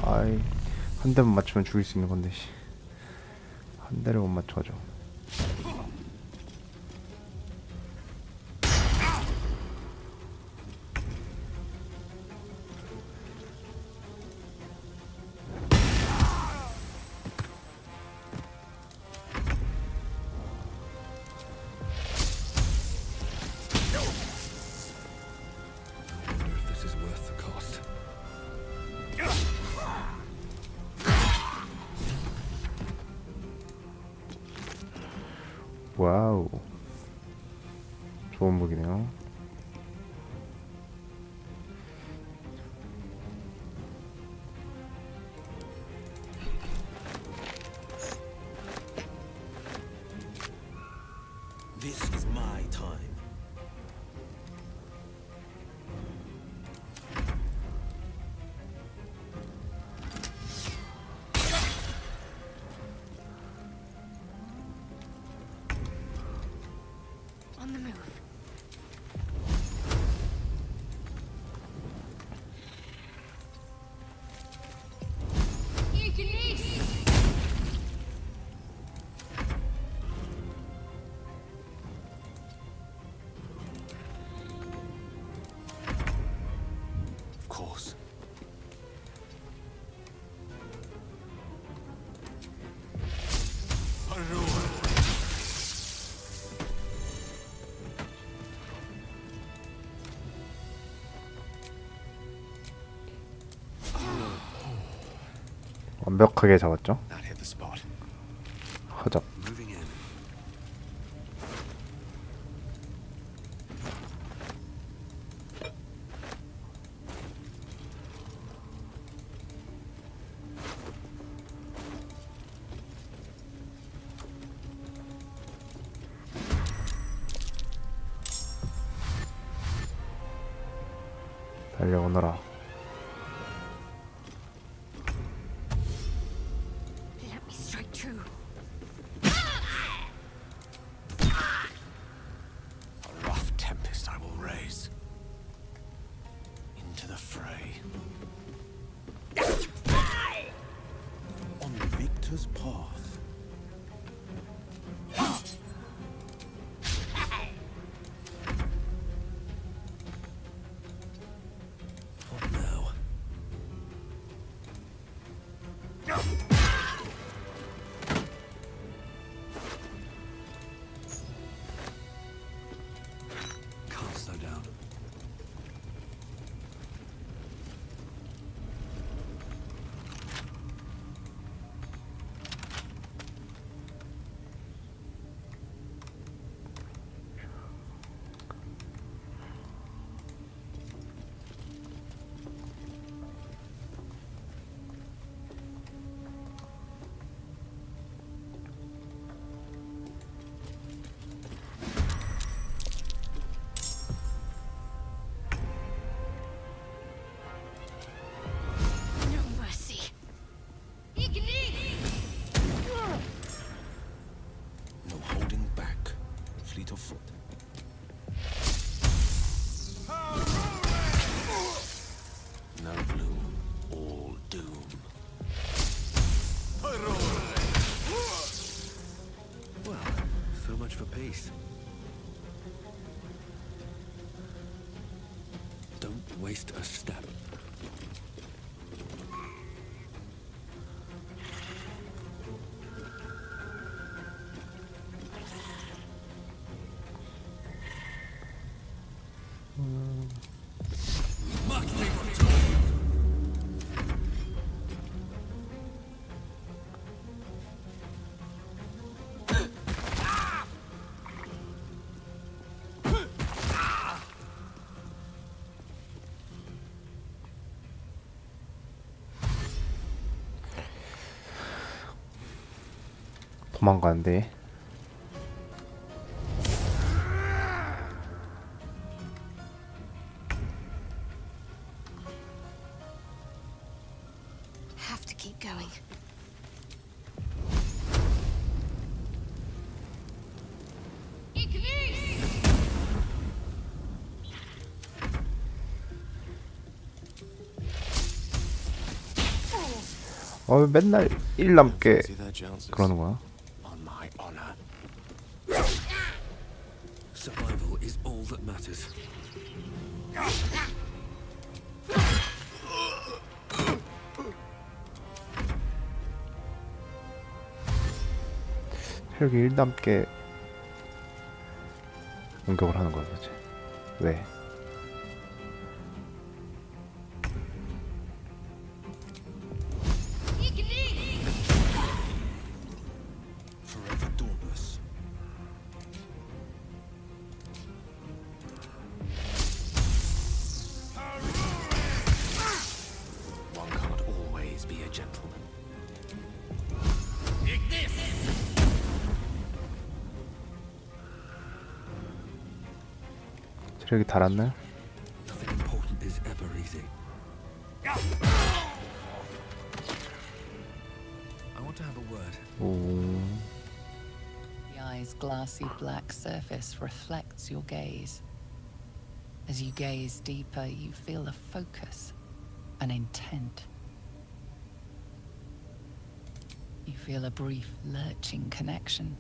아이 한 대만 맞추면 죽일 수 있는 건데 씨. 한 대를 못 맞춰줘. Wonder if this is worth the cost. 와우 좋은 무기네요. This is my time. On the move. Of course. 완벽하게 잡았죠. That hit the spot. 허접. Moving in. 달려오너라. Let me strike true. A rough tempest I will raise. Into the fray. On Victor's path. What now? Can't slow down. place. Don't waste a step. 도망가는데. Have to keep going. 맨날 일 남게 그러는 거야? On my honor. Survival is all that matters. 체력이 일 남게 공격을 하는 거야 도대체. 왜? Forever dauntless. One can't always be a gentleman. 체력이 달았나? Nothing important is ever easy. I want to have a word. 오. The eye's glassy black surface reflects your gaze. As you gaze deeper, you feel a focus, an intent. You feel a brief lurching connection,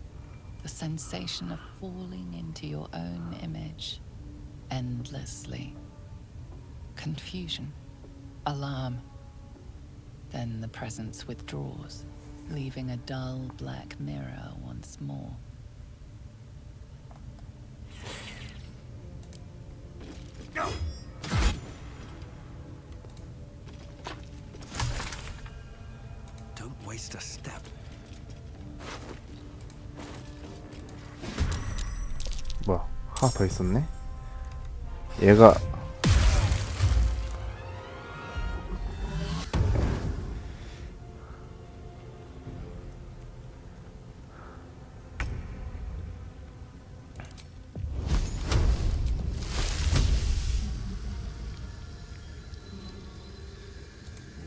the sensation of falling into your own image endlessly. Confusion, alarm. Then the presence withdraws, leaving a dull black mirror once more. Don't waste a step. 뭐야? 하나 더 있었네? 얘가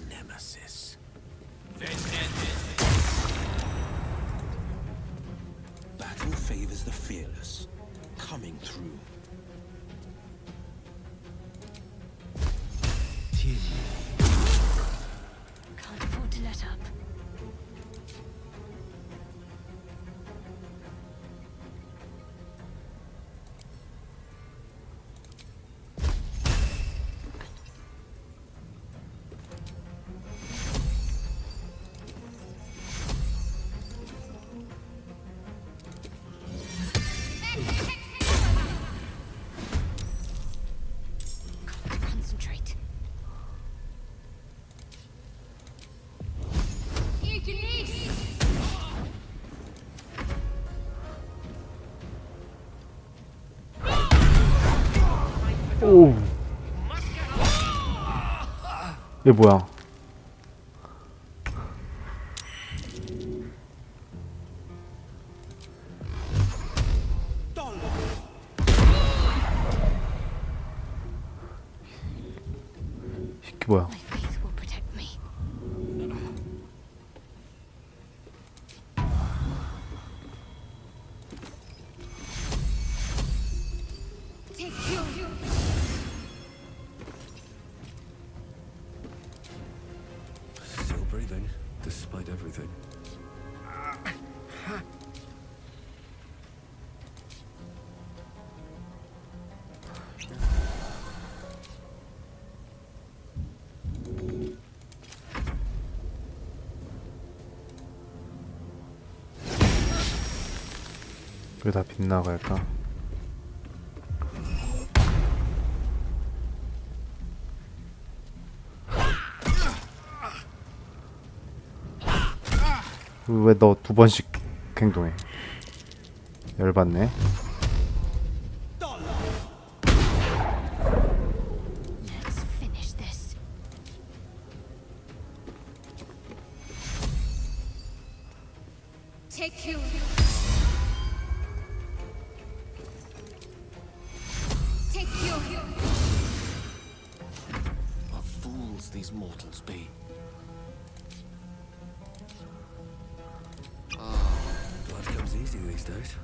Nemesis. Battle favors the fearless. Coming through. Can't afford to let up. Got to concentrate. 오. 얘 뭐야? 이게 뭐야? My faith will protect me. Still breathing, despite everything. 왜 다 빗나갈까? 왜 너 두 번씩 행동해? 열받네. Let's finish this. Take you. Take you. What fools these mortals be. Blood comes easy these days.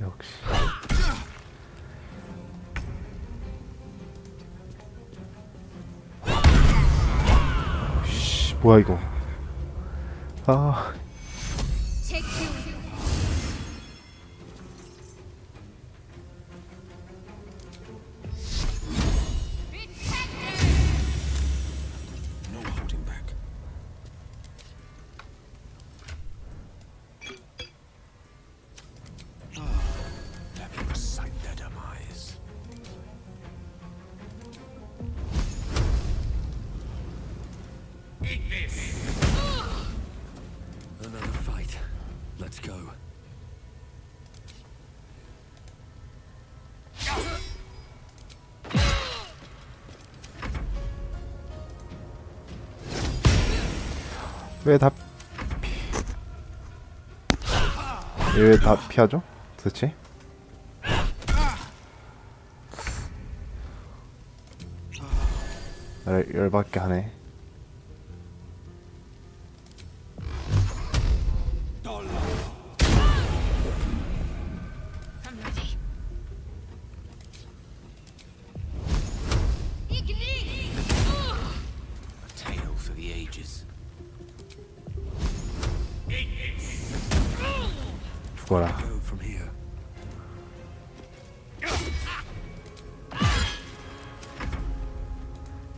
역시. 씨, 뭐야 이거? 아, Take you. No holding back. Let me recite their demise. Eat this. Another fight. Let's go. 왜 다 왜 다 피하죠? 도대체? 나를 열받게 하네. I'm ready. A tale for the ages. 죽어라. Go from here.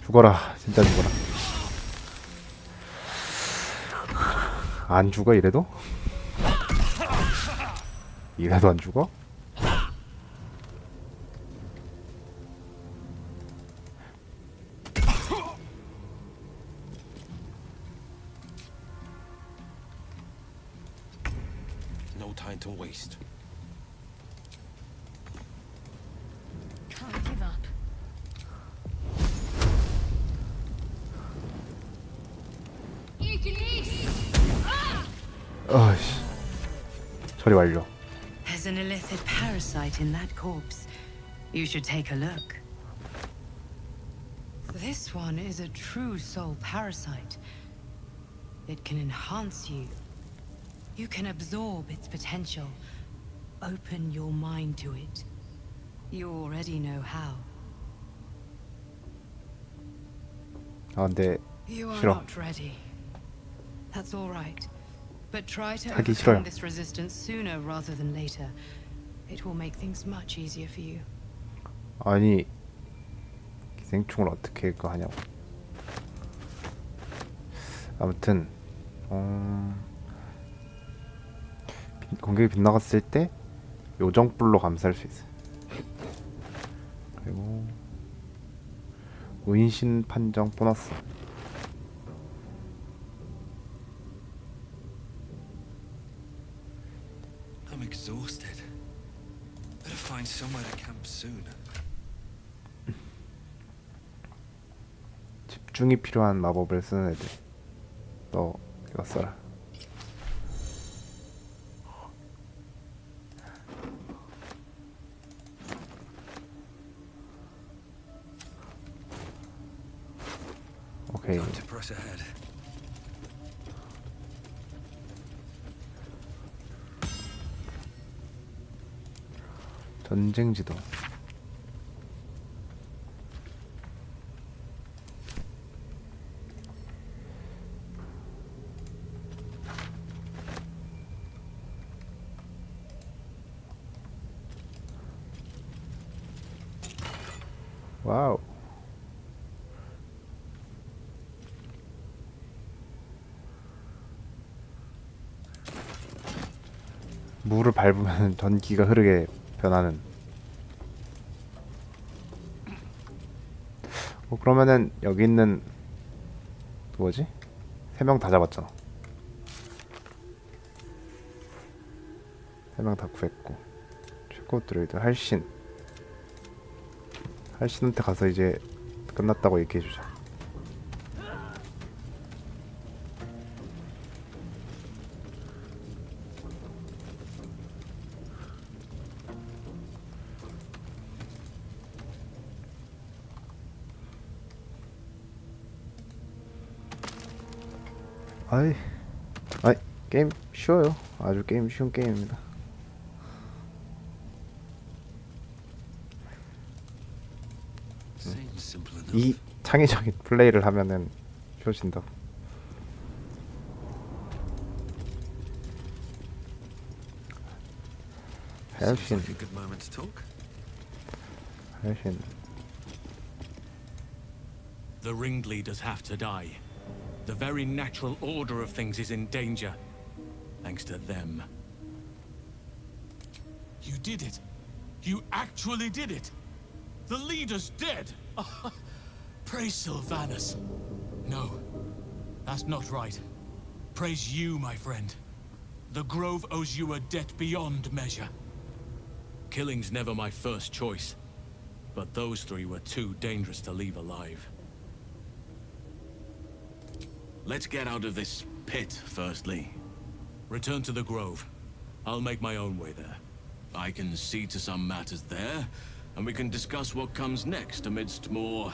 죽어라. 진짜 죽어라. 안 죽어 이래도? 이래도 안 죽어? No time to waste. Can't give up. 어이씨. 처리 완료. There's an illicit parasite in that corpse. You should take a look. This one is a true soul parasite. It can enhance you. You can absorb its potential. Open your mind to it. You already know how. 아 근데 You are 싫어. not ready. That's all right. But try to 하기 overcome 싫어요. this resistance sooner rather than later. It will make things much easier for you. 아니 기생충을 어떻게 그거 하냐고. 아무튼 공격이 빗나갔을 때 요정불로 감쌀 수 있어요. 그리고 운신 판정 보너스. I'm exhausted. Better find somewhere to camp soon. 집중이 필요한 마법을 쓰는 애들. 너 이거 써라. 오케이. Time to press ahead. 전쟁지도. 와우. 물을 밟으면 전기가 흐르게 변하는. 그러면은 여기 있는 뭐지? 3명 다 잡았잖아. 3명 다 구했고. 최고 드레이드 할신한테 가서 이제 끝났다고 얘기해주자. 아이 게임 쉬워요. 아주 게임 쉬운 게임입니다. 이 창의적인 플레이를 하면은 쉬워진다. 할신. The ringleaders have to die. The very natural order of things is in danger, thanks to them. You did it. You actually did it. The leader's dead. Praise Sylvanus. No, that's not right. Praise you, my friend. The Grove owes you a debt beyond measure. Killing's never my first choice, but those three were too dangerous to leave alive. Let's get out of this pit, firstly. Return to the Grove. I'll make my own way there. I can see to some matters there, and we can discuss what comes next amidst more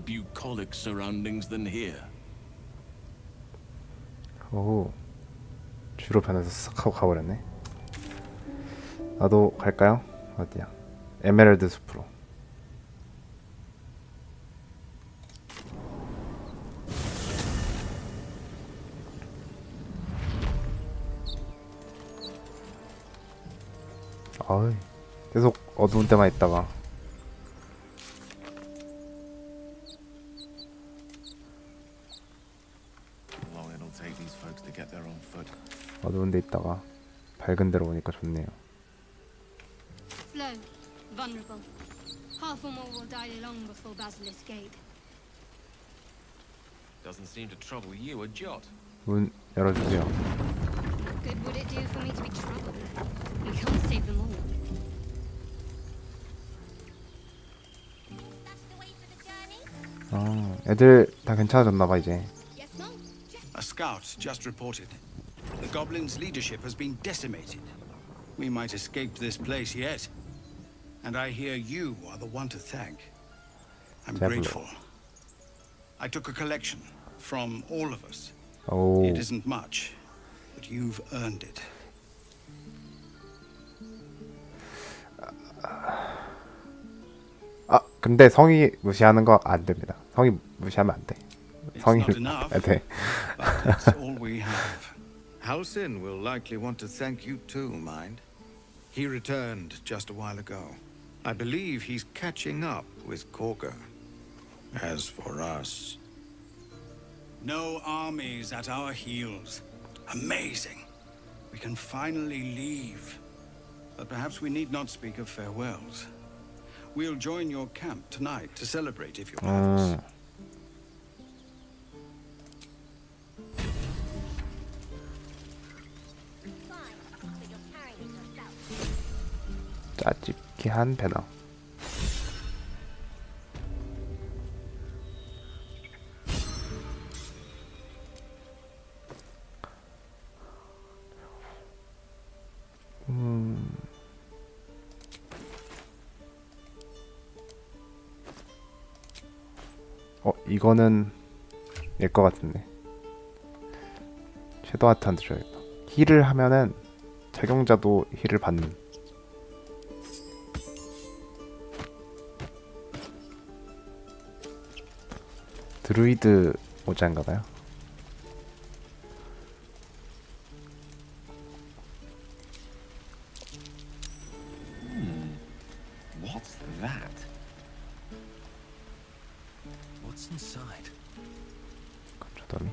bucolic surroundings than here. 오, 주로 변해서 싹 하고 가버렸네. 나도 갈까요? 어디야? 에메랄드 숲으로. 어이, 계속 어두운 데만 있다가. 어두운 데 있다가 밝은 데로 오니까 좋네요. Slow, vulnerable. Half or more will die long before Basilisk Gate. Doesn't seem to trouble you a jot. 문 열어주세요. What good would it do for me to be troubled? You can't save them all. 애들 다 괜찮아졌나봐 이제. A scout just reported. The goblins' leadership has been decimated. We might escape this place yet. And I hear you are the one to thank. I'm grateful. I took a collection from all of us. 오. It isn't much, but you've earned it. 아, 근데 성의 무시하는 거 안 됩니다. 성의 무시하면 안 돼. 성의 It's not enough, 네. but it's all we have. Halsin will likely want to thank you too, mind. He returned just a while ago. I believe he's catching up with Korga. As for us... No armies at our heels. Amazing. We can finally leave. But perhaps we need not speak of farewells. We'll join your camp tonight to celebrate if you'll have us. 짜집기한 배낭. 이거는 낼 것 같은데. 섀도우 아트한테 줘야겠다. 힐을 하면은 착용자도 힐을 받는. 드루이드 모자인가봐요. What's that? What's inside? 감초더미.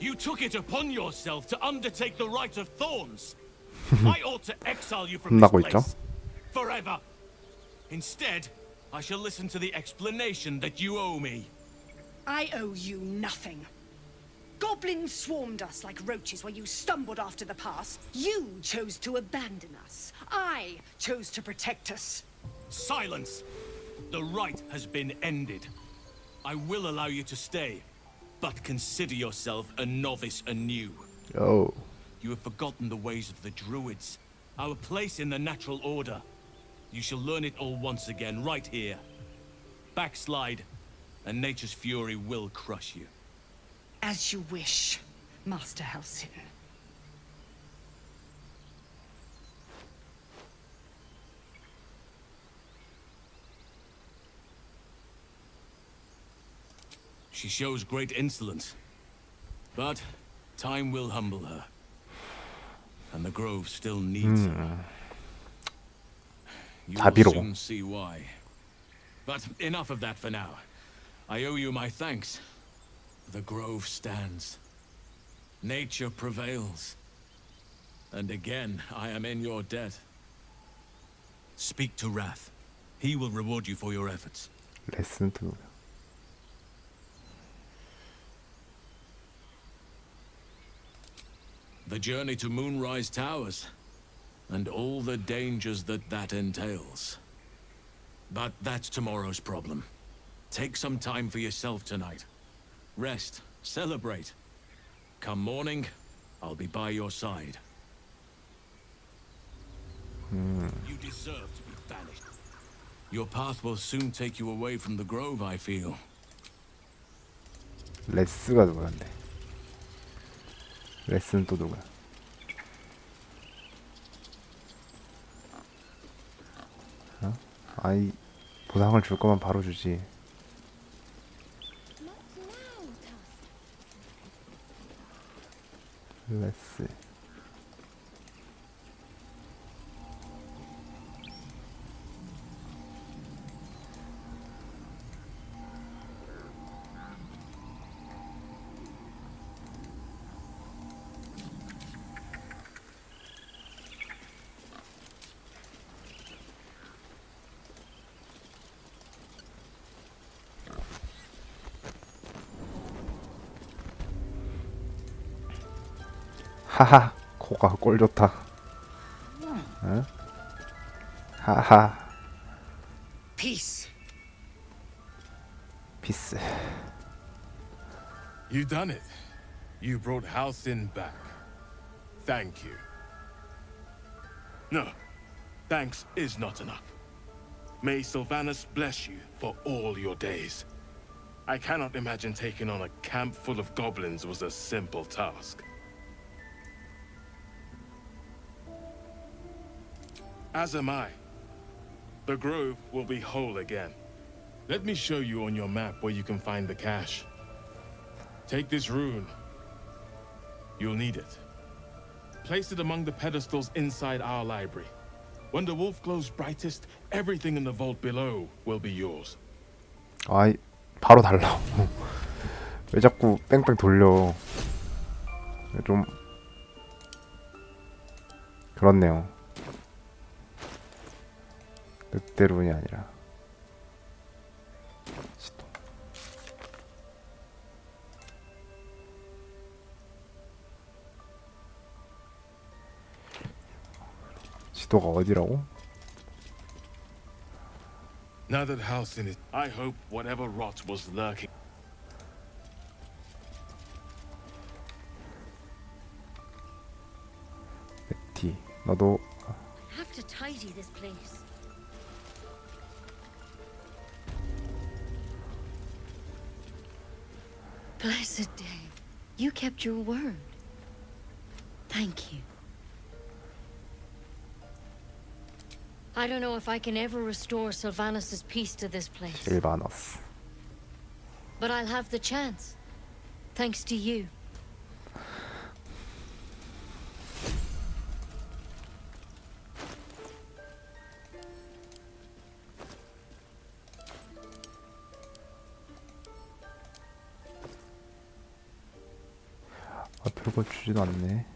You took it upon yourself to undertake the rite of thorns. I ought to exile you from this 혼나고 있죠? place forever. Instead, I shall listen to the explanation that you owe me. I owe you nothing. Goblins swarmed us like roaches while you stumbled after the pass. You chose to abandon us. I chose to protect us. Silence! The rite has been ended. I will allow you to stay, but consider yourself a novice anew. Oh. You have forgotten the ways of the druids, our place in the natural order. You shall learn it all once again, right here. Backslide, and nature's fury will crush you. As you wish, Master Halsin. She shows great insolence, but time will humble her. And the grove still needs her. You will 자비로. soon see why. But enough of that for now. I owe you my thanks. The grove stands. Nature prevails. And again, I am in your debt. Speak to Wrath. He will reward you for your efforts. 레슨 2. The journey to Moonrise Towers, and all the dangers that entails. But that's tomorrow's problem. Take some time for yourself tonight. Rest, celebrate. Come morning, I'll be by your side. You deserve to be banished. Your path will soon take you away from the grove, I feel. 레스가 누구한데? 레슨 또 누구야? 어? 아이 보상을 줄 거면 바로 주지. 레스. 하하, 코가 꼴 좋다. 응? 하하. Peace. 피스. You done it. You brought Halsin back. Thank you. No, thanks is not enough. May Sylvanas bless you for all your days. I cannot imagine taking on a camp full of goblins was a simple task. As am I. The grove will be whole again. Let me show you on your map where you can find the cache. Take this rune. You'll need it. Place it among the pedestals inside our library. When the wolf glows brightest, everything in the vault below will be yours. 아이 바로 달라. 왜 자꾸 뺑뺑 돌려? 좀 그렇네요. 늑대룬이 아니라 지도. 지도가 어디라고? Now that Halsin is, I hope whatever rot was lurking. 베티, 너도 Have to tidy this place. Blessed day. You kept your word. Thank you. I don't know if I can ever restore Sylvanus' peace to this place, 실바너스. but I'll have the chance. Thanks to you. 아, 별거 주지도 않네.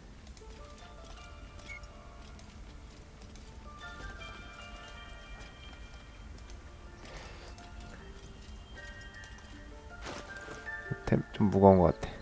템 좀 무거운 것 같아.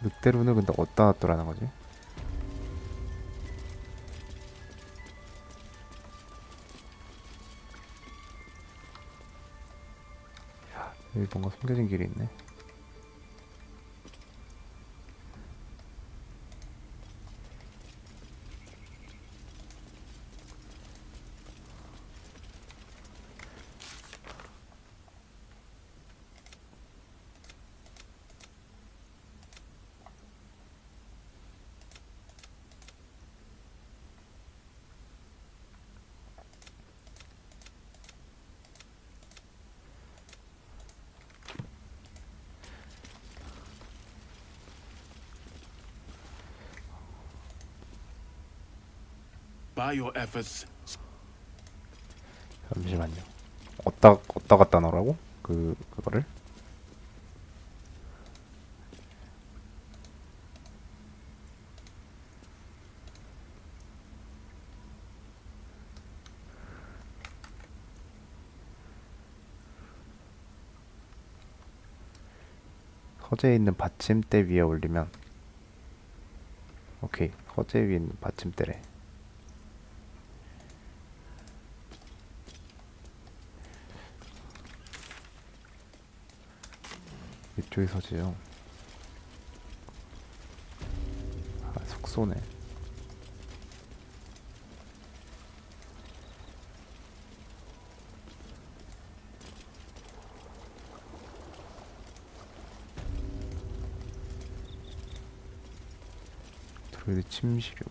늑대루는 근데 어디다 놨더라는 거지? 야, 여기 뭔가 숨겨진 길이 있네. By your efforts, 잠시만요. 어디다 갖다 놓으라고? 그거를? 서재에 있는 받침대 위에 올리면 오케이. 서재 위에 있는 받침대래. 이쪽이 서재요. 아, 숙소네. 드루이드 침시료.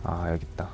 아, 여기 있다.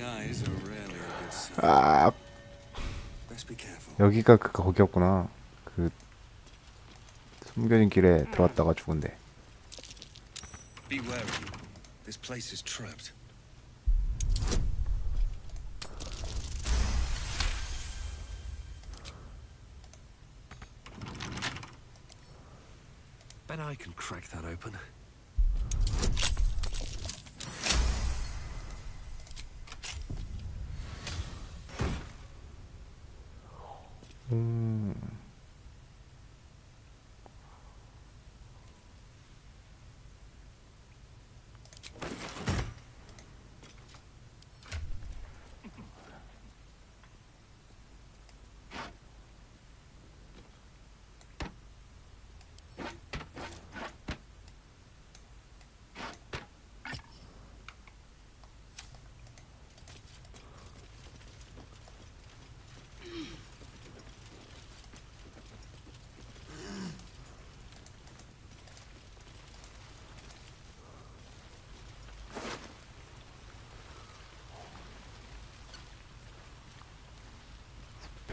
eyes are rarely a good sign. 아, Best be careful. 여기가 거기였구나. 그 숨겨진 길에 들어왔다가 죽은데. Be wary. This place is trapped. Bet I can crack that open.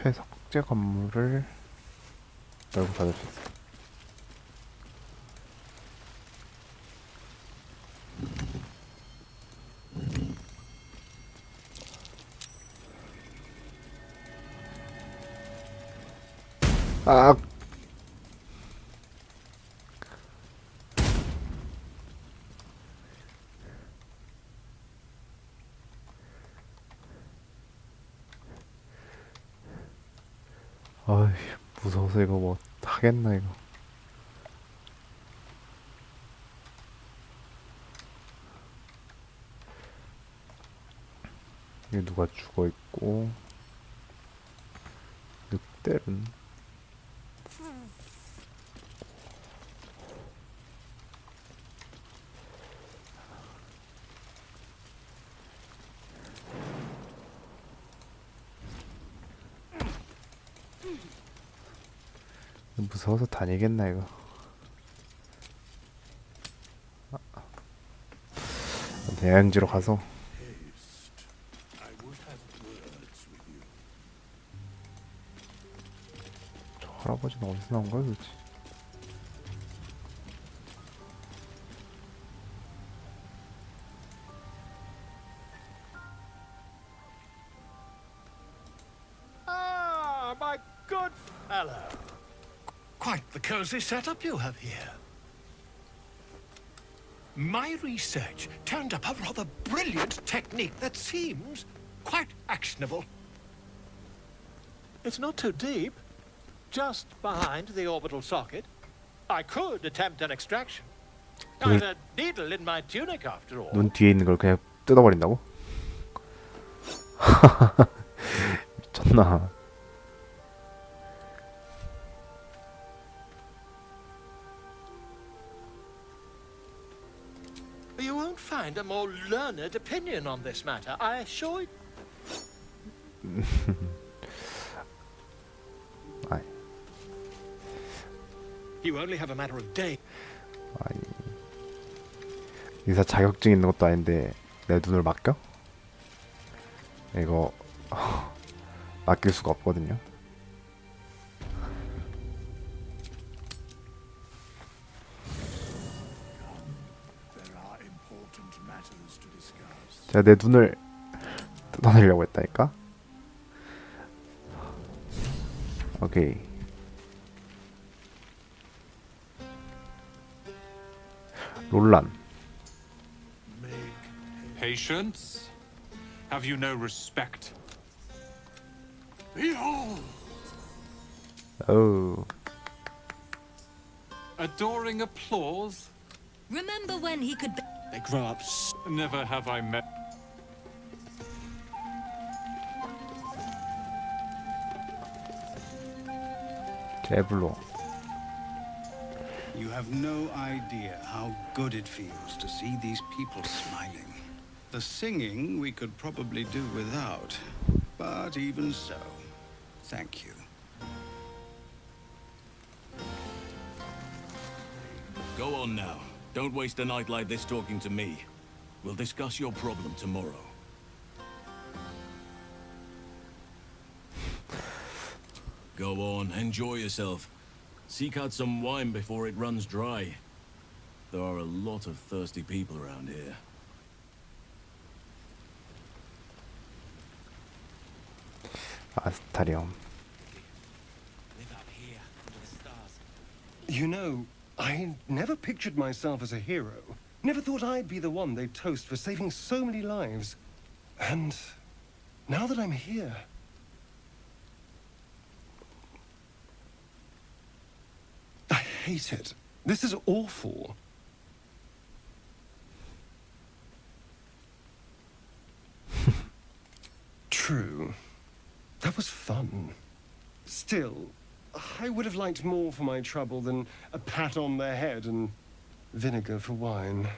숲의 석재 건물을 열고 닫을 수 있어. 아, 아이, 무서워서 이거 뭐 하겠나 이거. 이게 누가 죽어 있고 늑대는 무서워서 다니겠나 이거. 대양지로 가서 저 할아버지는 어디서 나온 거야 도대체? Ah, my good fellow. Quite the cozy setup you have here. My research turned up a rather brilliant technique that seems quite actionable. It's not too deep, just behind the orbital socket. I could attempt an extraction. I've a needle in my tunic after all. 눈 뒤에 있는 걸 그냥 뜯어버린다고? 미쳤나? You won't find a more learned opinion on this matter, I assure you. 아이, You only have a matter of days. 아이, 의사 자격증 있는 것도 아닌데 내 눈을 맡겨? 이거 맡길 수가 없거든요. 제가 내 눈을 뜯어내려고 했다니까? 오케이. 롤란. Patience? Have you no respect? Behold! 어우. Adoring applause? Remember when he could... They grow up Never have I met... 제블로. You have no idea how good it feels to see these people smiling. The singing we could probably do without, but even so, thank you. Go on now. Don't waste a night like this talking to me. We'll discuss your problem tomorrow. Go on, enjoy yourself. Seek out some wine before it runs dry. There are a lot of thirsty people around here. 아스타리움. You know, I never pictured myself as a hero. Never thought I'd be the one they'd toast for saving so many lives. And now that I'm here... I hate it. This is awful. True. That was fun. Still, I would have liked more for my trouble than a pat on the head and vinegar for wine.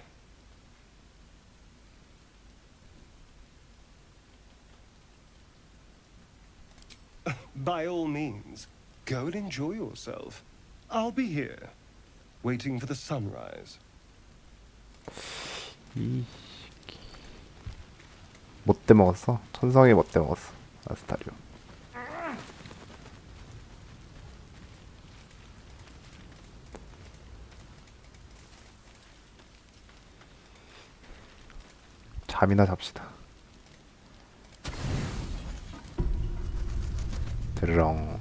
By all means, go and enjoy yourself. I'll be here, waiting for the sunrise. 못돼 먹었어? 천성이 못돼 먹었어. 아스타리움. 잠이나 잡시다. 드르렁.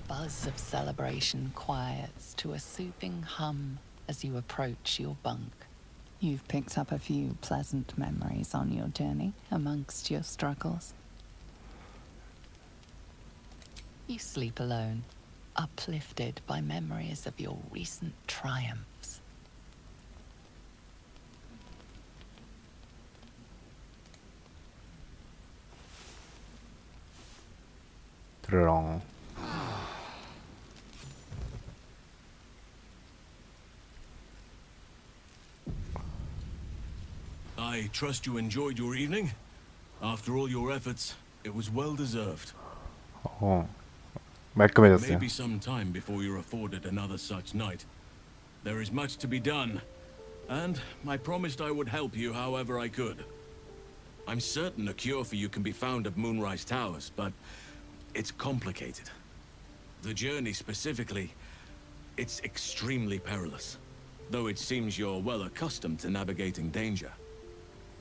Buzz of celebration quiets to a soothing hum as you approach your bunk. You've picked up a few pleasant memories on your journey amongst your struggles. You sleep alone, uplifted by memories of your recent triumphs. 드르렁. I trust you enjoyed your evening. After all your efforts, it was well deserved. 말끔해졌어요. Maybe some time before you're afforded another such night. There is much to be done, and I promised I would help you however I could. I'm certain a cure for you can be found at Moonrise Towers, but it's complicated. The journey specifically, it's extremely perilous, though it seems you're well accustomed to navigating danger.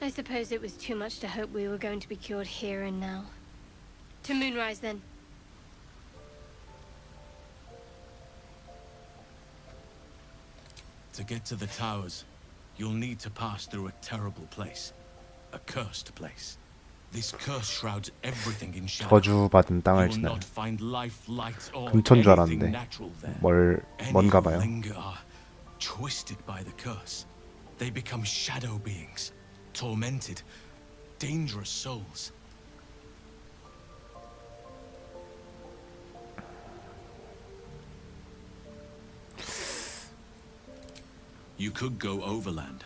I suppose it was too much to hope we were going to be cured here and now. To Moonrise, then. To get to the towers, you'll need to pass through a terrible place. A cursed place. This curse shrouds everything in shadow. 저주받은 땅을 You will 지나요. not find life, light, or 근처인 줄 anything 알았는데 natural there. 뭔가 봐요. Any who linger are twisted by the curse. They become shadow beings, tormented, dangerous souls. You could go overland,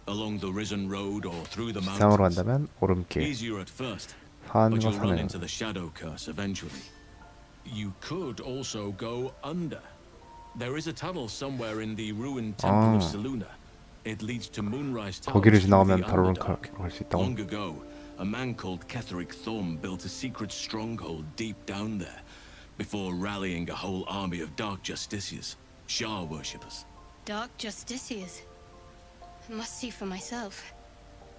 along the Risen Road or through the 지상으로 mountains. 간다면 오름길. Easier at first, 산과 but you'll run 산을. into the shadow curse eventually. You could also go under. There is a tunnel somewhere in the ruined temple of Selûne. It leads to Moonrise Towers 거기를 through 지나가면 the 바로 Underdark. 갈수 있다고. Long ago, a man called Ketheric Thorm built a secret stronghold deep down there, before rallying a whole army of Dark Justiciars, Shah worshippers. Dark Justiciars. I must see for myself.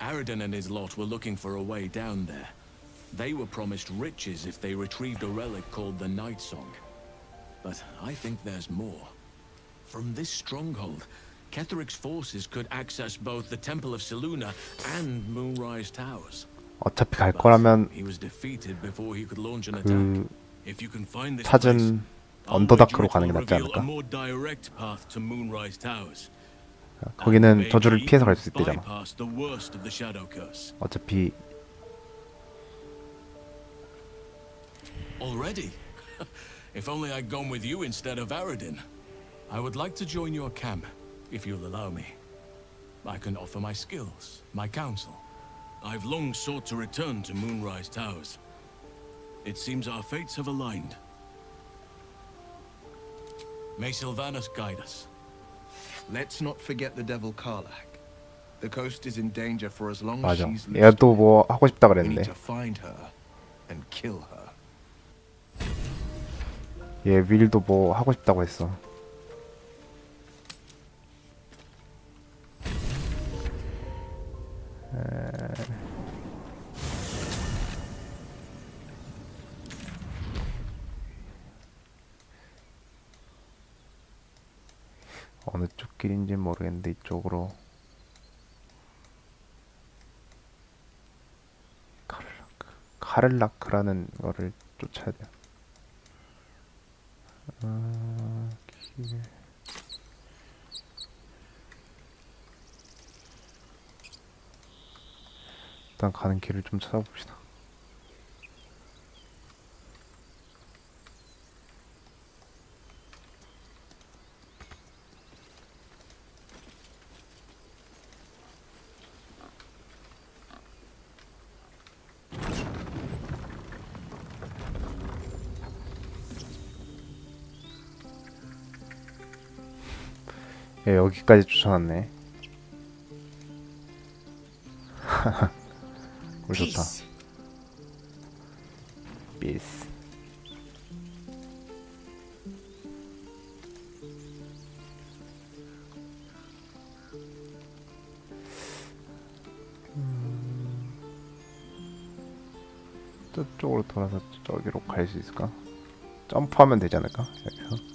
Aradin and his lot were looking for a way down there. They were promised riches if they retrieved a relic called the Night Song. But I think there's more. From this stronghold, Ketheric's forces could access both the Temple of Selûne and Moonrise Towers. 어차피 갈 거라면 He was defeated before he could launch an attack. 그 If you can find this 찾은 언더다크로 가는 게 낫지 reveal a 않을까? more direct path to Moonrise Towers. 거기는 저주를 피해서 갈 수 있대잖아. Bypass the worst of the shadow curse. 어차피 Already? If only I'd gone with you instead of Aradin. I would like to join your camp, if you'll allow me. I can offer my skills, my counsel. I've long sought to return to Moonrise Towers. It seems our fates have aligned. May Sylvanas guide us. Let's not forget the devil Karlach. The coast is in danger for as long as 맞아. she's 얘가 listed. 또 뭐 하고 싶다 We need 그랬는데. to find her and kill her. 얘 윌도 뭐 하고 싶다고 했어. 어느 쪽 길인지 모르겠는데 이쪽으로 카를라크라는 거를 쫓아야 돼요. 길. 일단 가는 길을 좀 찾아봅시다. 예, 여기까지 쫓아왔네. 꿀 좋다. 비스. 저쪽으로 돌아서 저기로 갈 수 있을까? 점프하면 되지 않을까? 여기서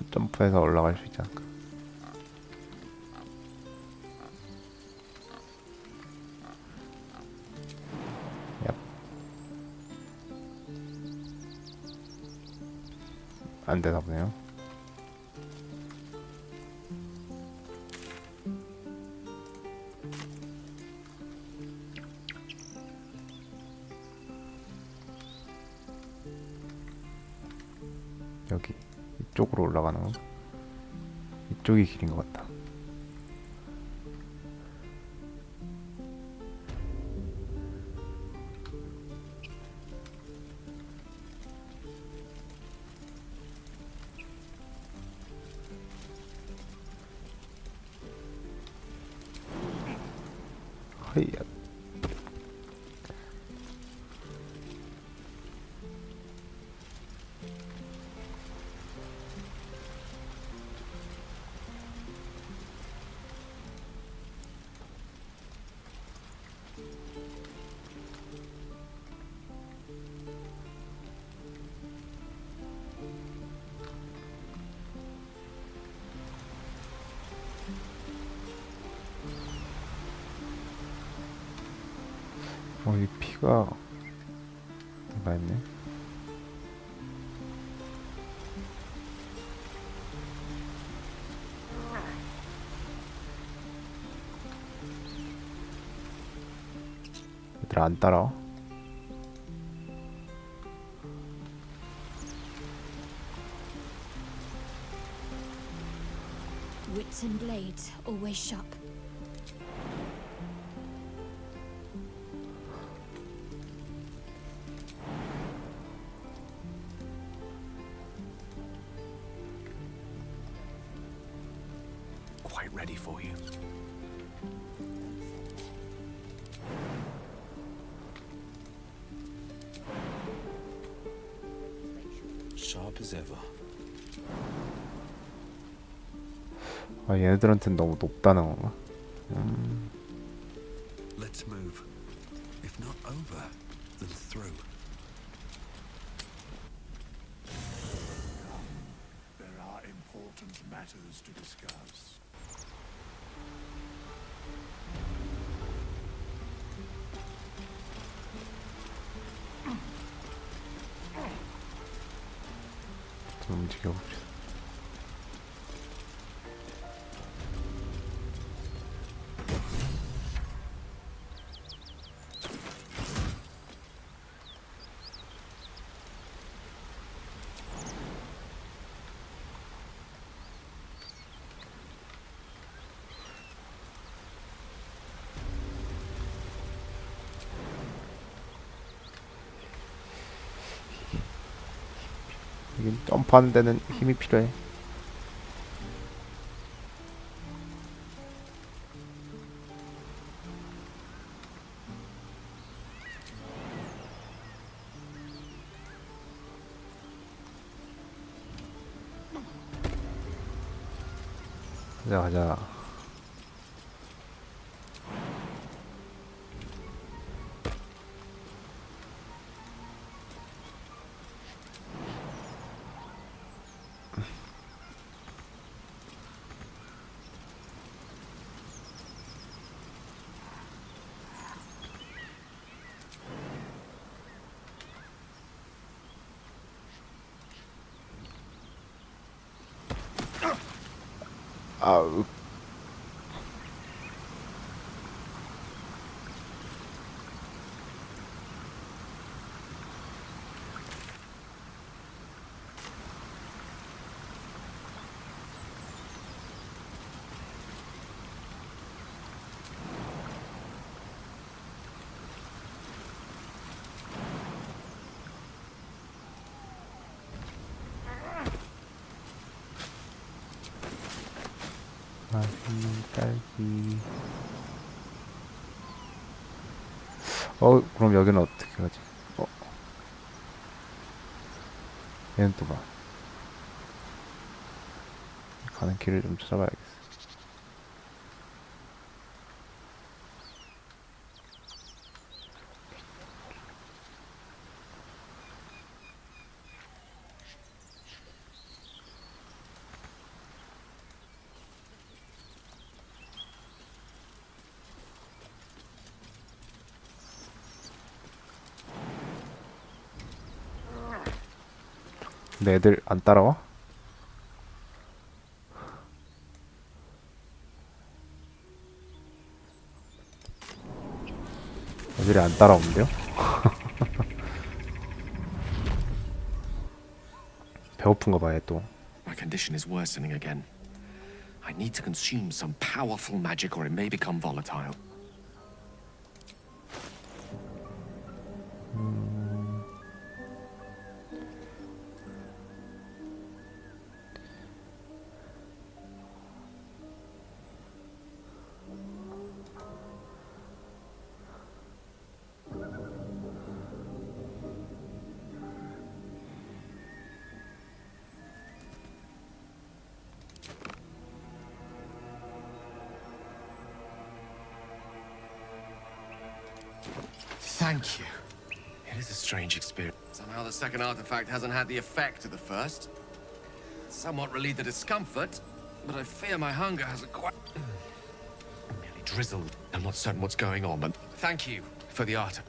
점프해서 올라갈 수 있지 않을까? 얍. 안 되나 보네요. 여기 이쪽으로 올라가는 거. 이쪽이 길인 것 같다. 허이야. 이 피가 나 있네. 얘들 안 따라와. Wits and blades, always sharp. Quite ready for you. Sharp as ever. 아, 얘네들한테는 너무 높다는 건가? Let's move. If not over, then through. There are important matters to discuss. 좀 움직여봅시다. 여긴 점프하는 데는 힘이 필요해. 가자 가자. 아우. 맛있는 딸기. 그럼 여기는 어떻게 가지? 얘는 또 봐. 가는 길을 좀 찾아봐야겠어. 근데 애들 안 따라와? 애들이 안 따라오는데요? 배고픈가 봐요 또. My condition is worsening again. I need to consume some powerful magic or it may become volatile. Thank you. It is a strange experience. Somehow the second artifact hasn't had the effect of the first. Somewhat relieved the discomfort, but I fear my hunger hasn't quite... merely drizzled. I'm not certain what's going on, but thank you for the art.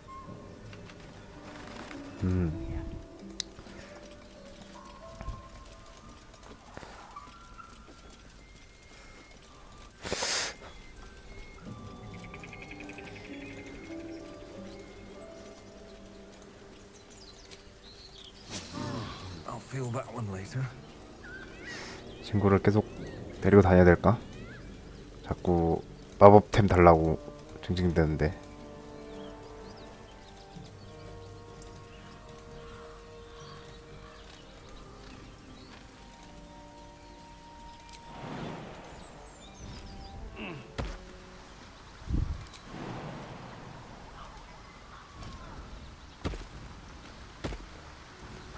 I'll feel that one later. 친구를 계속 데리고 다녀야 될까? 자꾸 마법템 달라고 징징대는데.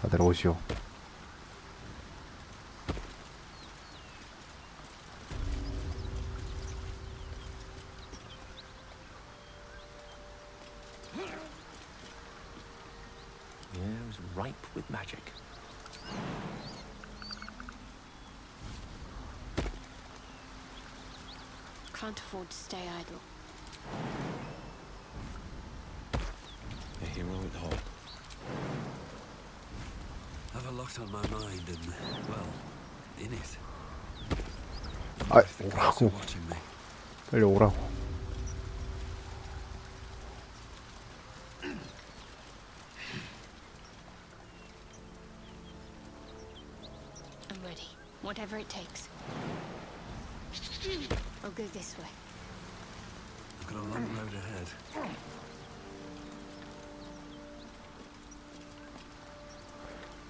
다들 오시오. Yeah, it was ripe with magic. Can't afford to stay idle. A heroic haul. I've a lot on my mind and, well, in it. 아, The gods are 오라고. watching me. 빨리 오라고. I'm ready. Whatever it takes. I'll go this way. I've got a long road ahead.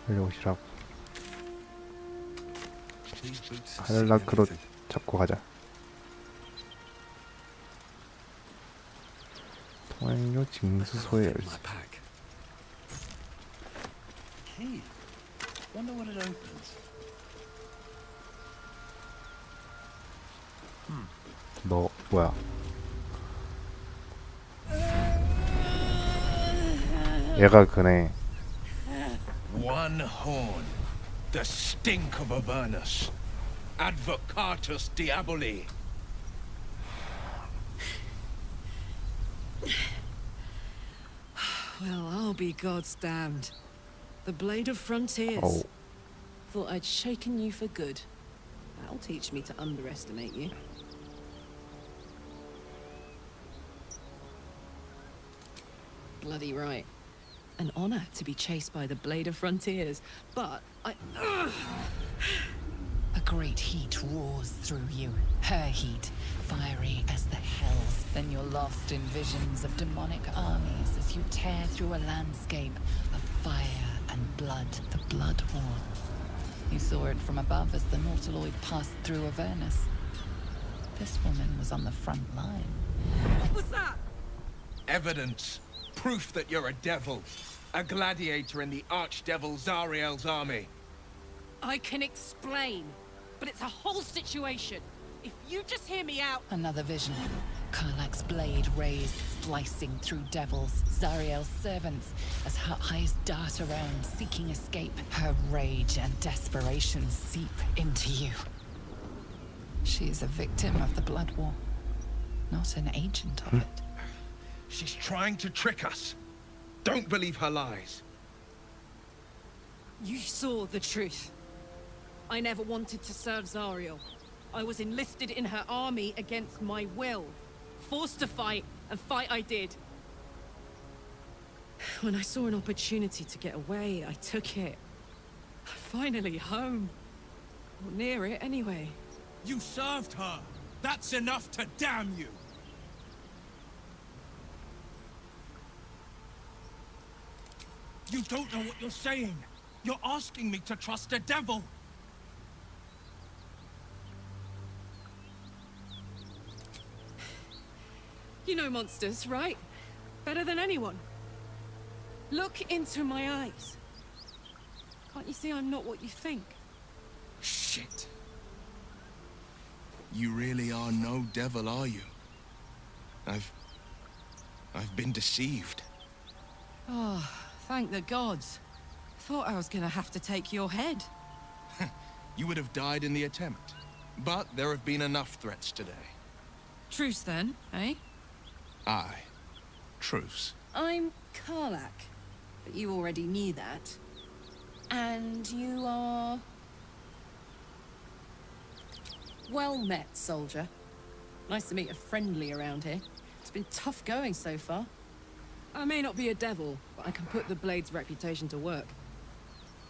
빨리 오시라고. These boots are 하늘라크로 everything. 잡고 가자. 통행료 징수소의 열쇠. My pack. Key. Wonder what it opens. 너 뭐야? 얘가 그네. One horn, the stink of Avernus. Advocatus Diaboli. Well, I'll be God's damned. The Blade of Frontiers. Oh. Thought I'd shaken you for good. That'll teach me to underestimate you. Bloody right. An honor to be chased by the Blade of Frontiers, but I... A great heat roars through you. Her heat, fiery as the hells. Then you're lost in visions of demonic armies as you tear through a landscape of fire and blood. The Blood War. You saw it from above as the Nautiloid passed through Avernus. This woman was on the front line. What was that? Evidence. Proof that you're a devil. A gladiator in the archdevil Zariel's army. I can explain, but it's a whole situation. If you just hear me out... Another vision. Karlach's blade raised, slicing through devils, Zariel's servants, as her eyes dart around, seeking escape. Her rage and desperation seep into you. She is a victim of the Blood War, not an agent of it. She's trying to trick us. Don't believe her lies. You saw the truth. I never wanted to serve Zariel. I was enlisted in her army against my will. Forced to fight, and fight I did. When I saw an opportunity to get away, I took it. Finally home. Or near it, anyway. You served her. That's enough to damn you. You don't know what you're saying. You're asking me to trust a devil. You know monsters, right? Better than anyone. Look into my eyes. Can't you see I'm not what you think? Shit. You really are no devil, are you? I've been deceived. Oh, thank the gods. Thought I was gonna have to take your head. You would have died in the attempt. But there have been enough threats today. Truce then, eh? Aye. Truce. I'm Karlach, but you already knew that. And you are... Well met, soldier. Nice to meet a friendly around here. It's been tough going so far. I may not be a devil, but I can put the Blade's reputation to work.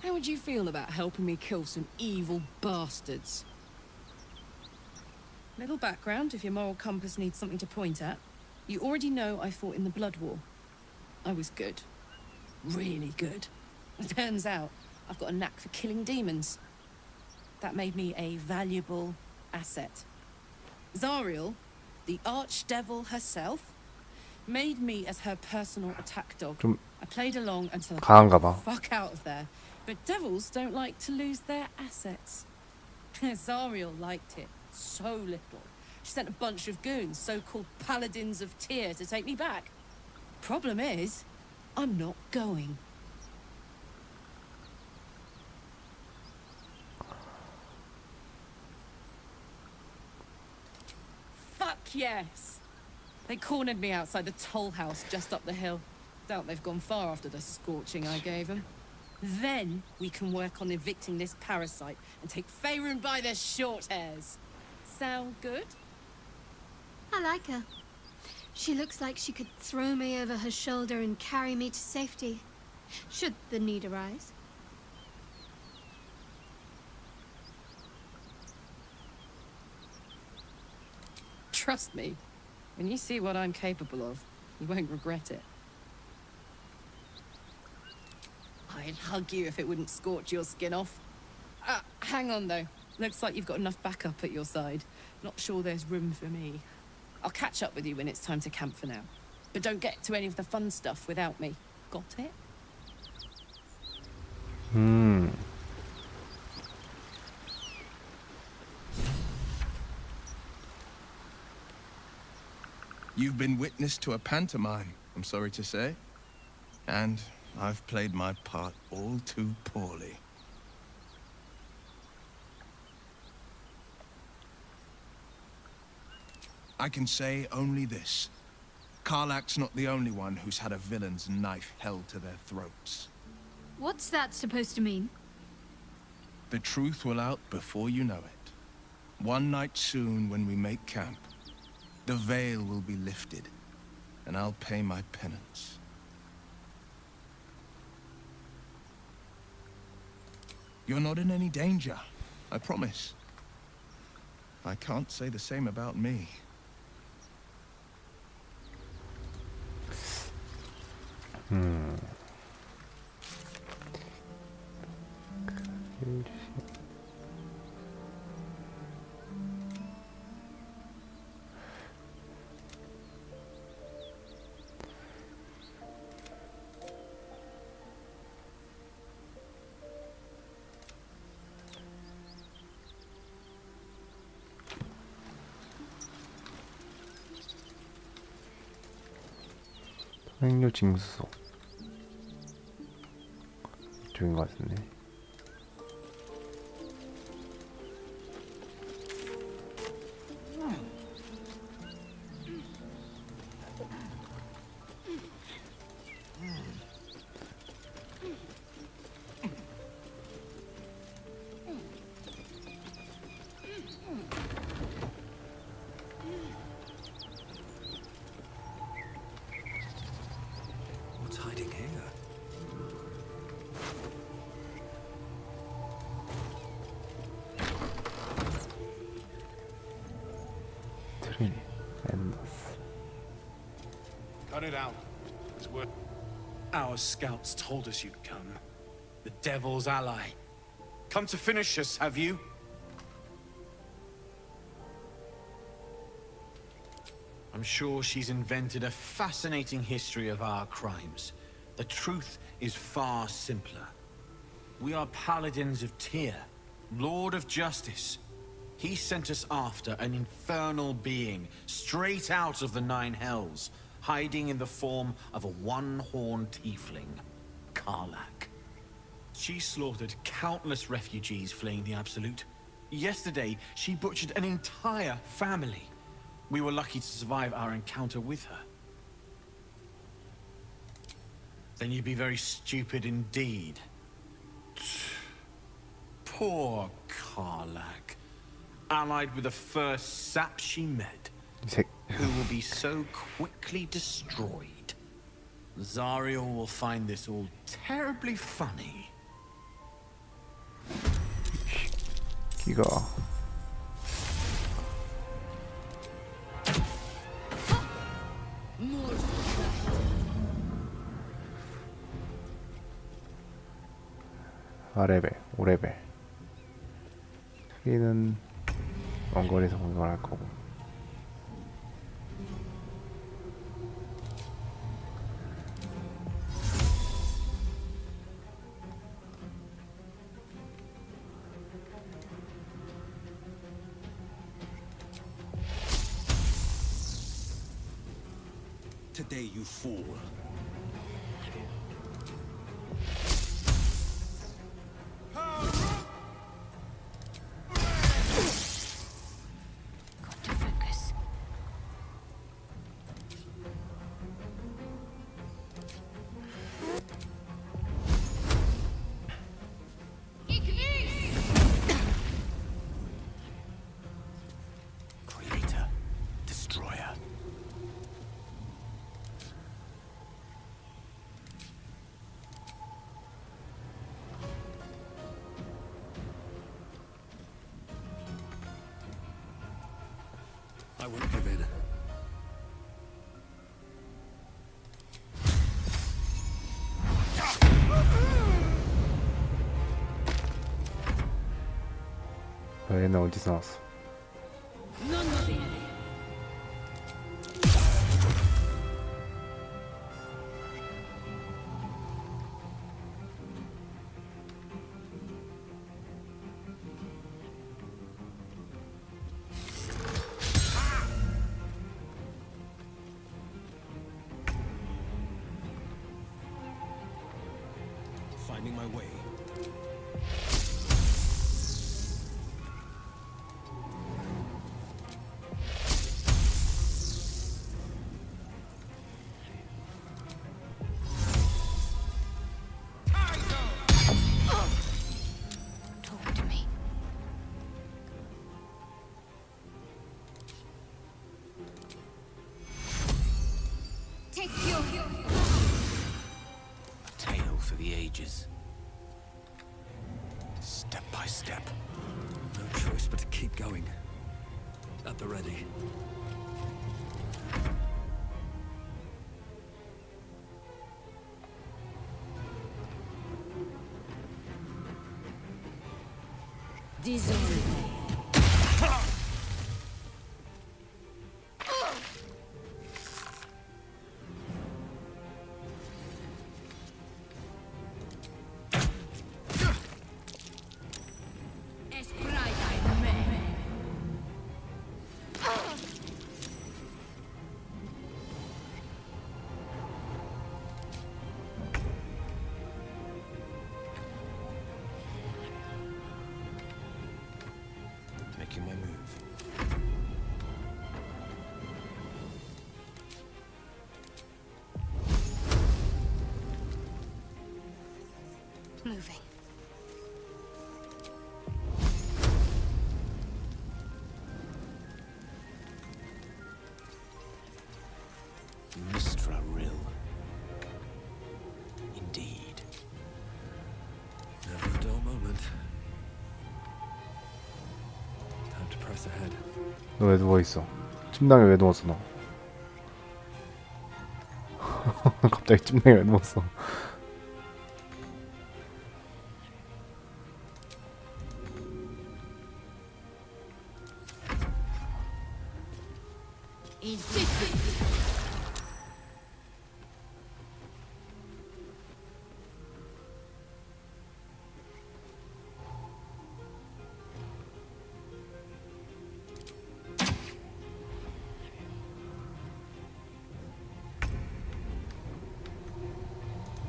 How would you feel about helping me kill some evil bastards? Little background if your moral compass needs something to point at. You already know I fought in the Blood War. I was good. Really good. It turns out I've got a knack for killing demons. That made me a valuable asset. Zariel, the archdevil herself, made me as her personal attack dog. 좀 I played along until I 강한가 got 봐. the fuck out of there. But devils don't like to lose their assets. Zariel liked it so little. She sent a bunch of goons, so-called paladins of Tyr, to take me back. Problem is, I'm not going. Fuck yes! They cornered me outside the toll house just up the hill. Doubt they've gone far after the scorching I gave them. Then we can work on evicting this parasite and take Faerun by the short hairs. Sound good? I like her. She looks like she could throw me over her shoulder and carry me to safety, should the need arise. Trust me, when you see what I'm capable of, you won't regret it. I'd hug you if it wouldn't scorch your skin off. Hang on though. Looks like you've got enough backup at your side. Not sure there's room for me. I'll catch up with you when it's time to camp for now. But don't get to any of the fun stuff without me. Got it? You've been witness to a pantomime, I'm sorry to say. And I've played my part all too poorly. I can say only this. Karlach's not the only one who's had a villain's knife held to their throats. What's that supposed to mean? The truth will out before you know it. One night soon when we make camp, the veil will be lifted, and I'll pay my penance. You're not in any danger, I promise. I can't say the same about me. 통행료 징수소 이쪽인 것 같은데. What's hiding here? 트릴 앤더스. Cut it out. It's worth. Our scouts told us you'd come. The Devil's ally. Come to finish us, have you? I'm sure she's invented a fascinating history of our crimes. The truth is far simpler. We are paladins of Tyr, Lord of Justice. He sent us after an infernal being, straight out of the Nine Hells, hiding in the form of a one-horned tiefling, Karlach. She slaughtered countless refugees fleeing the Absolute. Yesterday, she butchered an entire family. We were lucky to survive our encounter with her. Then you'd be very stupid indeed. Poor Karlach. Allied with the first sap she met, who will be so quickly destroyed. Zariel will find this all terribly funny. 기가4레벨, 5레벨. 크기는 원거리에서 공격을 할 거고. Today you fool. Got to focus. Creator, destroyer. I won't give in. 얘는 어디서 나왔어? Finding my way. Talk to me. Take your... A tale for the ages. Step by step. No choice but to keep going. At the ready. Désolé. Making my move. Moving. Mistra Rill. Indeed. Never a dull moment. Time to press ahead. 너 왜 누워 있어? 침낭에 왜 누웠어 너? 갑자기 침낭에 왜 누웠어?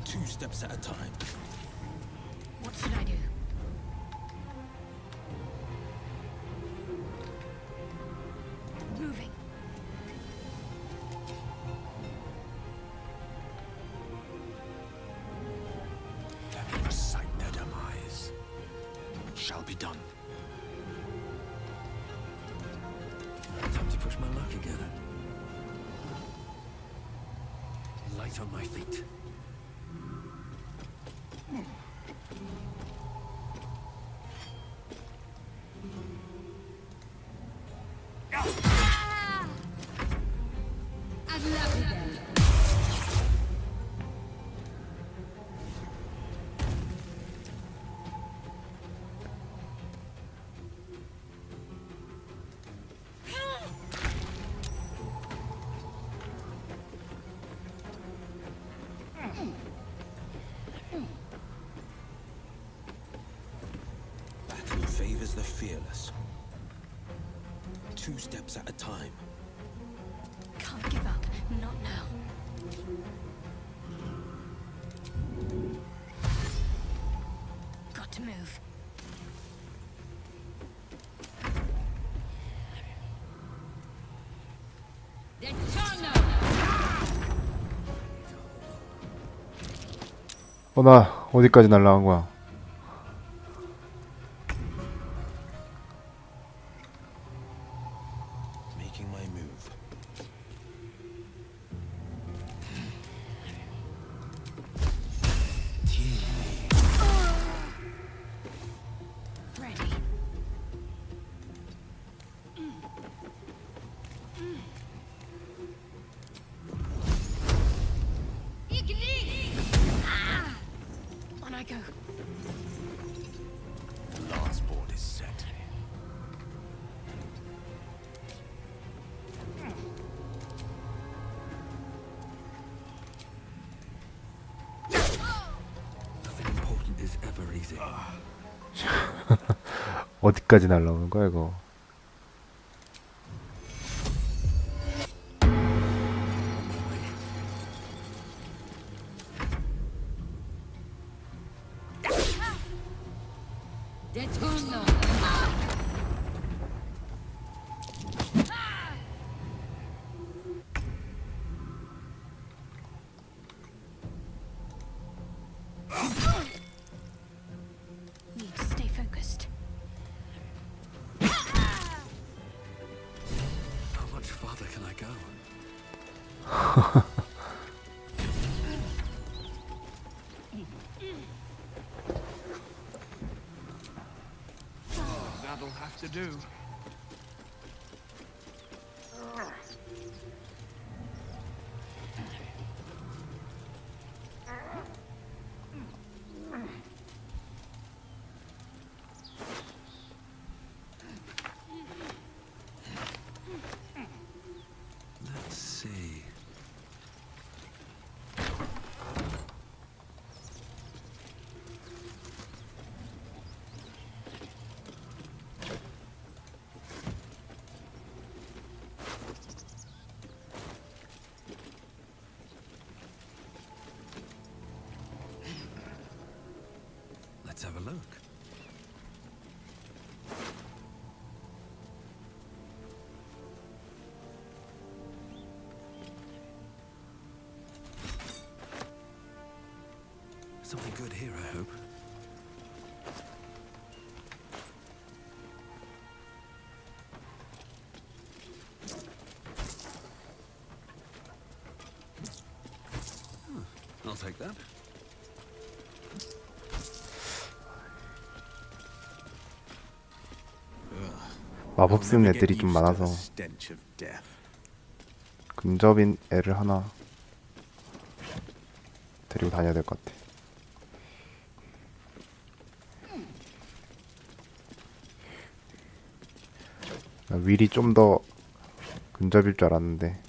Two steps at a time. What should I do? Moving. Let me recite their demise. Shall be done. Time to push my luck again. Light on my feet. Battle favors the fearless. Two steps at a time. Can't give up. Not now. Got to move. 나 어디까지 날라간 거야? Making my move. Ready. On I go. The last board is set. Nothing important is ever easy. 어디까지 날라오는 거야 이거? Detuno. Need to stay focused. How much farther can I go? That'll have to do. Let's see. Let's have a look. Something good here, I hope. I'll take that. 마법 쓰는 애들이 좀 많아서 Stench of death. 근접인 애를 하나 데리고 다녀야 될 것 같아. 윌이 좀 더 근접일 줄 알았는데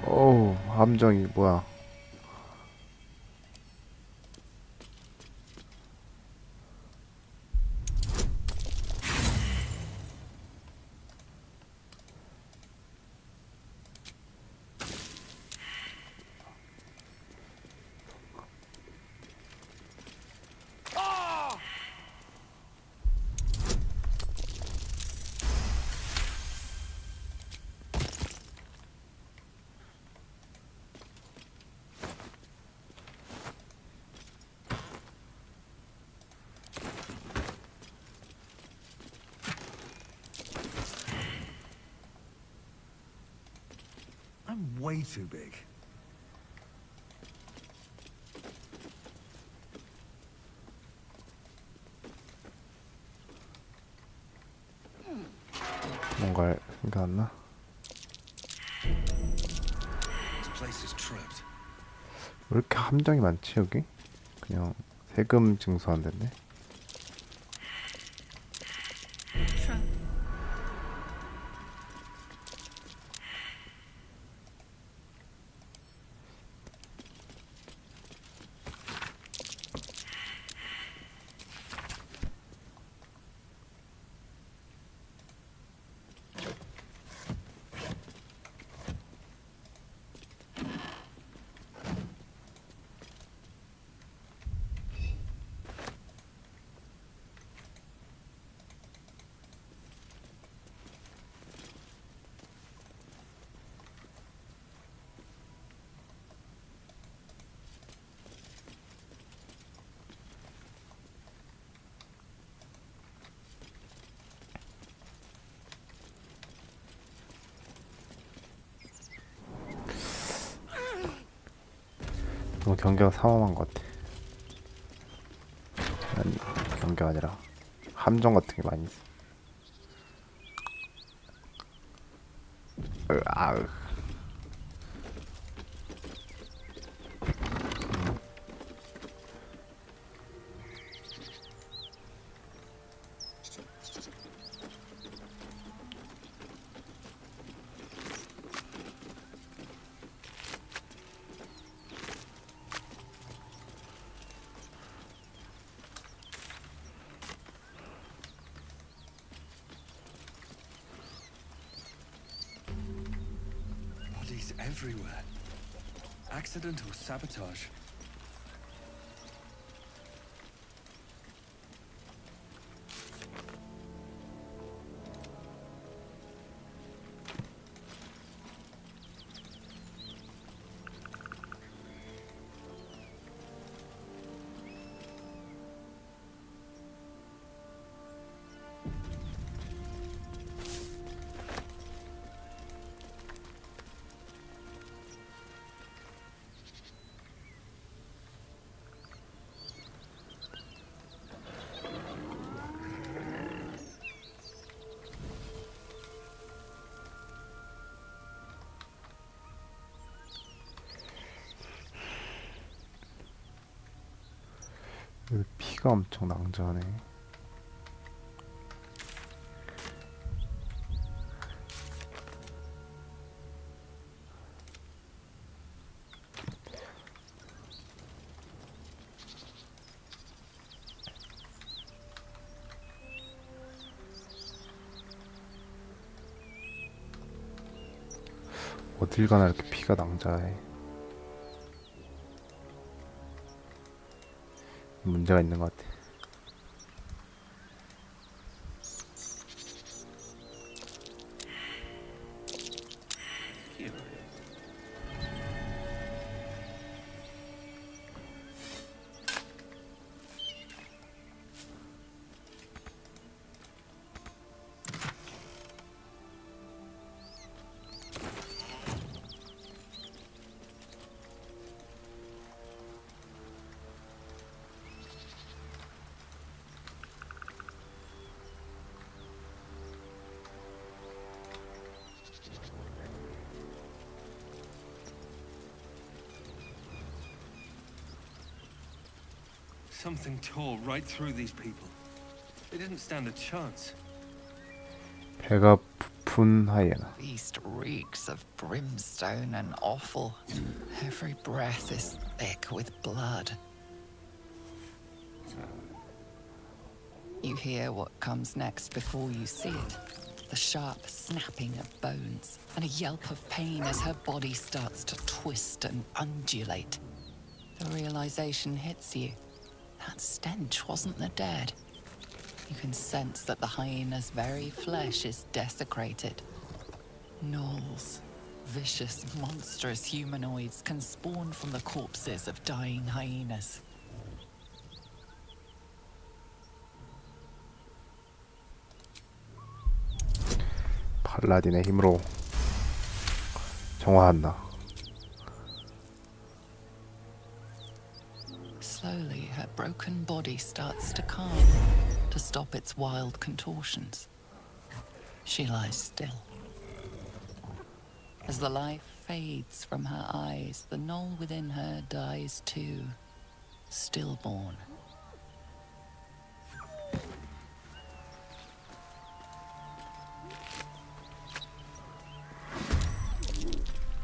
어우 함정이 뭐야. I'm way too big. 뭔가 생각났나? This place is trapped. 왜 이렇게 함정이 많지 여기? 그냥 세금 징수한 데인데. 너무 경계가 삼엄한 것 같아. 아니 경계가 아니라 함정 같은 게 많이 있어. 아으. everywhere. Accident or sabotage? 여기 피가 엄청 낭자하네. 어딜 가나 이렇게 피가 낭자해. 문제가 있는 것 같아. Something tore right through these people. They didn't stand a chance. 배가 부푼 하이에나. Beast reeks of brimstone and offal. Every breath is thick with blood. You hear what comes next before you see it. The sharp snapping of bones and a yelp of pain as her body starts to twist and undulate. The realization hits you. That stench wasn't the dead. You can sense that the hyena's very flesh is desecrated. Gnolls, vicious, monstrous humanoids can spawn from the corpses of dying hyenas. 팔라딘의 힘으로 정화한다. Slowly, her broken body starts to calm, to stop its wild contortions. She lies still. As the life fades from her eyes, the gnoll within her dies too, stillborn.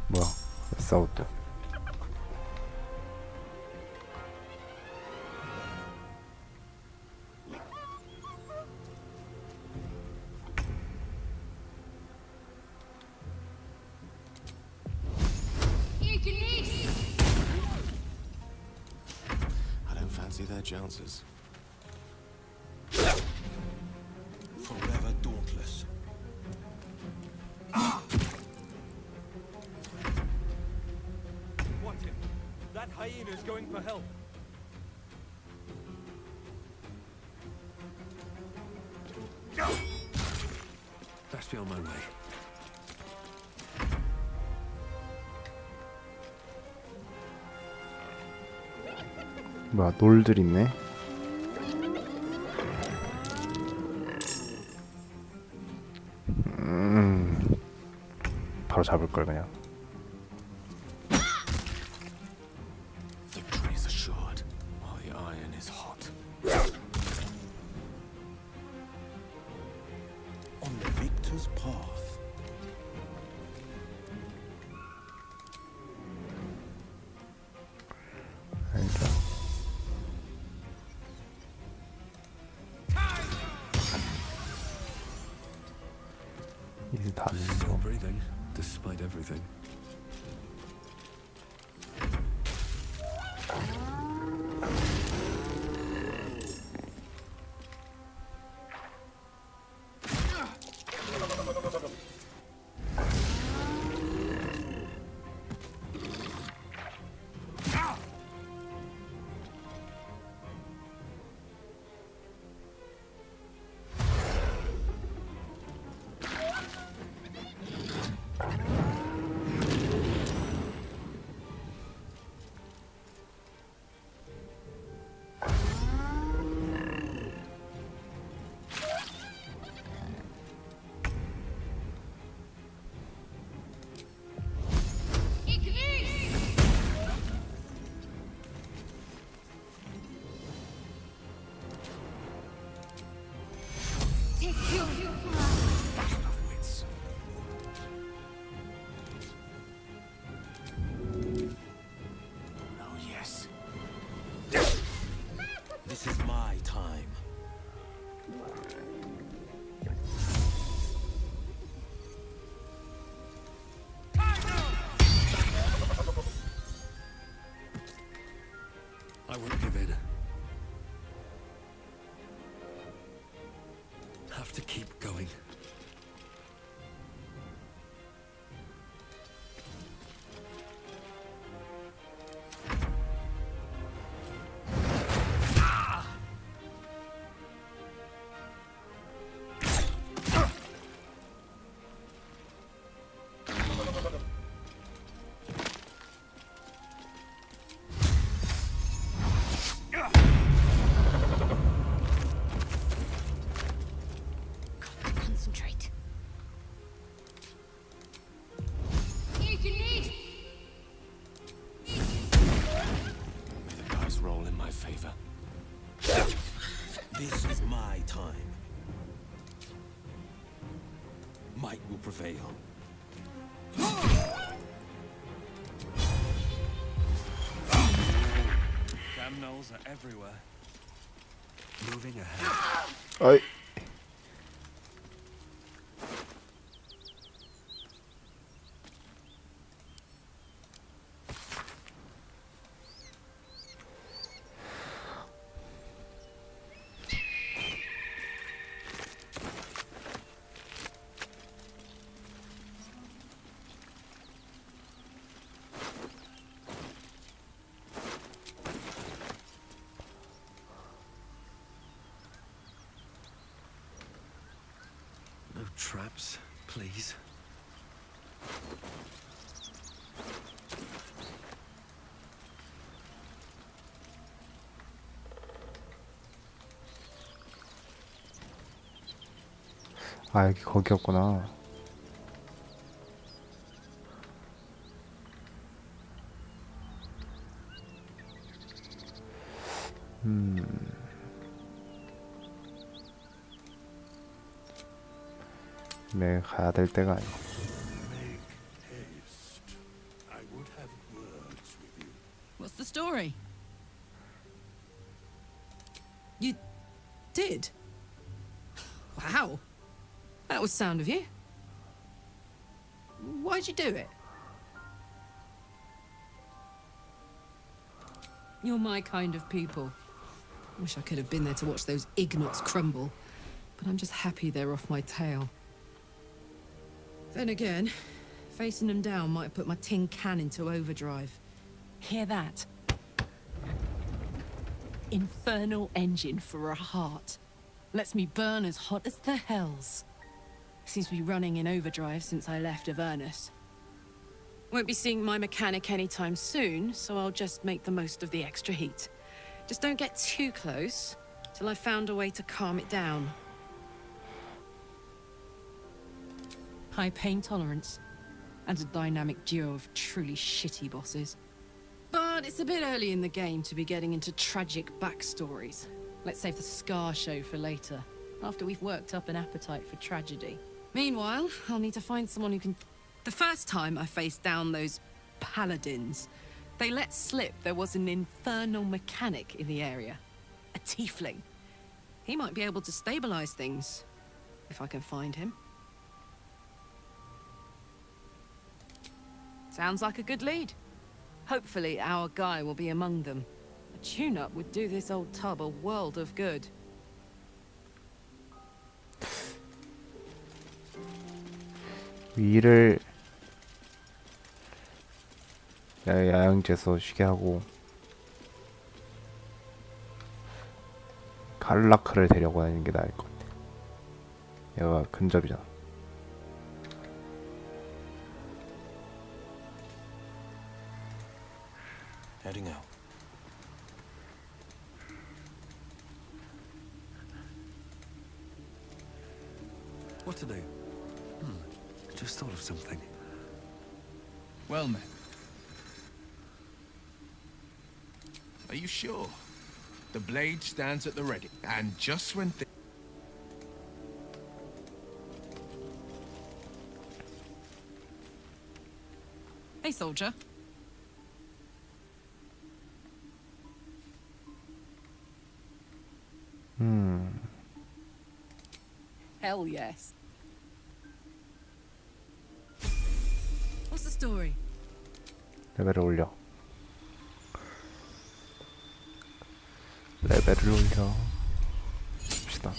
뭐야? 왜 싸워 또? I don't fancy their chances. Forever dauntless. Watch him. That hyena's going for help. Best be on my way. 뭐야? 놀들 있네. 바로 잡을 걸 그냥. Victory is assured while the iron is hot. On the victor's path. 아니다. 이제 다 Still breathing, despite everything. Vale. Damnals are everywhere. Moving ahead. 어이. No traps, please. 아, 여기 거기였구나. 네, 가야 될 때가 아니고. What's the story? You did? Wow. That was sound of you. Why'd you do it? You're my kind of people. Wish I could have been there to watch those Ignots crumble, but I'm just happy they're off my tail. Then again, facing them down might have put my tin can into overdrive. Hear that? Infernal engine for a heart. Lets me burn as hot as the hells. Seems to be running in overdrive since I left Avernus. Won't be seeing my mechanic anytime soon, so I'll just make the most of the extra heat. Just don't get too close till I've found a way to calm it down. High pain tolerance, and a dynamic duo of truly shitty bosses. But it's a bit early in the game to be getting into tragic backstories. Let's save the Scar show for later, after we've worked up an appetite for tragedy. Meanwhile, I'll need to find someone who can... The first time I faced down those paladins, they let slip there was an infernal mechanic in the area. A tiefling. He might be able to stabilize things, if I can find him. Sounds like a good lead. Hopefully our guy will be among them. A tune-up would do this old tub a world of good. 위를 야영제에서 쉬게 하고 갈라크를 데려고 다니는 게 나을 것 같아. 얘가 근접이잖아. Heading out. What to do? Just thought of something. Well met. Are you sure? The blade stands at the ready, and just when Hey, soldier. Hell yes. What's the story? 레벨을 올려. 레벨을 올려. 봅시다.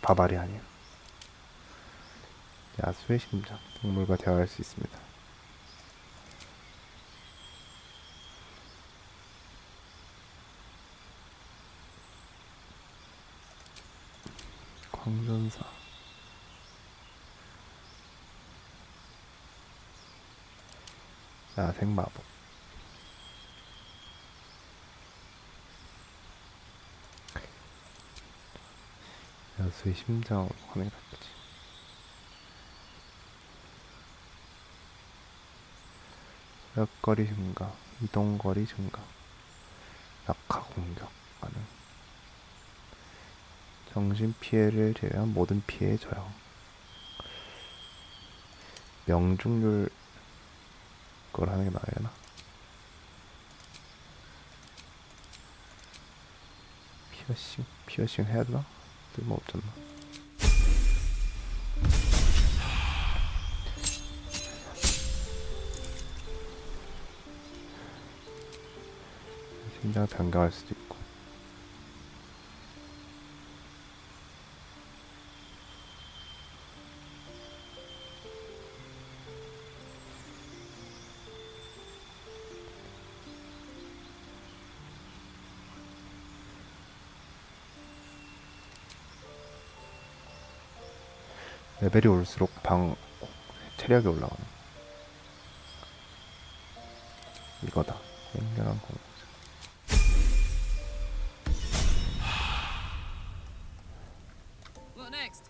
바발이 아니야. 야수의 심장, 동물과 대화할 수 있습니다. 광전사. 야생 마법. 여수의 심장으로 가는 게 낫지. 사격거리 증가, 이동거리 증가, 낙하 공격 가능, 정신 피해를 제외한 모든 피해 저항, 명중률 그걸 하는 게 나으려나? 피어싱 해야 되나? 쓸모없잖아. 심장 변경할 수도 있고. 레벨이 올수록 체력이 올라가네. 이거다. 맹렬한 공격. What next?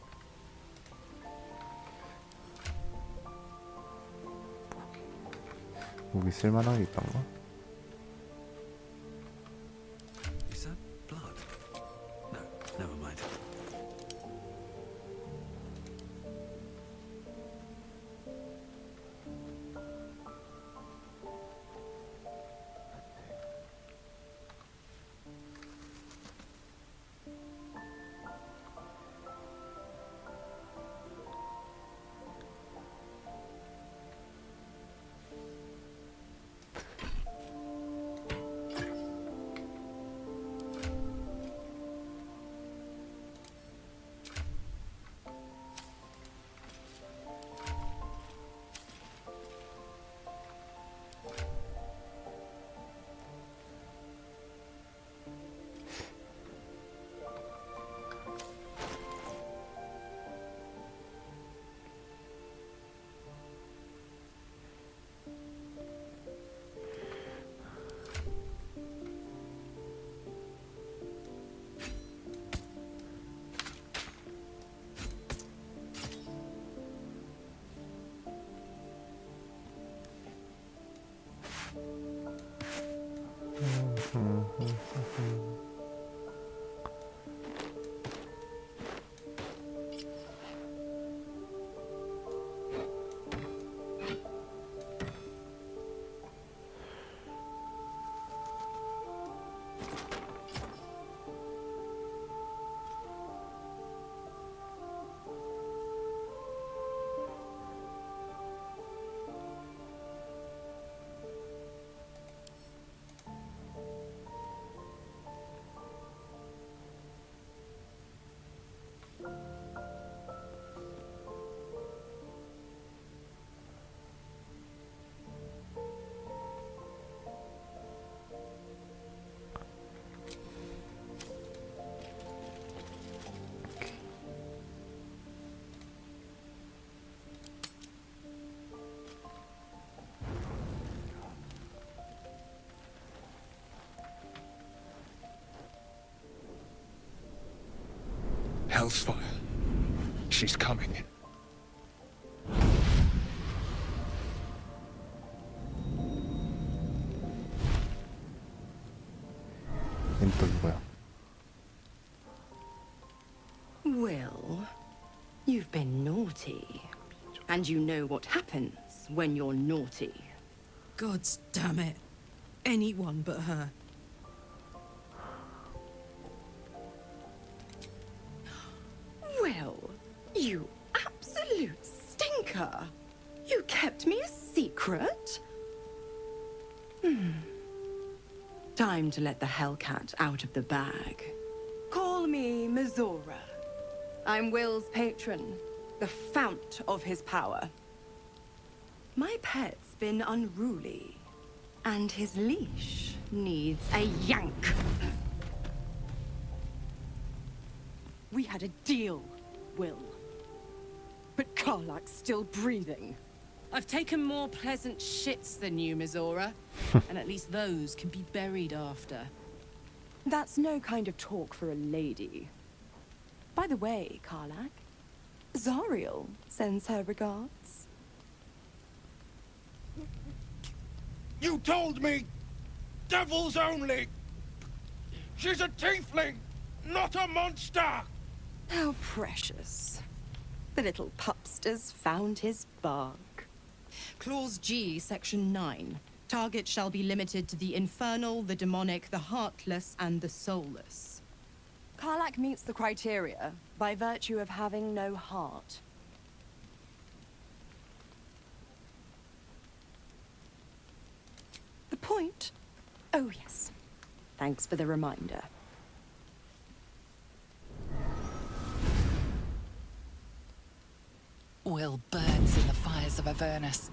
무기 쓸만한 게 있던가? Is that blood? No, never mind. Hellsfire. She's coming. 얘는 또 누구야? Will, you've been naughty. And you know what happens when you're naughty. Gods damn it. Anyone but her. Will, you absolute stinker. You kept me a secret? Time to let the Hellcat out of the bag. Call me Mizora. I'm Will's patron, the fount of his power. My pet's been unruly, and his leash needs a yank. We had a deal, Will. But Karlak's still breathing. I've taken more pleasant shits than you, Mizora. And at least those can be buried after. That's no kind of talk for a lady. By the way, Karlach, Zariel sends her regards. You told me devils only. She's a tiefling, not a monster. How precious. The little pupster's found his bark. Clause G, Section 9. Target shall be limited to the infernal, the demonic, the heartless, and the soulless. Karlach meets the criteria by virtue of having no heart. The point? Oh, yes. Thanks for the reminder. Will burns in the fires of Avernus.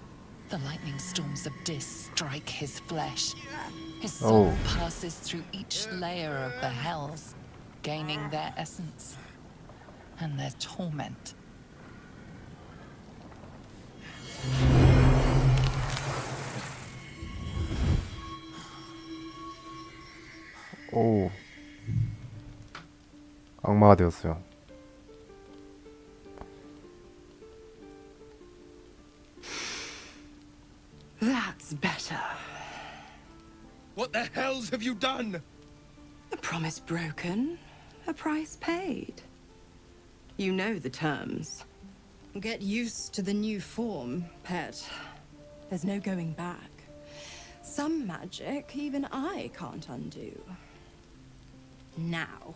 The lightning storms of Dis strike his flesh. His soul passes through each layer of the hells, gaining their essence and their torment. 오. 악마가 되었어요. That's better. What the hells have you done? A promise broken, a price paid. You know the terms. Get used to the new form, pet. There's no going back. Some magic even I can't undo. Now,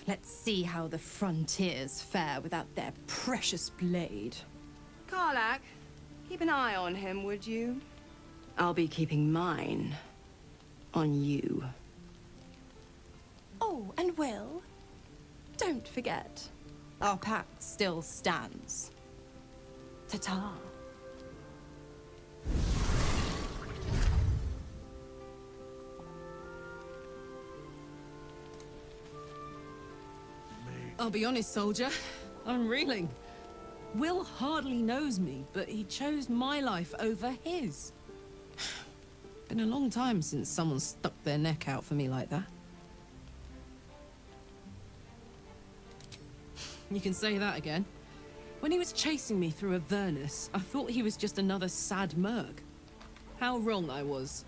let's see how the frontiers fare without their precious blade. Karlach, keep an eye on him, would you? I'll be keeping mine on you. Oh, and Will, don't forget, our pact still stands. Ta-ta. I'll be honest, soldier. I'm reeling. Will hardly knows me, but he chose my life over his. Been a long time since someone stuck their neck out for me like that. You can say that again. When he was chasing me through Avernus, I thought he was just another sad merc. How wrong I was.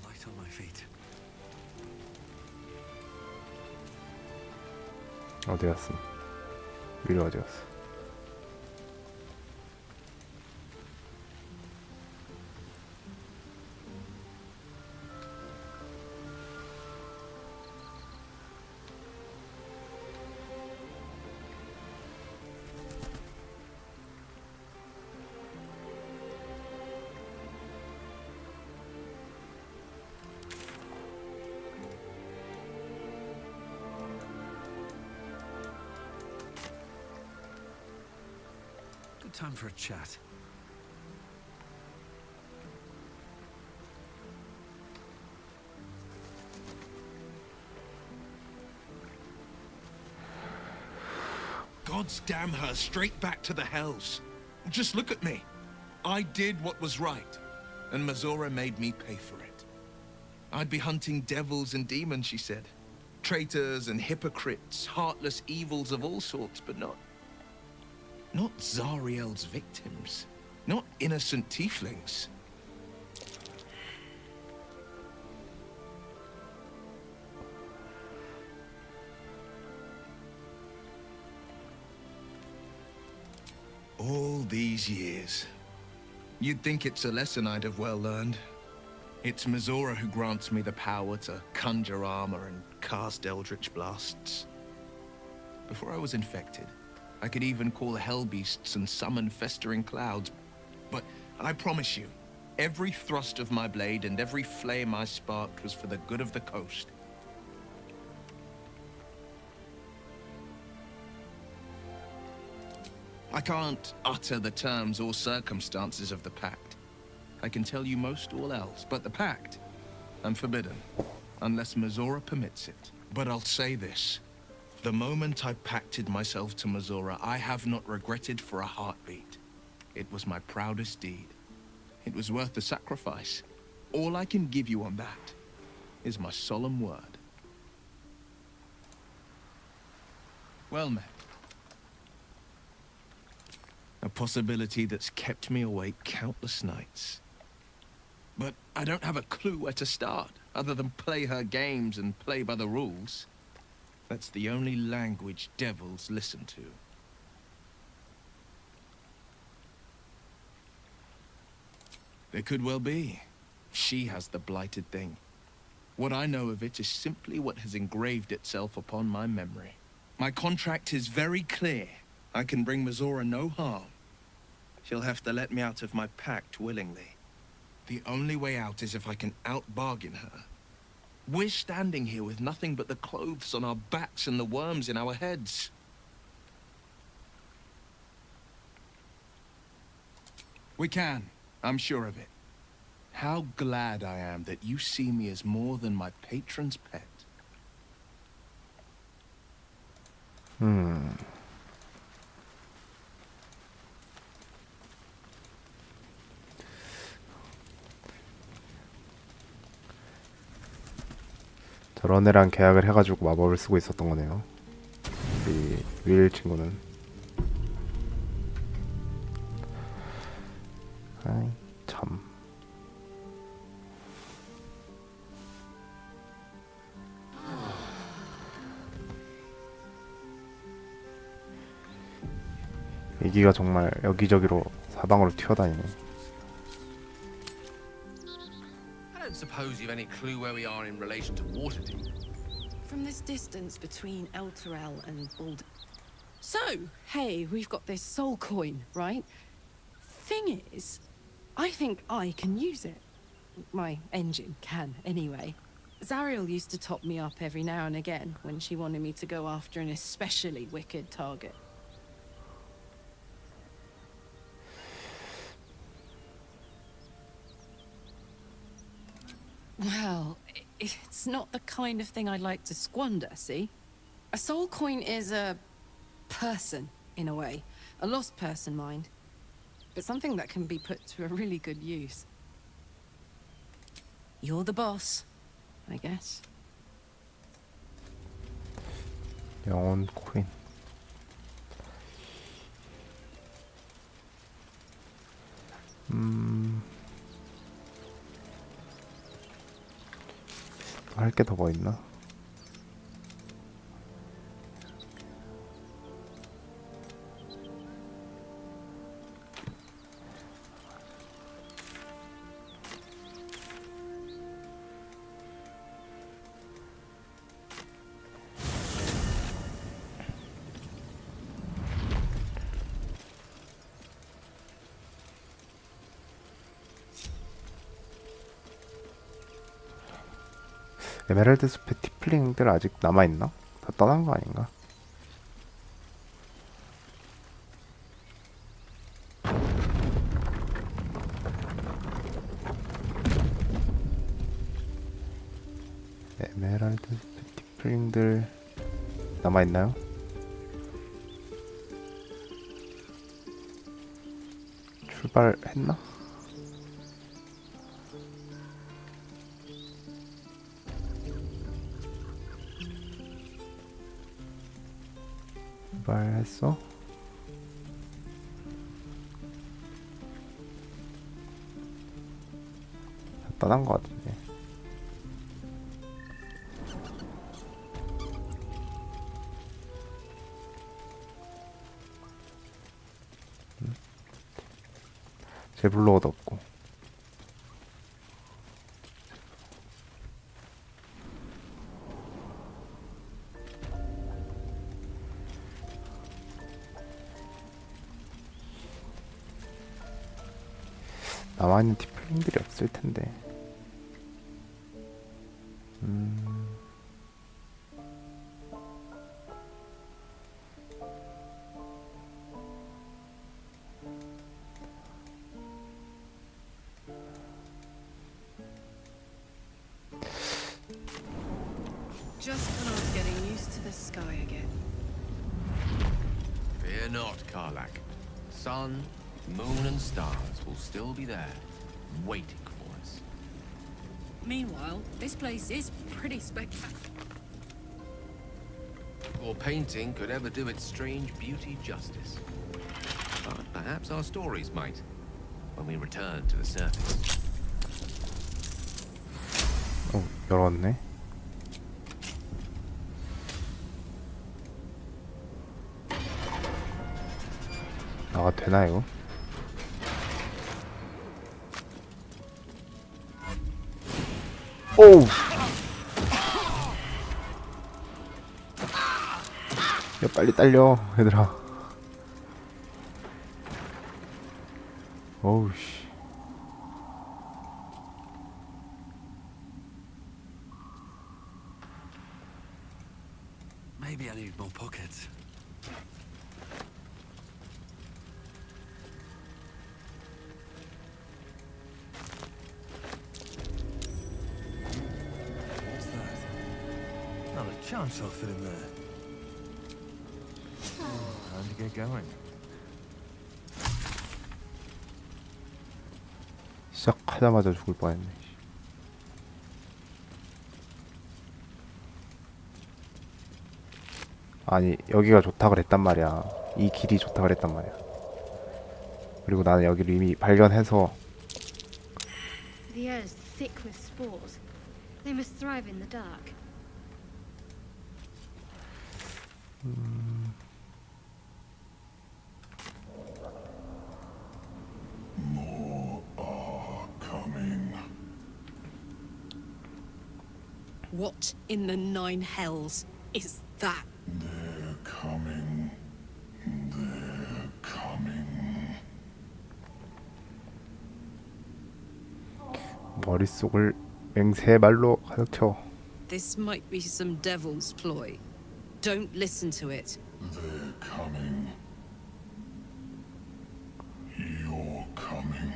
Light on my feet. 어디 갔어? 위로 어디 갔어? Good time for a chat. Gods damn her, straight back to the hells. Just look at me. I did what was right, and Mizora made me pay for it. I'd be hunting devils and demons, she said. Traitors and hypocrites, heartless evils of all sorts, but not Zariel's victims. Not innocent tieflings. All these years. You'd think it's a lesson I'd have well learned. It's Mizora who grants me the power to conjure armor and cast eldritch blasts. Before I was infected, I could even call hell beasts and summon festering clouds. But I promise you, every thrust of my blade and every flame I sparked was for the good of the coast. I can't utter the terms or circumstances of the pact. I can tell you most all else, but the pact, I'm forbidden, unless Mizora permits it. But I'll say this. The moment I pacted myself to Mizora, I have not regretted for a heartbeat. It was my proudest deed. It was worth the sacrifice. All I can give you on that is my solemn word. Well met. A possibility that's kept me awake countless nights. But I don't have a clue where to start, other than play her games and play by the rules. That's the only language devils listen to. There could well be. She has the blighted thing. What I know of it is simply what has engraved itself upon my memory. My contract is very clear. I can bring Mizora no harm. She'll have to let me out of my pact willingly. The only way out is if I can out-bargain her. We're standing here with nothing but the clothes on our backs and the worms in our heads. We can. I'm sure of it. How glad I am that you see me as more than my patron's pet. 저런 애랑 계약을 해가지고 마법을 쓰고 있었던 거네요. 이 윌 친구는. 아이 참. 애기가 정말 여기저기로 사방으로 튀어다니네. I don't suppose you've any clue where we are in relation to Waterdeep. From this distance between Elturel and Bald. So, hey, we've got this soul coin, right? Thing is, I think I can use it. My engine can, anyway. Zariel used to top me up every now and again when she wanted me to go after an especially wicked target. Well, it's not the kind of thing I'd like to squander, see? A soul coin is a person, in a way. A lost person, mind. But something that can be put to a really good use. You're the boss, I guess. 영혼 코인. 할 게 더 뭐 있나? 에메랄드 숲의 티플링들 아직 남아있나? 다 떠난 거 아닌가? 에메랄드 숲의 티플링들 남아있나요? 출발했나? 출발했어? 떠난 것 같은데. 제블로어도 없고. 남아있는 티플링들이 없을 텐데. Just when I was getting used to the sky again. Fear not, Karlak. Sun, moon, and stars will still be there, waiting for us. Meanwhile, this place is pretty spectacular. or painting could ever do its strange beauty justice. But perhaps our stories might, when we return to the surface. 열었네. 나가 되나요? 오우. 야, 빨리 딸려, 얘들아. 어우 씨. Maybe I need more pockets. What's that? Not a chance I'll fit in there. Time to get going. 시작하자마자 죽을 뻔했네. 아니 여기가 좋다 그랬단 말이야. 이 길이 좋다 그랬단 말이야. 그리고 나는 여기를 이미 발견해서. The air's thick with spores. They must thrive in the dark. What in the nine hells is that? They're coming. They're coming. 머릿속을 맹세 말로 가득 채워. This might be some devil's ploy. Don't listen to it. They're coming. You're coming.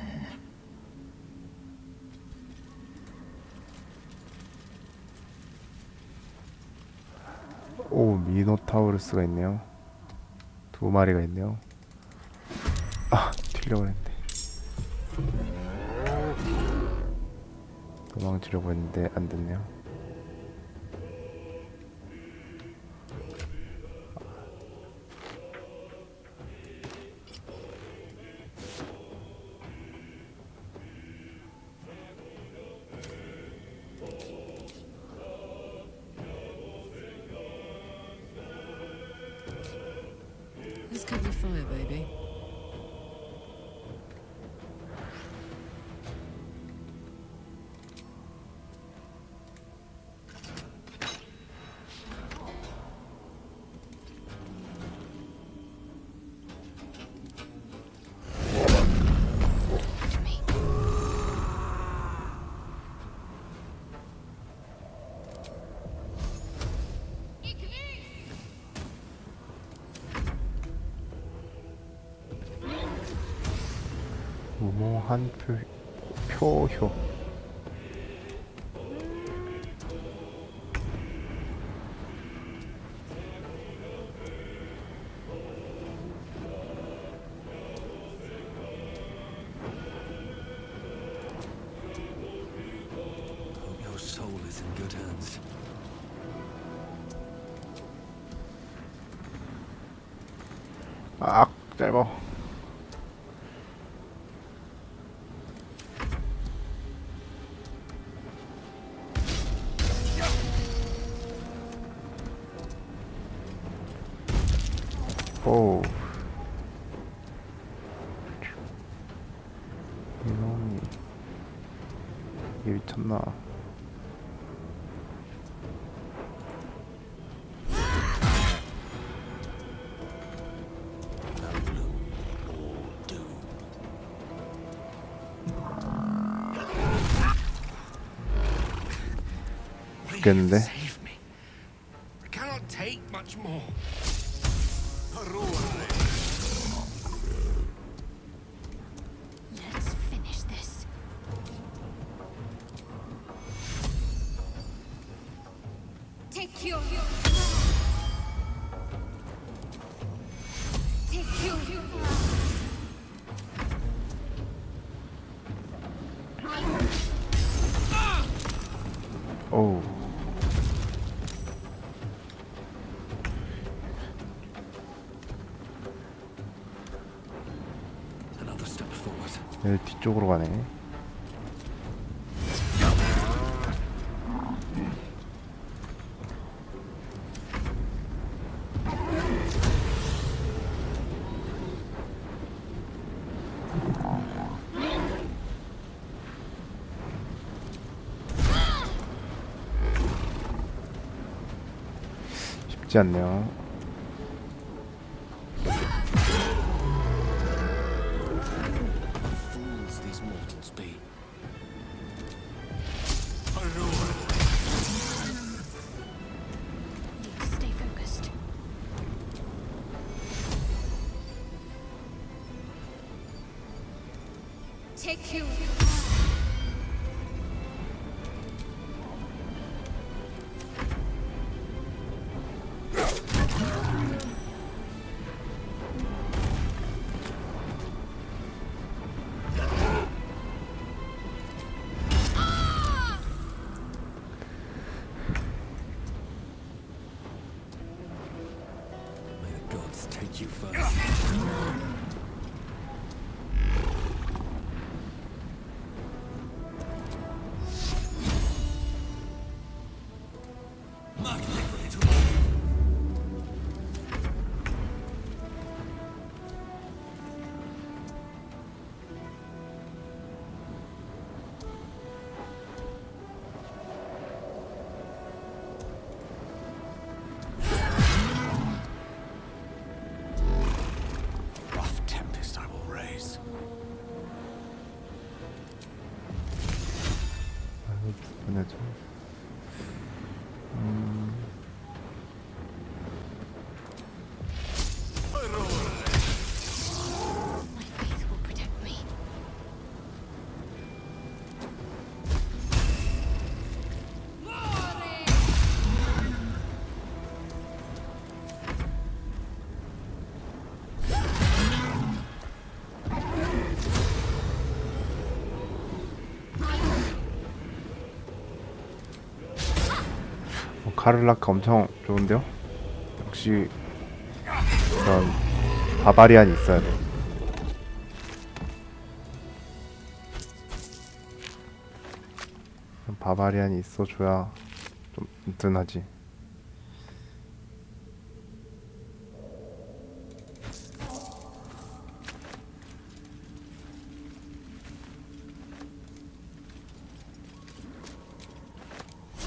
오, 미노타우루스가 있네요. 두 마리가 있네요. 아, 튀려고 했는데. 도망치려고 했는데 안 됐네요. Let's cover the fire, baby. 무모한 표효. Hope your soul is in good hands. 아, 짧아. 오. 이놈이 이게 미쳤나? 죽겠는데? I cannot take much more. Let's finish this. Take your. Take your. 오우. 얘 뒤쪽으로 가네. 쉽지 않네요. Fools these mortals be. Stay focused. Take you. May the gods take you first. Rough tempest I will raise. 보내줘. My faith will protect me. 카를라크 엄청 좋은데요? 역시 그런 바바리안이 있어야 돼. 바바리안이 있어줘야 좀 든든하지.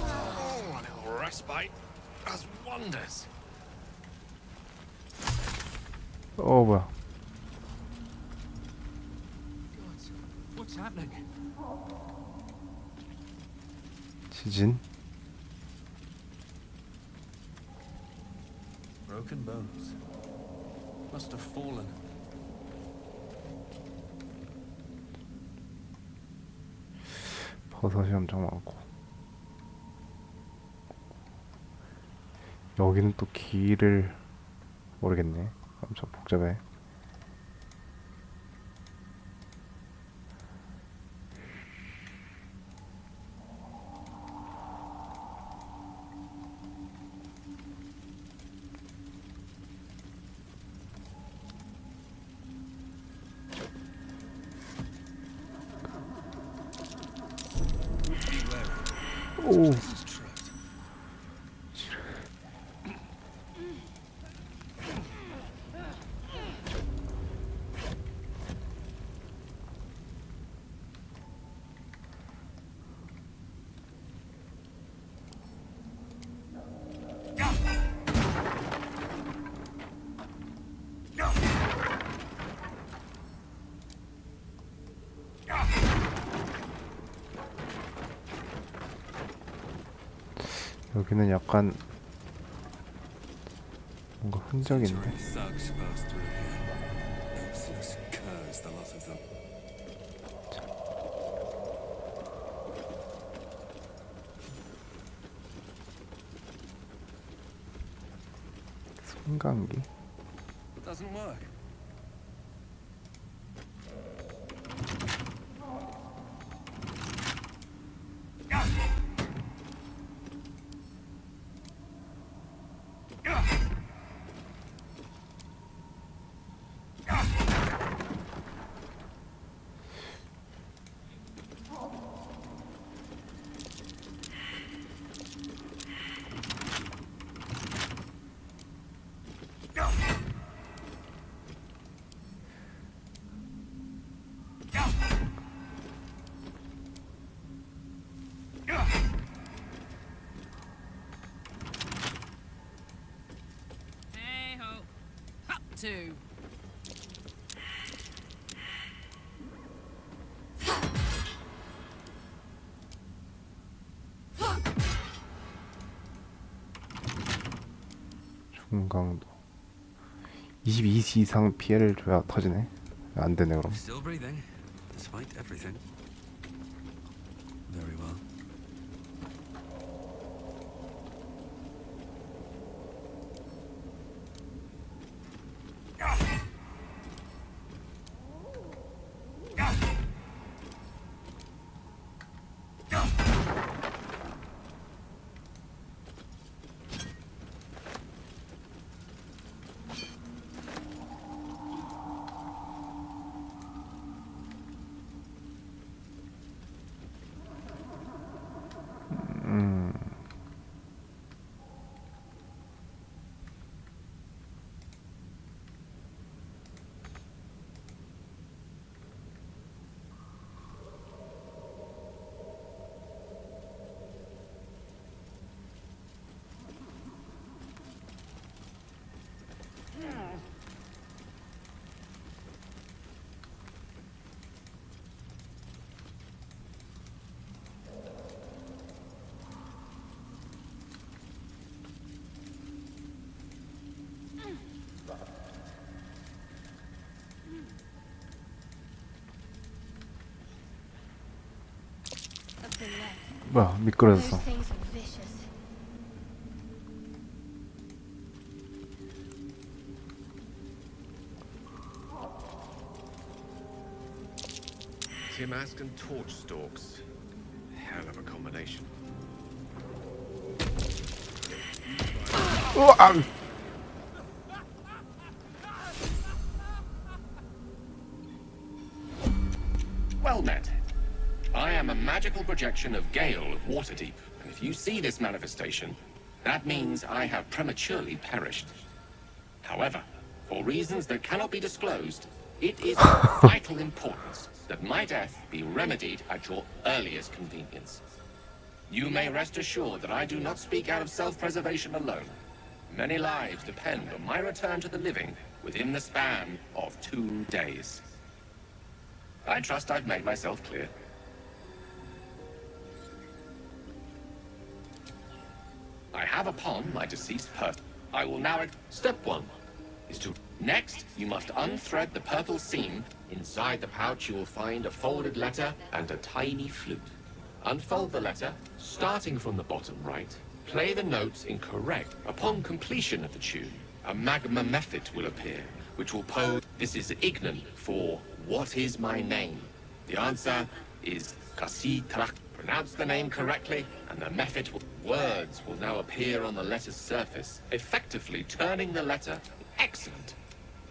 Oh, a little respite does wonders. 뭐야? What's happening? 지진? Broken bones. Must have fallen. 버섯이 엄청 많고. 여기는 또 길을 모르겠네. 엄청 복잡해. 오. 여기는 약간 뭔가 흔적인데. Thugs passed through here. Useless curs, the lot of them. 손감기? It doesn't work. too. 중강도 22시 이상 피해를 줘야 터지네. 안 되네 그럼. Still breathing, despite everything. Very well. 뭐야 미끄러졌어. Those things are vicious. Timask and torch stalks. Hell of a combination. 우와! Well met. I am a magical projection of Gale of Waterdeep, and if you see this manifestation, that means I have prematurely perished. However, for reasons that cannot be disclosed, it is of vital importance that my death be remedied at your earliest convenience. You may rest assured that I do not speak out of self-preservation alone. Many lives depend on my return to the living within the span of 2 days. I trust I've made myself clear. I have upon my deceased person. I will now... Step 1 is to... Next, you must unthread the purple seam. Inside the pouch, you will find a folded letter and a tiny flute. Unfold the letter, starting from the bottom right. Play the notes in correct. Upon completion of the tune, a magma method will appear, which will pose... This is Ignan for what is my name? The answer is Kasitrak. Pronounce the name correctly, and the method words will now appear on the letter's surface, effectively turning the letter. Excellent.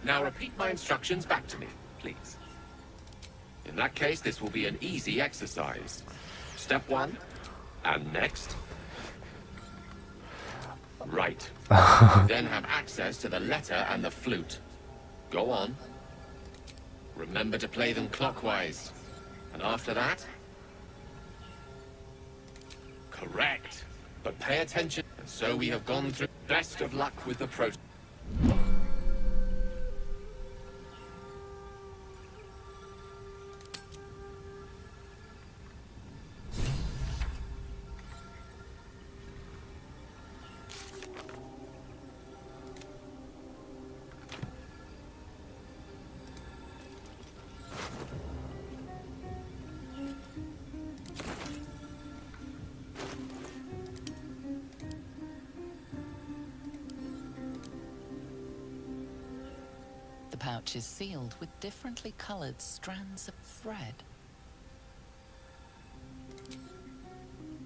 Now repeat my instructions back to me, please. In that case, this will be an easy exercise. Step 1, and next. Right. You then have access to the letter and the flute. Go on. Remember to play them clockwise. And after that? Correct. But pay attention. And so we have gone through. Best of luck with the pro. The pouch is sealed with differently colored strands of thread.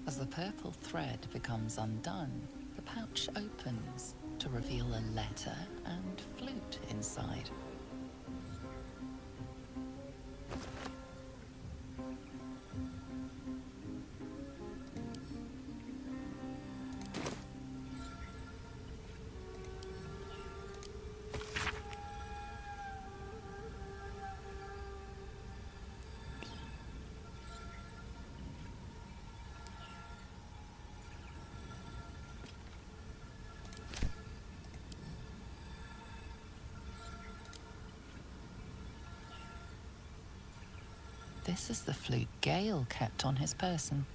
As the purple thread becomes undone, the pouch opens to reveal a letter and flute inside. This is the flute Gale kept on his person.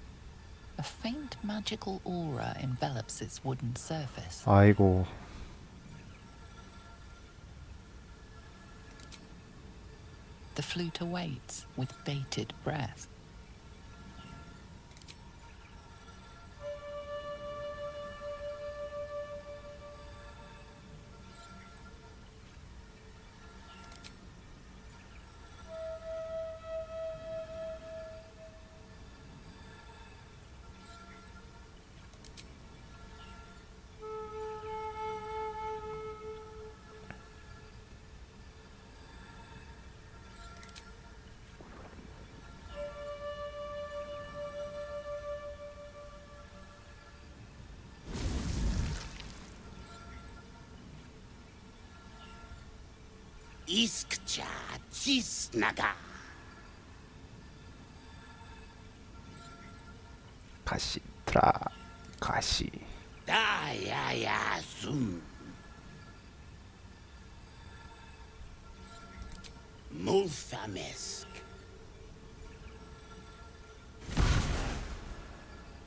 A faint magical aura envelops its wooden surface. 아이고. The flute awaits with bated breath. 이스크차 지스나가 가시 트라 가시. 다야야 숨 몰사메스크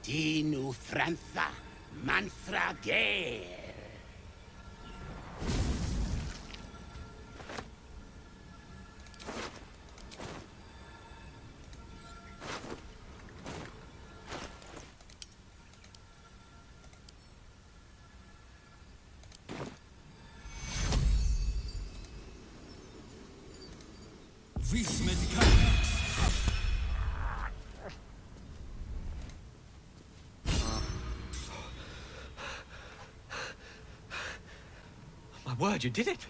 디누 프란사 만스라게 Vis medicaments. My word, you did it!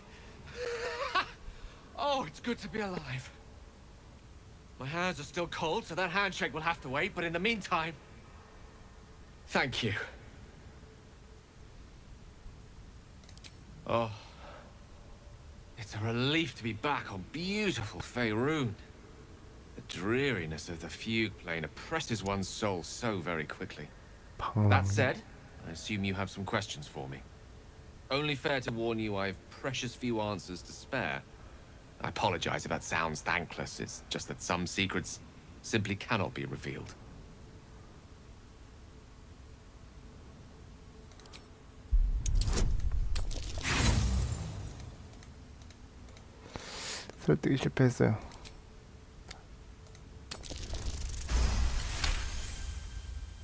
Oh, it's good to be alive. My hands are still cold, so that handshake will have to wait, but in the meantime... Thank you. Oh. It's a relief to be back on beautiful Faerun. The dreariness of the fugue plane oppresses one's soul so very quickly. That said, I assume you have some questions for me. Only fair to warn you I've precious few answers to spare. I apologize if that sounds thankless. It's just that some secrets simply cannot be revealed. 설득이 실패했어요.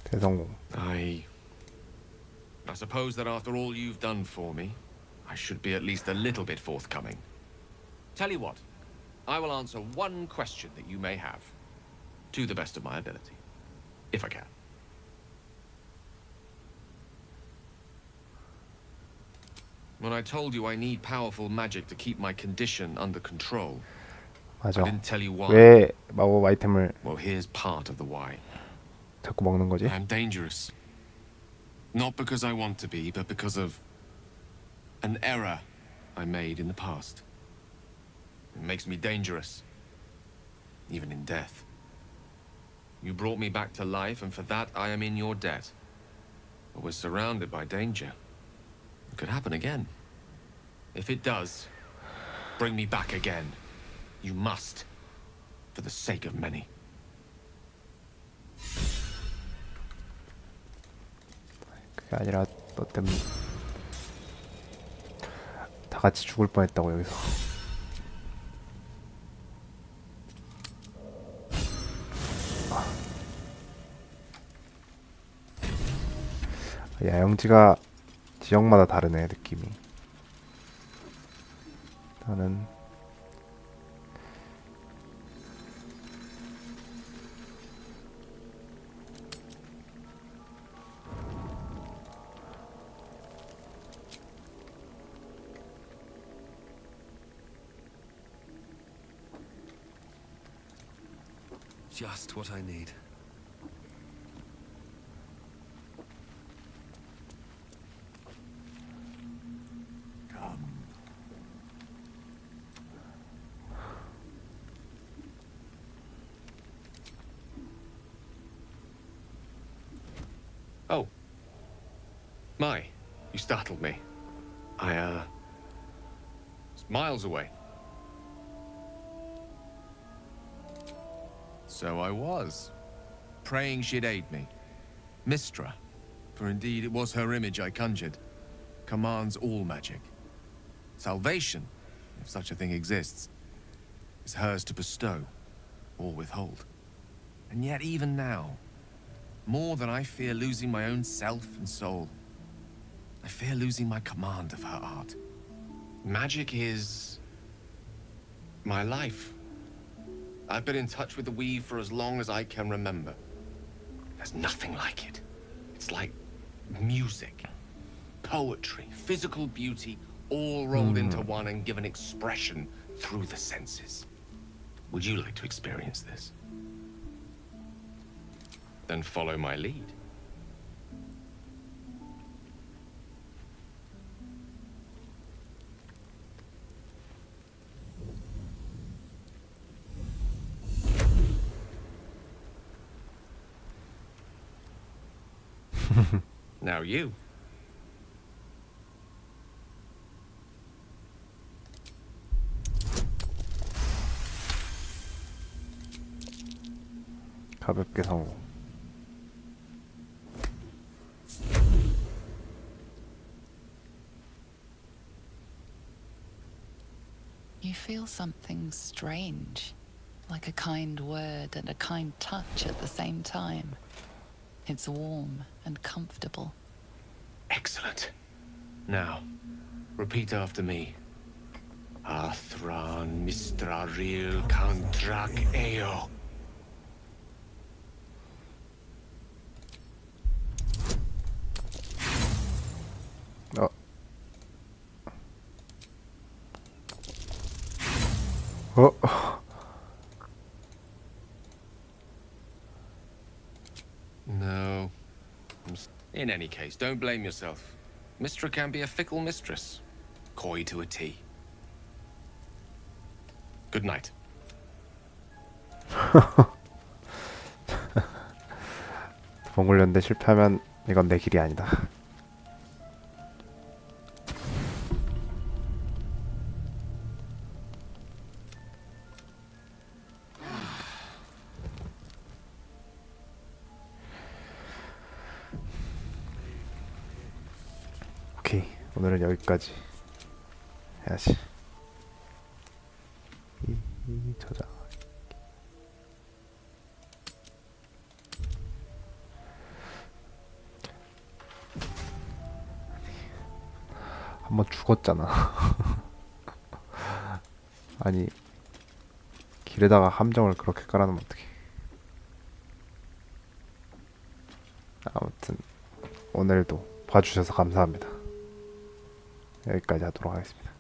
대성공. I suppose that after all you've done for me, I should be at least a little bit forthcoming. Tell you what, I will answer one question that you may have, to the best of my ability, if I can. When I told you I need powerful magic to keep my condition under control, 맞아. I didn't tell you why. 왜 마법 아이템을 Well, here's part of the why. 자꾸 먹는 거지? I'm dangerous. Not because I want to be, but because of an error I made in the past. It makes me dangerous, even in death. You brought me back to life, and for that I am in your debt. But we're surrounded by danger. It could happen again. If it does, bring me back again. You must, for the sake of many. 그게 아니라 너 때문에 다 같이 죽을 뻔했다고 여기서. 야영지가 지역마다 다르네 느낌이. 나는 Just what I need. Oh. My, you startled me. I, was miles away. So I was, praying she'd aid me. Mystra, for indeed it was her image I conjured, commands all magic. Salvation, if such a thing exists, is hers to bestow or withhold. And yet even now, more than I fear losing my own self and soul, I fear losing my command of her art. Magic is my life. I've been in touch with the Weave for as long as I can remember. There's nothing like it. It's like music, poetry, physical beauty, all rolled into one and given expression through the senses. Would you like to experience this? Then follow my lead. Now you. 가볍게 성공. You feel something strange, like a kind word and a kind touch at the same time. It's warm and comfortable. Excellent. Now, repeat after me. Athran Mistraril Kantrak Eo. No. In any case, don't blame yourself. Mystra can be a fickle mistress. Coy to a T. Good night. 봉굴연대 실패하면 이건 내 길이 아니다. 오케이, 오늘은 여기까지 해야지. 이 저장. 한번 죽었잖아. 아니, 길에다가 함정을 그렇게 깔아놓으면 어떡해. 아무튼 오늘도 봐주셔서 감사합니다. 여기까지 하도록 하겠습니다.